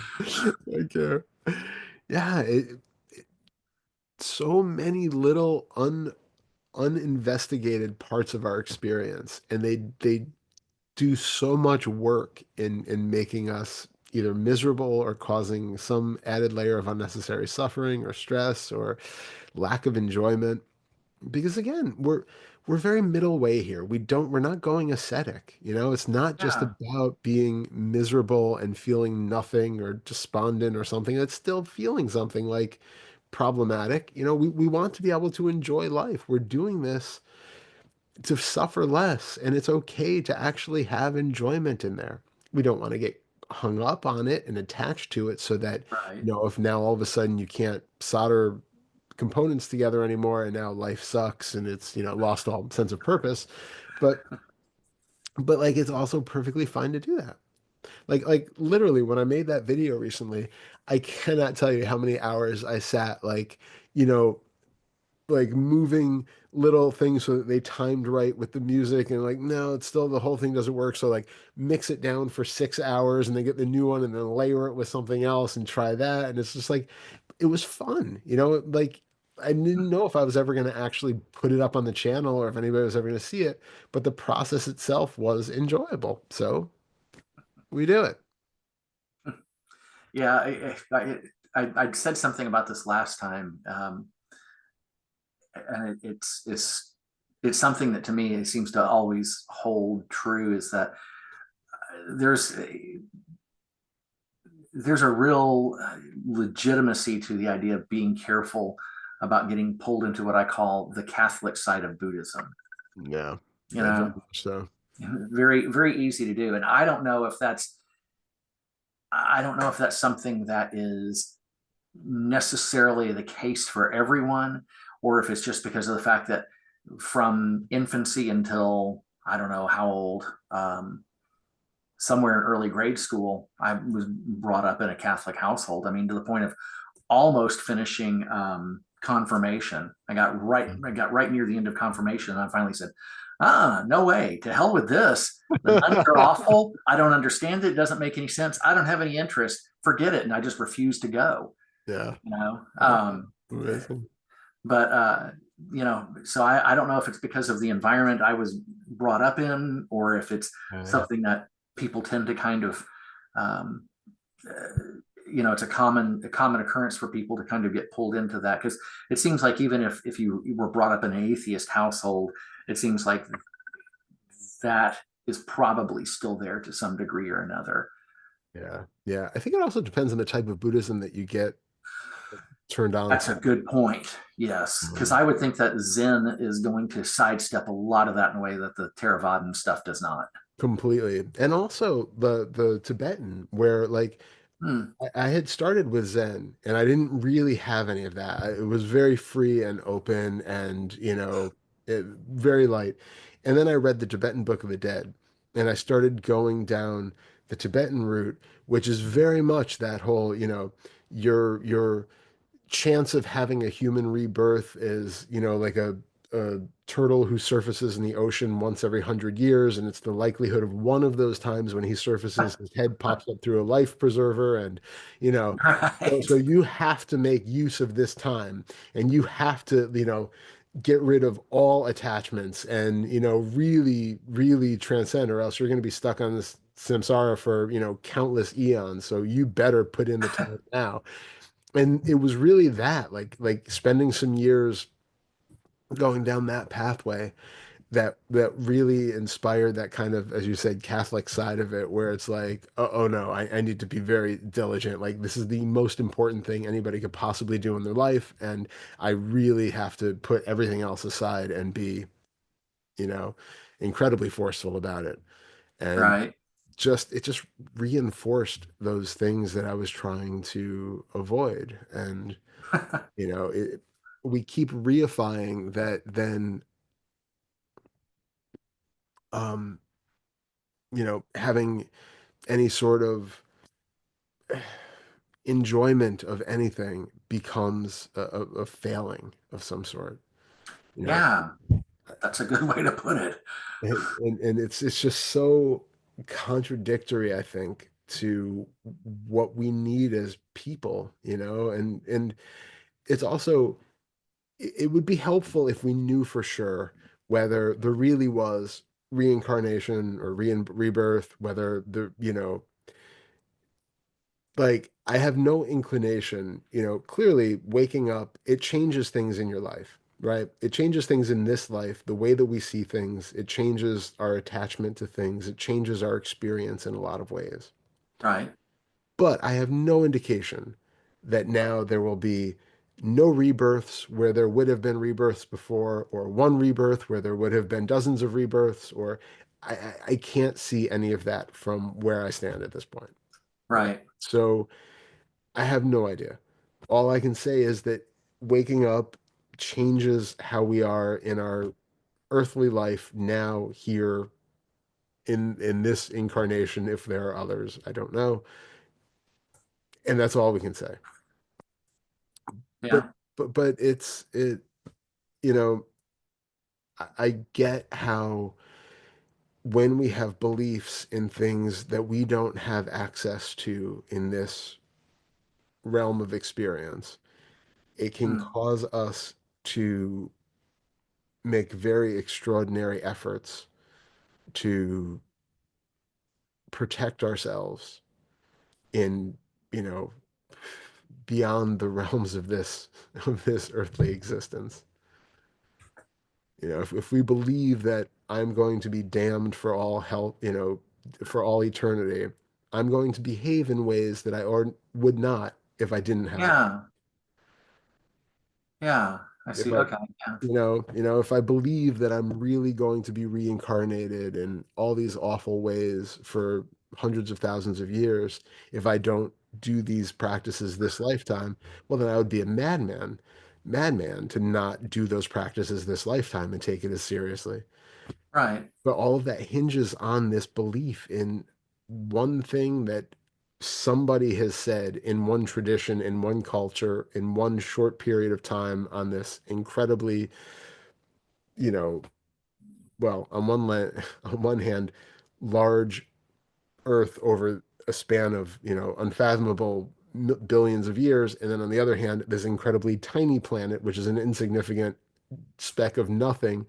Thank you. Yeah, so many little uninvestigated parts of our experience, and they do so much work in making us either miserable or causing some added layer of unnecessary suffering or stress or lack of enjoyment. Because again, we're very middle way here. We're not going ascetic. It's not just Yeah. about being miserable and feeling nothing or despondent or something. It's still feeling something like problematic. We want to be able to enjoy life. We're doing this to suffer less, and it's okay to actually have enjoyment in there. We don't want to get hung up on it and attached to it so that, Right. if now all of a sudden you can't solder components together anymore and now life sucks and it's, lost all sense of purpose. But like it's also perfectly fine to do that. Like literally when I made that video recently, I cannot tell you how many hours I sat you know, like moving little things so that they timed right with the music and like no, it's still the whole thing doesn't work, so like mix it down for 6 hours and then get the new one and then layer it with something else and try that, and it's just like it was fun, like I didn't know if I was ever going to actually put it up on the channel or if anybody was ever going to see it, but the process itself was enjoyable, so we do it. Yeah. I said something about this last time, and it's something that to me it seems to always hold true is that there's there's a real legitimacy to the idea of being careful about getting pulled into what I call the Catholic side of Buddhism. Yeah, You yeah, very know, much so. very, very easy to do. And I don't know if that's something that is necessarily the case for everyone, or if it's just because of the fact that from infancy until I don't know how old, somewhere in early grade school, I was brought up in a Catholic household. I mean, to the point of almost finishing confirmation. I got right near the end of confirmation, and I finally said, no way, to hell with this. The nuns are awful. I don't understand it. It doesn't make any sense. I don't have any interest. Forget it. And I just refused to go, Yeah, you know. yeah, amazing. But so I don't know if it's because of the environment I was brought up in, or if it's Yeah. something that people tend to kind of um, it's a common occurrence for people to kind of get pulled into that, because it seems like even if you were brought up in an atheist household, it seems like that is probably still there to some degree or another. Yeah. Yeah. I think it also depends on the type of Buddhism that you get turned on That's a to. good point. Yes, because Um, I would think that Zen is going to sidestep a lot of that in a way that the Theravadan stuff does not. Completely. And also the Tibetan, where like Hmm. I had started with Zen and I didn't really have any of that. It was very free and open and, very light. And then I read the Tibetan Book of the Dead and I started going down the Tibetan route, which is very much that whole, your chance of having a human rebirth is, like a turtle who surfaces in the ocean once every 100 years, and it's the likelihood of one of those times when he surfaces, his head pops up through a life preserver, and you know, so Right. you have to make use of this time, and you have to, get rid of all attachments, and really, really transcend, or else you're going to be stuck on this samsara for countless eons. So you better put in the time now, and it was really that like spending some years going down that pathway that really inspired that kind of, as you said, Catholic side of it, where it's like, oh no, I need to be very diligent, like this is the most important thing anybody could possibly do in their life, and I really have to put everything else aside and be, you know incredibly forceful about it. And Right. it just reinforced those things that I was trying to avoid. And we keep reifying that then, um, having any sort of enjoyment of anything becomes a failing of some sort, you know. Yeah, that's a good way to put it. And it's just so contradictory, I think, to what we need as people, and it's also it would be helpful if we knew for sure whether there really was reincarnation or rebirth, whether the, like I have no inclination, clearly waking up, it changes things in your life, right? It changes things in this life, the way that we see things, it changes our attachment to things, it changes our experience in a lot of ways. Right. But I have no indication that now there will be no rebirths where there would have been rebirths before, or one rebirth where there would have been dozens of rebirths, or I can't see any of that from where I stand at this point. Right. Right. So I have no idea. All I can say is that waking up changes how we are in our earthly life now, here in this incarnation, if there are others, I don't know. And that's all we can say. But Yeah. but you know, I get how when we have beliefs in things that we don't have access to in this realm of experience, it can Mm. cause us to make very extraordinary efforts to protect ourselves in, you know, beyond the realms of this earthly existence. If we believe that I'm going to be damned for all hell, for all eternity, I'm going to behave in ways that I or would not if I didn't have that. Yeah. Yeah. I If see. I, Okay. Yeah. if I believe that I'm really going to be reincarnated in all these awful ways for hundreds of thousands of years, if I don't do these practices this lifetime, well, then I would be a madman to not do those practices this lifetime and take it as seriously. Right. But all of that hinges on this belief in one thing that somebody has said in one tradition, in one culture, in one short period of time on this incredibly, you know, well, on one hand, large Earth over a span of, unfathomable billions of years, and then on the other hand, this incredibly tiny planet, which is an insignificant speck of nothing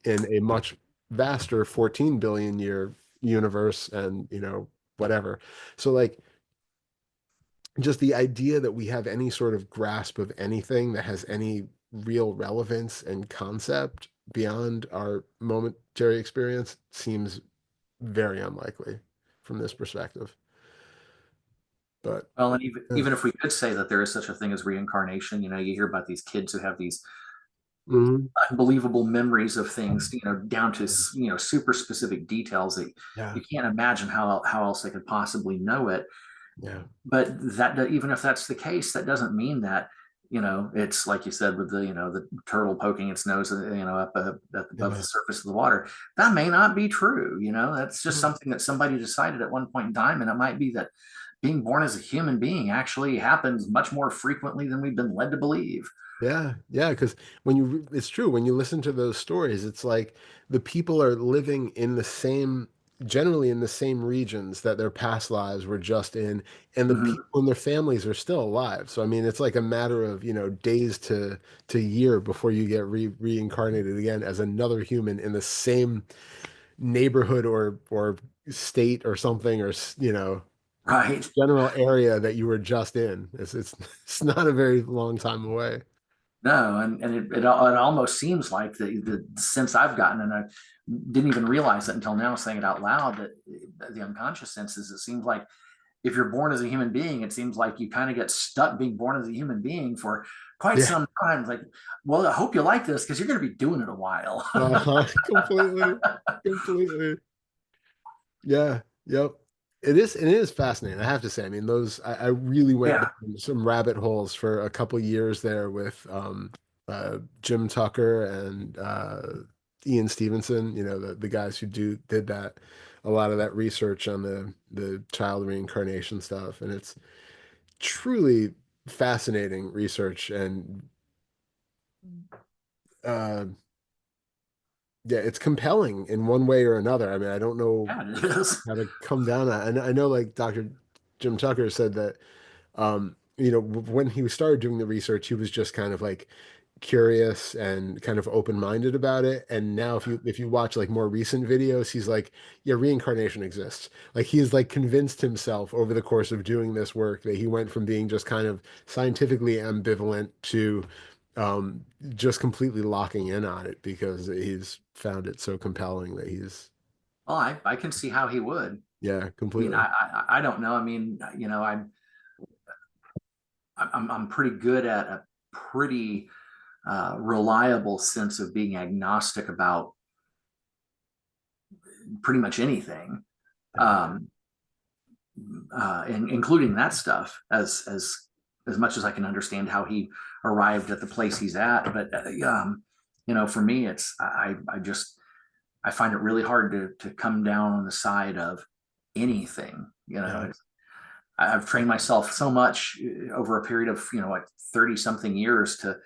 in a much vaster 14 billion year universe and whatever. So like just the idea that we have any sort of grasp of anything that has any real relevance and concept beyond our momentary experience seems very unlikely from this perspective. But Well, and even yeah. even if we could say that there is such a thing as reincarnation, you hear about these kids who have these Mhm. unbelievable memories of things, down to super specific details that Yeah. you can't imagine how else they could possibly know it. Yeah. But even if that's the case, that doesn't mean that it's like you said with the turtle poking its nose up above the Yeah. surface of the water. That may not be true. That's just Mhm. something that somebody decided at one point in time, and it might be that being born as a human being actually happens much more frequently than we've been led to believe. Yeah, yeah, because it's true, when you listen to those stories, it's like the people are living generally in the same regions that their past lives were just in, and the Mhm. people and their families are still alive. So, I mean, it's like a matter of, days to year before you get reincarnated again as another human in the same neighborhood or state or something, or, Right. general area that you were just in. It's not a very long time away. No, and it almost seems like the sense I've gotten, and I didn't even realize it until now, saying it out loud, that the unconscious sense is, it seems like if you're born as a human being, it seems like you kind of get stuck being born as a human being for quite Yeah. some time. It's like, well, I hope you like this because you're going to be doing it a while. Completely, completely. Yeah, yep. It is fascinating, I have to say. I mean, I really went Yeah, down some rabbit holes for a couple years there with Jim Tucker and Ian Stevenson, the guys who did that a lot of that research on the child reincarnation stuff. And it's truly fascinating research and uh yeah, it's compelling in one way or another. I mean, I don't know yeah, it is. how to come down on. And I know like Dr. Jim Tucker said that when he started doing the research, he was just kind of like curious and kind of open-minded about it. And now if you watch like more recent videos, he's like, yeah, reincarnation exists. Like he's like convinced himself over the course of doing this work that he went from being just kind of scientifically ambivalent to um, just completely locking in on it because he's found it so compelling that he's, Well, I can see how he would. yeah, I mean, completely. I don't know. I mean, I'm pretty good at a pretty reliable sense of being agnostic about pretty much anything, Yeah. um, and including that stuff as much as I can understand how he arrived at the place he's at. But for me, I just I find it really hard to come down on the side of anything. Yeah. I've trained myself so much over a period of like 30 something years to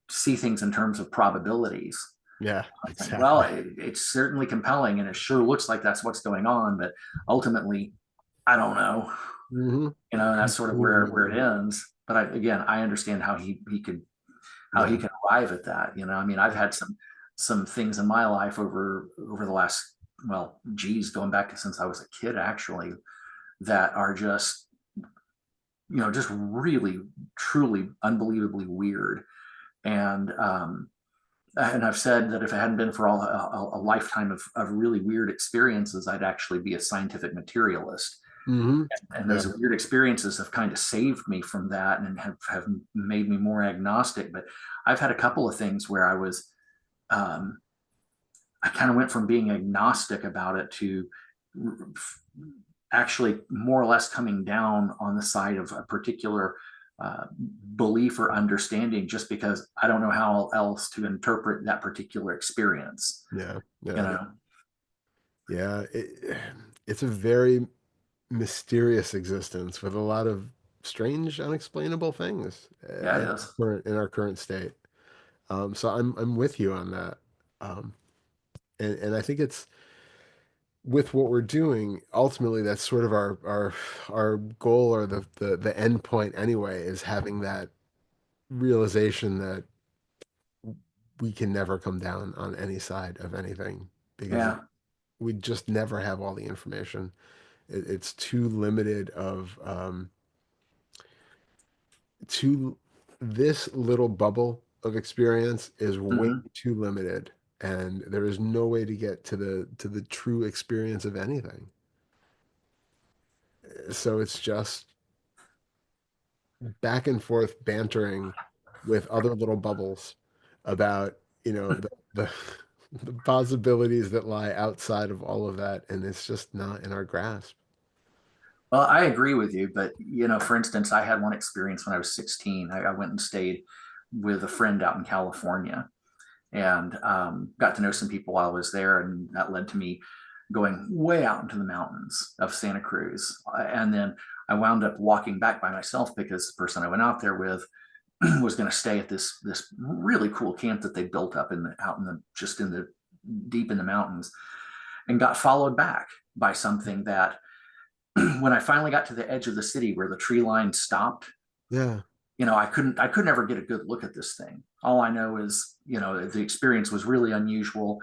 see things in terms of probabilities. Yeah, I think, well, exactly. it's certainly compelling and it sure looks like that's what's going on, but ultimately, I don't know. Hmm. And that's sort of where it Completely. ends. But again, I understand how he Yeah. can arrive at that. I mean, I've had some things in my life over the last, well, geez, going back since I was a kid, actually, that are just really, truly, unbelievably weird. And and I've said that if it hadn't been for all a lifetime of really weird experiences, I'd actually be a scientific materialist. Hmm. And Yeah. those weird experiences have kind of saved me from that and have made me more agnostic. But I've had a couple of things where um, I kind of went from being agnostic about it to actually more or less coming down on the side of a particular belief or understanding just because I don't know how else to interpret that particular experience. Yeah. You Yeah. know, Yeah. It's a very mysterious existence with a lot of strange, unexplainable things yeah, it is. in our current state. So I'm with you on that. Um, and I think it's with what we're doing, ultimately that's sort of our goal or the end point anyway, is having that realization that we can never come down on any side of anything because Yeah. we just never have all the information. It's too limited of too this little bubble of experience is way Hmm. too limited, and there is no way to get to the true experience of anything. So it's just back and forth bantering with other little bubbles about, the the possibilities that lie outside of all of that, and it's just not in our grasp. Well, I agree with you, but for instance, I had one experience when I was 16. I went and stayed with a friend out in California, and got to know some people while I was there, and that led to me going way out into the mountains of Santa Cruz. And then I wound up walking back by myself because the person I went out there with was going to stay at this really cool camp that they built up out in the just in the deep in the mountains, and got followed back by something that when I finally got to the edge of the city where the tree line stopped, Yeah. I couldn't ever get a good look at this thing. All I know is, the experience was really unusual.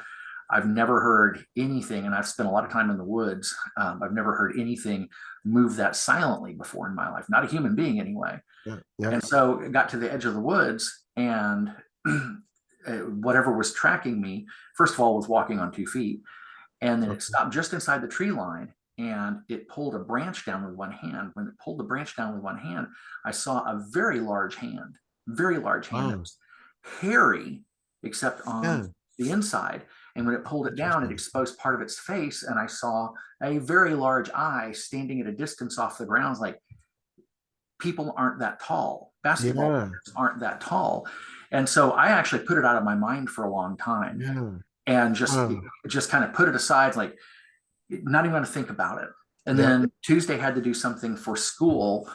I've never heard anything, and I've spent a lot of time in the woods. I've never heard anything move that silently before in my life, not a human being anyway. Yeah. Yeah. And so it got to the edge of the woods, and whatever was tracking me, first of all, was walking on 2 feet. And then it Okay. stopped just inside the tree line, and it pulled a branch down with one hand. When it pulled the branch down with one hand, I saw a very large hand that Wow. was hairy, except on Yeah. the inside. And when it pulled it down, it Interesting. exposed part of its face, and I saw a very large eye standing at a distance off the ground. Like, people aren't that tall. Basketball Yeah. players aren't that tall. And so I actually put it out of my mind for a long time Yeah. and just kind of put it aside, like not even going to think about it. And Yeah. then Tuesday had to do something for school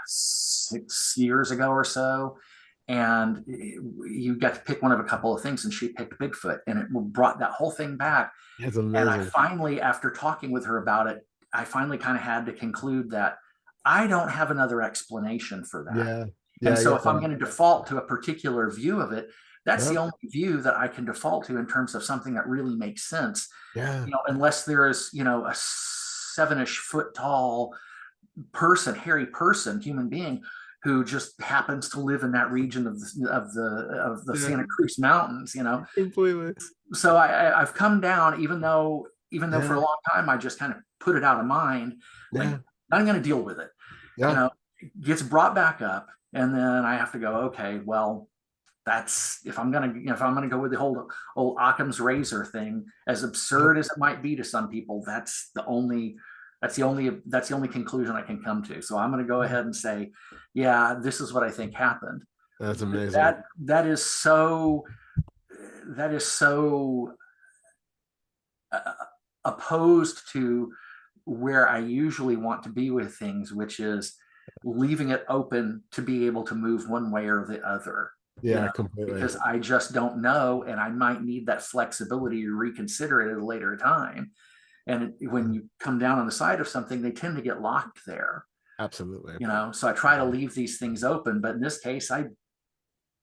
6 years ago or so. And you got to pick one of a couple of things, and she picked Bigfoot, and it brought that whole thing back. It's And I amazing. finally, after talking with her about it, I finally kind of had to conclude that I don't have another explanation for that. Yeah. Yeah, And I so get if I'm that. going to default to a particular view of it, that's the Yep. only view that I can default to in terms of something that really makes sense. Yeah. Unless there is, a 7-ish foot tall person, hairy person, human being who just happens to live in that region of the Yeah. Santa Cruz Mountains. Completely. So I've come down, even though for a Yeah. long time I just kind of put it out of mind, like Yeah. I'm going to deal with it. You Yeah. know, it gets brought back up, and then I have to go, okay, well, that's if I'm gonna go with the whole old Occam's razor thing, as Yep. absurd as it might be to some people, that's the only conclusion I can come to. So I'm going to go Yeah. ahead and say, yeah, this is what I think happened. That's amazing. That is so uh, opposed to where I usually want to be with things, which is leaving it open to be able to move one way or the other, Yeah, completely. because I just don't know. And I might need that flexibility to reconsider it at a later time. And when Yeah, you come down on the side of something, they tend to get locked there, absolutely. so I try to leave these things open. But in this case,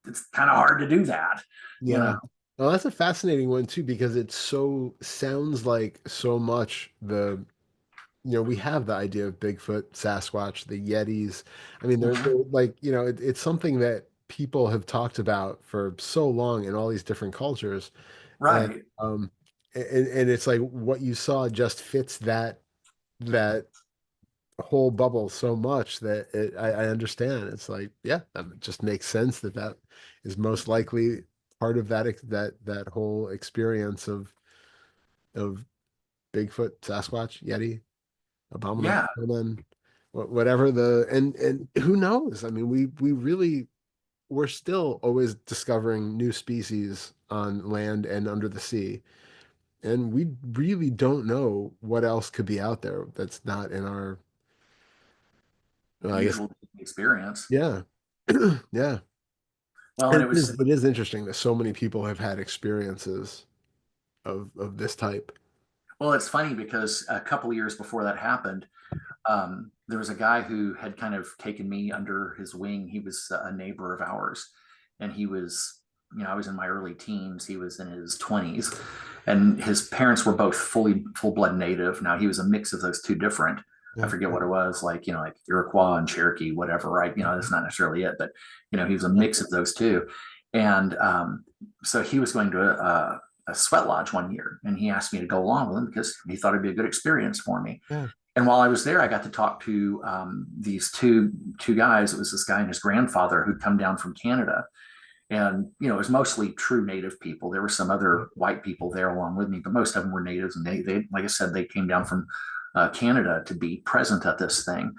it's kind of hard to do that, you know. Yeah. Well, that's a fascinating one too, because it so sounds like so much we have the idea of Bigfoot, Sasquatch, the Yetis. I mean, they're Mhm. like, it's something that people have talked about for so long in all these different cultures. And Right. um and it's like what you saw just fits that whole bubble so much that I understand. It's like, yeah, that just makes sense that is most likely part of that whole experience of Bigfoot, Sasquatch, Yeti, abominable Yeah. snowman, whatever and who knows? I mean, we're still always discovering new species on land and under the sea, and we really don't know what else could be out there that's not in our, well, I guess, Usual experience. yeah. Yeah. Well, and And it was it is interesting that so many people have had experiences of this type. well, it's funny because a couple of years before that happened, there was a guy who had kind of taken me under his wing. He was a neighbor of ours, and I was in my early teens. He was in his 20s, and his parents were both full blood native. Now he was a mix of those two different. I Yeah. forget what it was, like Iroquois and Cherokee, whatever. Right? That's not necessarily it, but he was a mix of those two. And so he was going to a sweat lodge one year, and he asked me to go along with him because he thought it'd be a good experience for me. Yeah. And while I was there, I got to talk to these two guys. It was this guy and his grandfather who'd come down from Canada, and it was mostly true native people. There were some Yeah. other white people there along with me, but most of them were natives, and they like I said, they came down from Canada to be present at this thing.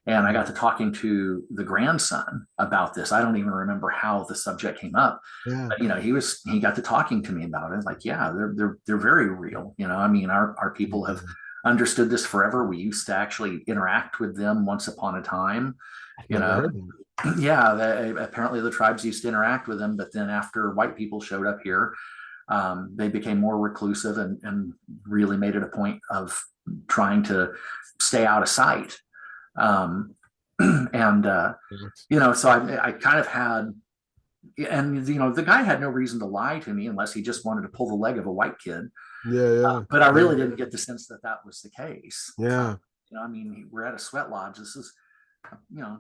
And I got to talking to the grandson about this. I don't even remember how the subject came up, Yeah. but he got to talking to me about it. Like, yeah, they're very real. I mean, our people have Amazing. understood this forever. We used to actually interact with them once upon a time. I've You never know, heard of it. yeah, apparently the tribes used to interact with them, but then after white people showed up here, they became more reclusive and really made it a point of trying to stay out of sight. Um, and so I kind of had, and the guy had no reason to lie to me unless he just wanted to pull the leg of a white kid. Yeah, yeah, But I yeah, really didn't get the sense that that was the case. yeah, I mean, we're at a sweat lodge. This is, you know,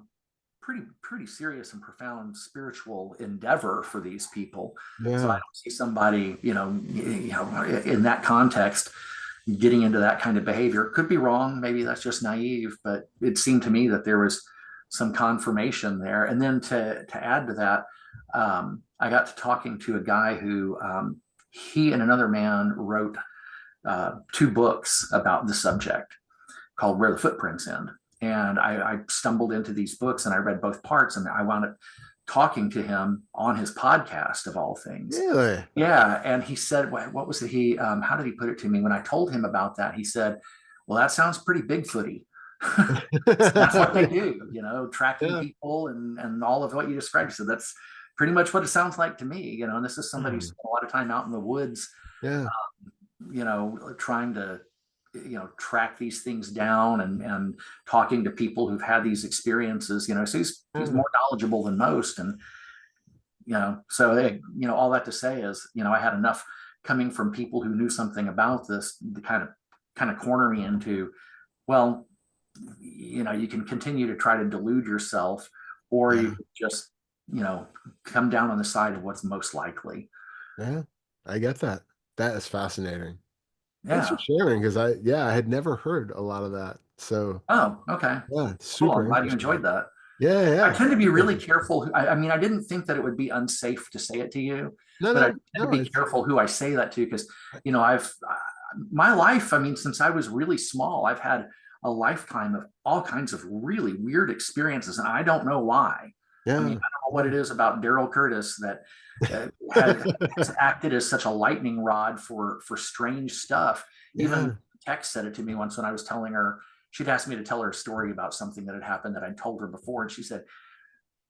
pretty serious and profound spiritual endeavor for these people. So I yeah, don't see somebody, in that context, getting into that kind of behavior. Could be wrong. Maybe that's just naive, but it seemed to me that there was some confirmation there. And then to add to that, I got to talking to a guy who he and another man wrote two books about the subject called Where the Footprints End. And I stumbled into these books and I read both parts, and I wound up talking to him on his podcast of all things. really. Yeah. And he said, what was it? How did he put it to me? When I told him about that, he said, well, that sounds pretty Bigfooty. That's what they do, tracking Yeah. people and all of what you described. So that's pretty much what it sounds like to me, and this is somebody who Hmm. spent a lot of time out in the woods, Yeah. trying to track these things down and talking to people who've had these experiences, so he's Yeah. more knowledgeable than most. And so all that to say is, I had enough coming from people who knew something about this to kind of corner me into, well, you can continue to try to delude yourself, or you Yeah. could just, come down on the side of what's most likely. Yeah. I get that. That is fascinating. Thanks for Yeah. sharing because I had never heard a lot of that. So Oh, okay. yeah, it's Cool. I'm super glad you interesting. enjoyed that. Yeah, I yeah. tend to be Yeah. really careful. I mean, I didn't think that it would be unsafe to say it to you, No, but I no, tend to no, be it's careful who I say that to, because, my life, I mean, since I was really small, I've had a lifetime of all kinds of really weird experiences, and I don't know why. I mean, yeah. I don't know what Yeah. it is about Darrell Curtis that has acted as such a lightning rod for strange stuff. Even Yeah. Tex said it to me once when I was telling her. She'd asked me to tell her a story about something that had happened that I'd told her before, and she said,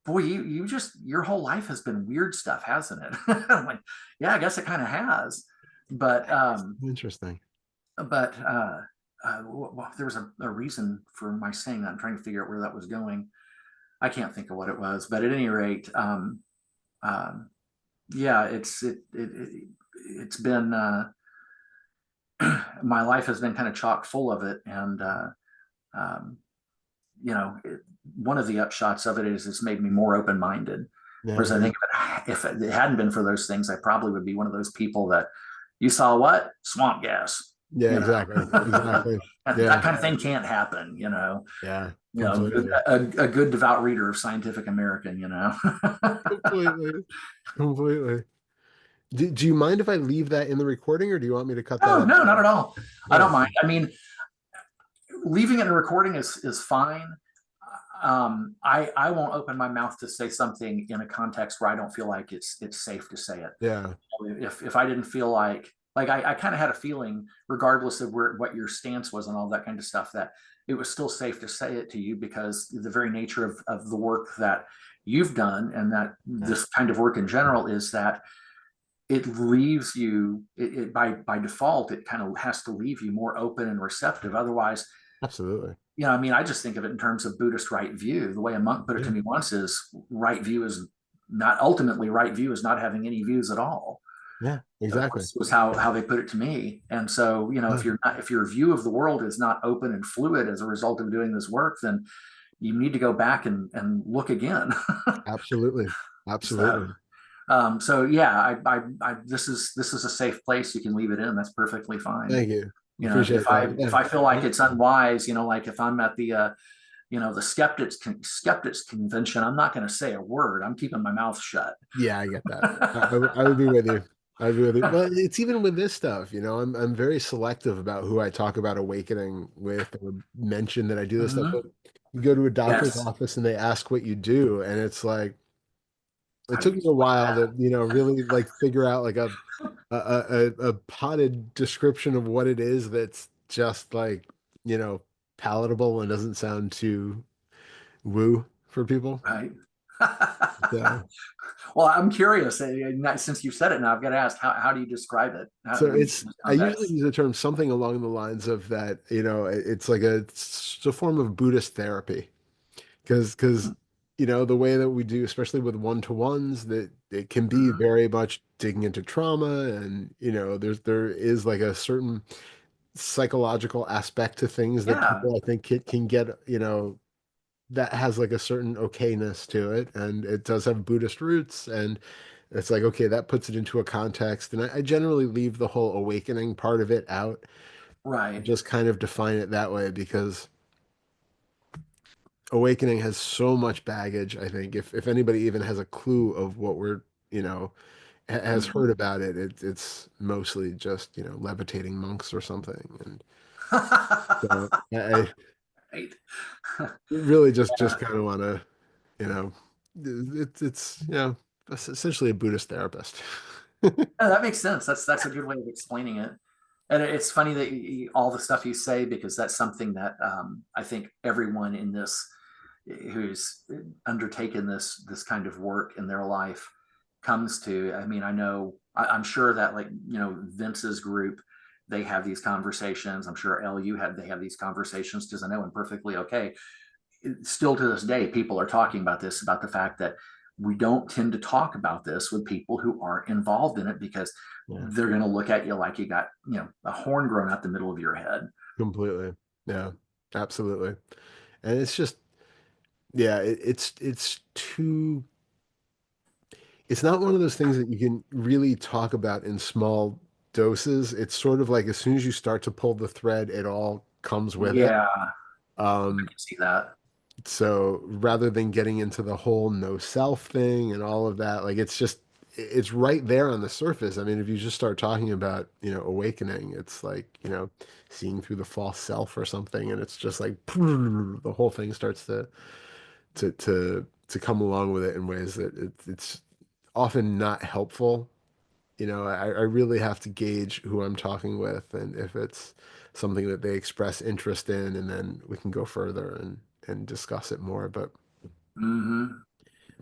"Boy, you just your whole life has been weird stuff, hasn't it?" I'm like, "Yeah, I guess it kind of has." But Interesting. but well, there was a reason for my saying that. I'm trying to figure out where that was going. I can't think of what it was, but at any rate, um, yeah, it's been my life has been kind of chock full of it, and um, you know, it, one of the upshots of it is it's made me more open minded. Whereas Yeah. I think if it hadn't been for those things, I probably would be one of those people that you saw what swamp gas, Yeah, you know, exactly. Exactly. that Yeah. kind of thing can't happen, Yeah. good, Completely. a good devout reader of Scientific American, Completely. Completely. Do you mind if I leave that in the recording or do you want me to cut that Oh, out? no, not at all. I don't Oh, mind. I mean, leaving it in a recording is fine. I won't open my mouth to say something in a context where I don't feel like it's safe to say it. yeah. If I didn't feel like I kind of had a feeling, regardless of what your stance was and all that kind of stuff, that it was still safe to say it to you because the very nature of the work that you've done and that Yeah. this kind of work in general is that it leaves you it by default it kind of has to leave you more open and receptive. Otherwise, Absolutely. I mean, I just think of it in terms of Buddhist right view. The way a monk put it to Yeah. me once is right view is not ultimately right view is not having any views at all. Yeah. That Exactly. was how they put it to me. And so, Yeah. if your view of the world is not open and fluid as a result of doing this work, then you need to go back and look again. Absolutely. so, Absolutely. so yeah, this is a safe place. You can leave it in. That's perfectly fine. Thank you. If Appreciate I that. if Yeah. I feel like Yeah. it's unwise, like if I'm at the skeptics convention, I'm not going to say a word. I'm keeping my mouth shut. Yeah, I get that. I would be with you. I would be with you. Well, it's even with this stuff, I'm very selective about who I talk about awakening with or mention that I do this stuff. Mhm. But you go to a doctor's Yes. office and they ask what you do, and it's like it How do took you me a explain while to, that? really like figure out like a potted description of what it is that's just like, palatable and doesn't sound too woo for people. Right. So Well, I'm curious. Since you said it now, I've got to ask, how do you describe it? So In it's this I usually context? use the term something along the lines of that, it's like it's a form of Buddhist therapy because the way that we do, especially with one-to-ones, that it can be Mhm. very much digging into trauma and there is like a certain psychological aspect to things that Yeah. people I think can get, that has like a certain okayness to it and it does have Buddhist roots and it's like, okay, that puts it into a context. And I generally leave the whole awakening part of it out, Right. just kind of define it that way because awakening has so much baggage. I think if anybody even has a clue of what we're, has Mhm. heard about it, it's mostly just, levitating monks or something. And so I Right. really just Yeah. kind of want to, you know, it's, essentially a Buddhist therapist. No, that makes sense. That's a good way of explaining it. And it's funny that all the stuff you say, because that's something that I think everyone in this who's undertaken this kind of work in their life comes to. I mean, I'm sure that, like, Vince's group, they have these conversations. I'm sure they have these conversations, because I know, and perfectly okay. Still to this day, people are talking about this, about the fact that we don't tend to talk about this with people who aren't involved in it, because Yeah, they're going to look at you like you got, a horn growing out the middle of your head. completely. Yeah, absolutely. And it's just, yeah, it's too, it's not one of those things that you can really talk about in small doses. It's sort of like as soon as you start to pull the thread, it all comes with it. Yeah, I Um, can see that. so rather than getting into the whole no self thing and all of that, like it's just it's right there on the surface. I mean, if you just start talking about, awakening, it's like, seeing through the false self or something, and it's just like the whole thing starts to come along with it in ways that it's often not helpful. I really have to gauge who I'm talking with and if it's something that they express interest in, and then we can go further and discuss it more. But Hmm.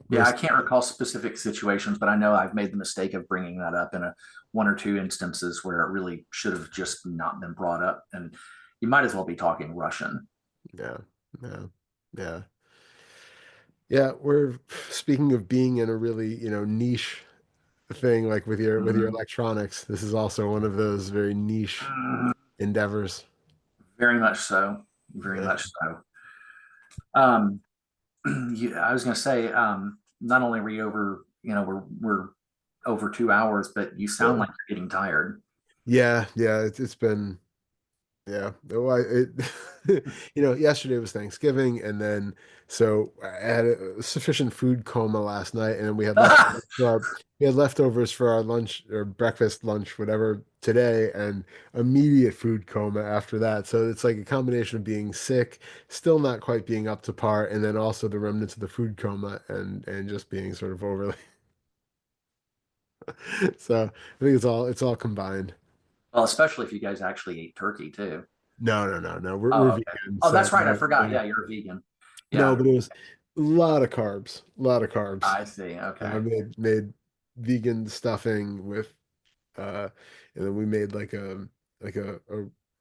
Yeah, I most, can't recall specific situations, but I know I've made the mistake of bringing that up in a one or two instances where it really should have just not been brought up. And you might as well be talking Russian. yeah, yeah, yeah, yeah. We're speaking of being in a really, niche thing, like with your Mhm. electronics. This is also one of those very niche endeavors. Very much so. Very Yeah. much so. Um, I was going to say, not only are we over, we're over 2 hours, but you sound like you're getting tired. Yeah, yeah, it's been. Yeah. Well, yesterday was Thanksgiving, and then so I had a sufficient food coma last night, and then we had leftovers for our lunch or breakfast, lunch, whatever today, and immediate food coma after that. So it's like a combination of being sick, still not quite being up to par, and then also the remnants of the food coma and just being sort of overly. So I think it's all combined. Well, especially if you guys actually ate turkey too. No, no, no, no. We're Oh, okay. vegan, Oh, so that's right. I no, forgot. no. Yeah, you're a vegan. No, Yeah, but it was a lot of carbs, a lot of carbs. I see. I Okay. made vegan stuffing with and then we made like a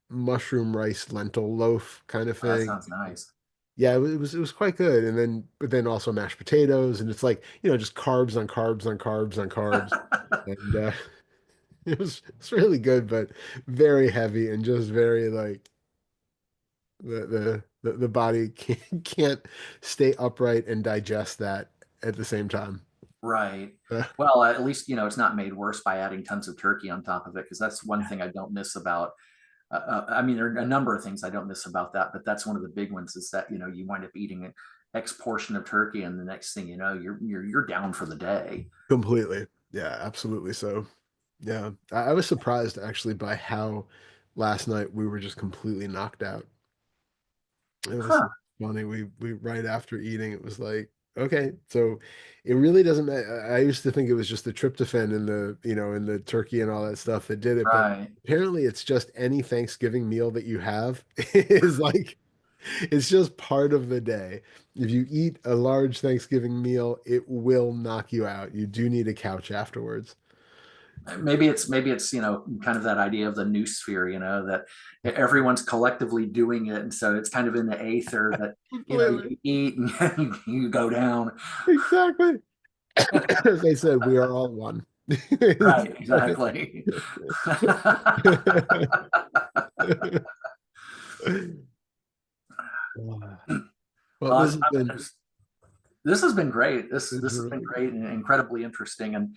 mushroom rice lentil loaf kind of Oh, that thing. sounds nice. Yeah, it was quite good. And then but then also mashed potatoes, and it's like, just carbs on carbs on carbs on carbs. And it's really good, but very heavy and just very like the body can't stay upright and digest that at the same time. Right. Uh, Well, at least, it's not made worse by adding tons of turkey on top of it, because that's one yeah, thing I don't miss about. I mean, there are a number of things I don't miss about that, but that's one of the big ones, is that, you wind up eating an X portion of turkey, and the next thing you know, you're down for the day. completely. Yeah, absolutely. So, yeah, I was surprised actually by how last night we were just completely knocked out. It was Huh. funny. We right after eating, it was like, okay, so it really doesn't matter. I used to think it was just the tryptophan and the turkey and all that stuff that did it, but Right. apparently it's just any Thanksgiving meal that you have is like it's just part of the day. If you eat a large Thanksgiving meal, it will knock you out. You do need a couch afterwards. Maybe it's kind of that idea of the new sphere, that everyone's collectively doing it, and so it's kind of in the aether that Completely. you eat and you go down. Exactly. As they said, we are all one. Right, exactly. Well, Well, this has been this has been great. This it's this has been really great and incredibly interesting. And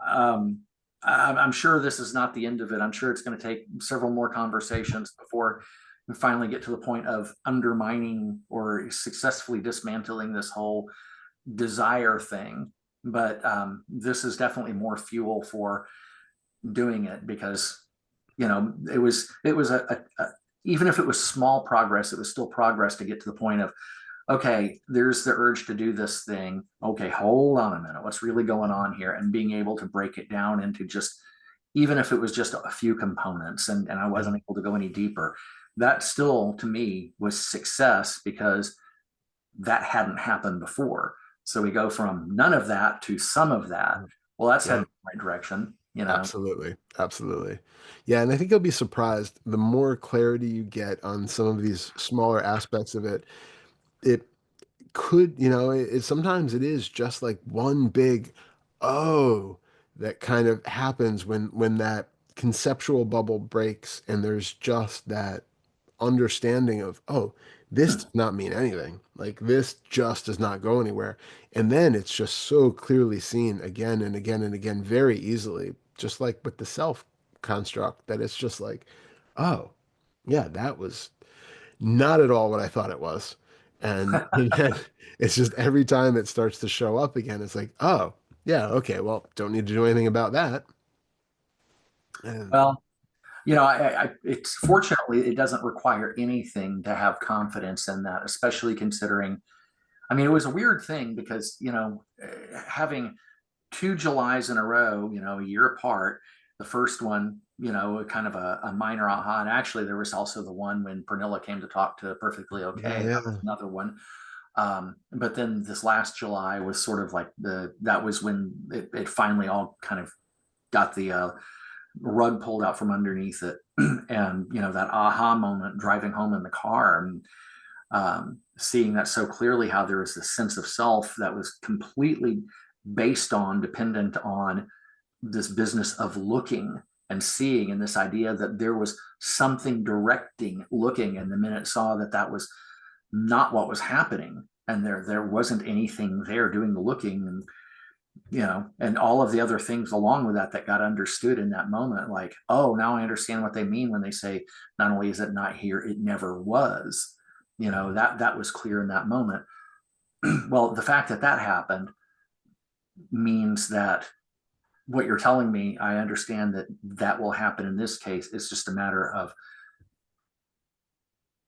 um, I'm sure this is not the end of it. I'm sure it's going to take several more conversations before we finally get to the point of undermining or successfully dismantling this whole desire thing. But this is definitely more fuel for doing it, because it was even if it was small progress, it was still progress to get to the point of, okay, there's the urge to do this thing. Okay, hold on a minute. What's really going on here? And being able to break it down into just, even if it was just a few components, and I yeah, wasn't able to go any deeper, that still to me was success, because that hadn't happened before. So we go from none of that to some of that. Well, that's yeah, heading in the right direction. you know. Absolutely. Absolutely. Yeah, and I think you'll be surprised the more clarity you get on some of these smaller aspects of it. It could, sometimes it is just like one big oh that kind of happens when that conceptual bubble breaks and there's just that understanding of, oh, this does not mean anything. Like this just does not go anywhere. And then it's just so clearly seen again and again and again very easily, just like with the self construct, that it's just like, oh, yeah, that was not at all what I thought it was. And then it's just every time it starts to show up again, it's like, oh, yeah, okay, well, don't need to do anything about that. And Well, it's fortunately it doesn't require anything to have confidence in that, especially considering. I mean, it was a weird thing because having 2 Julys in a row, a year apart. The first one, kind of a minor aha. And actually, there was also the one when Pernilla came to talk to Perfectly yeah, Okay. That was yeah, another one. But then this last July was sort of like that was when it finally all kind of got the rug pulled out from underneath it. And, that aha moment driving home in the car and seeing that so clearly, how there was this sense of self that was completely dependent on this business of looking and seeing, and this idea that there was something directing looking, and the minute saw that that was not what was happening, and there wasn't anything there doing the looking, and and all of the other things along with that got understood in that moment, like, oh, now I understand what they mean when they say not only is it not here, it never was. That was clear in that moment. Well, the fact that that happened means that what you're telling me, I understand that that will happen in this case. It's just a matter of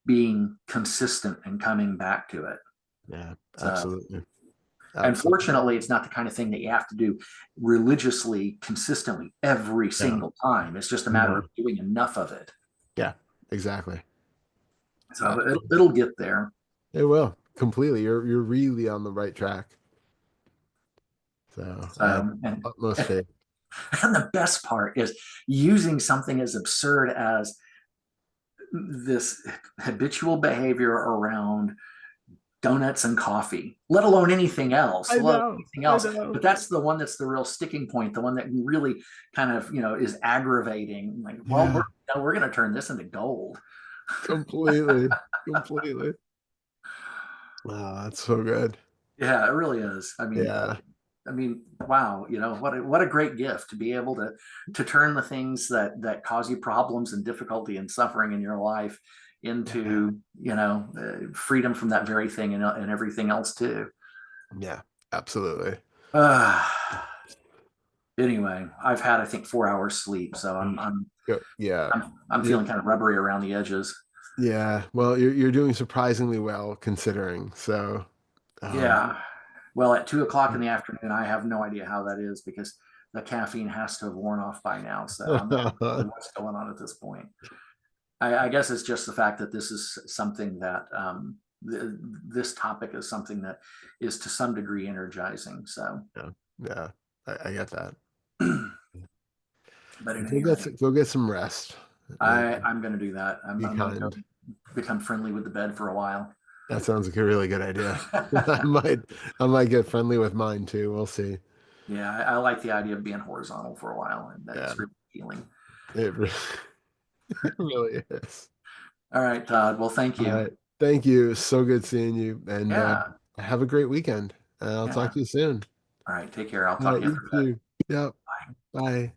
being consistent and coming back to it. yeah, So, absolutely. and Absolutely. fortunately, it's not the kind of thing that you have to do religiously, consistently every No, single time. It's just a matter of no. doing enough of it. Yeah, exactly. So Absolutely. it'll get there. It will completely. You're really on the right track. So I have So, utmost faith. and the best part is using something as absurd as this habitual behavior around donuts and coffee, let alone anything else, I let alone know. anything I else. know. But that's the one that's the real sticking point, the one that really kind of, is aggravating. Like, well, Yeah, we're going to turn this into gold. completely. Completely. Oh, that's so good. Yeah, it really is. Yeah. Wow, what a great gift to be able to turn the things that cause you problems and difficulty and suffering in your life Yeah. into, freedom from that very thing, and everything else too. Yeah. Absolutely. Uh, anyway, I've had, I think, 4 hours sleep, so Yeah. I'm You're, feeling kind of rubbery around the edges. yeah. Well, you're doing surprisingly well considering. So, um, Yeah. Well, at 2 o'clock in the afternoon, I have no idea how that is because the caffeine has to have worn off by now. So I'm not sure what's going on at this point. I guess it's just the fact that this is something that this topic is something that is to some degree energizing. So, yeah. Yeah. I get that. but at Go any get rate, go get some rest. And I'm going to do that. be I'm going to go kind. become friendly with the bed for a while. That sounds like a really good idea. I might I might get friendly with mine too. We'll see. Yeah, I like the idea of being horizontal for a while, and Yeah, that's really healing. it, it really is. All right, Todd. Well, thank All you. right. Thank you. So good seeing you. And Yeah, have a great weekend. I'll yeah. talk to you soon. All right, take care. I'll All talk right, to you you after that. too. Yep. Bye. Bye.